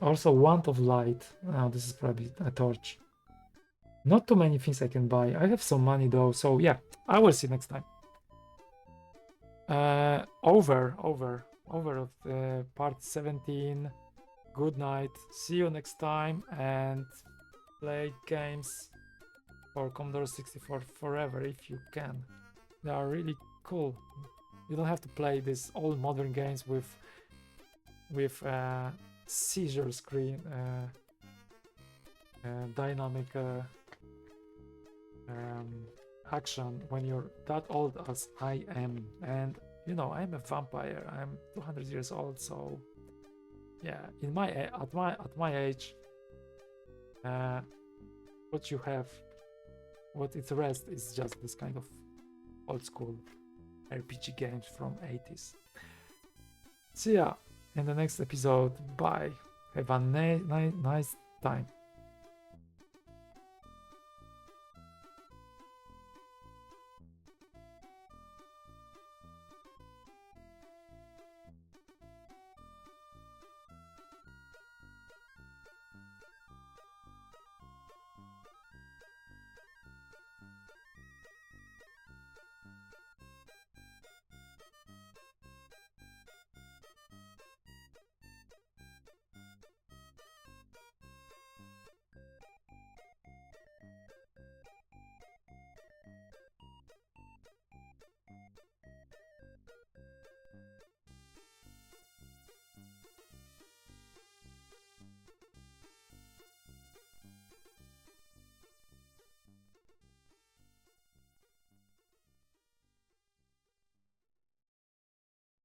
Speaker 1: Also, Wand of Light. Now this is probably a torch. Not too many things I can buy. I have some money though, so yeah, I will see next time. Over of part 17. Good night. See you next time, and play games for Commodore 64 forever if you can. They are really cool. You don't have to play these old modern games with seizure screen, dynamic action when you're that old as I am. And you know, I'm a vampire. I'm 200 years old, so yeah, at my age, what you have, what it's rest is just this kind of old school RPG games from 80s. So yeah, in the next episode. Bye. Have a nice time.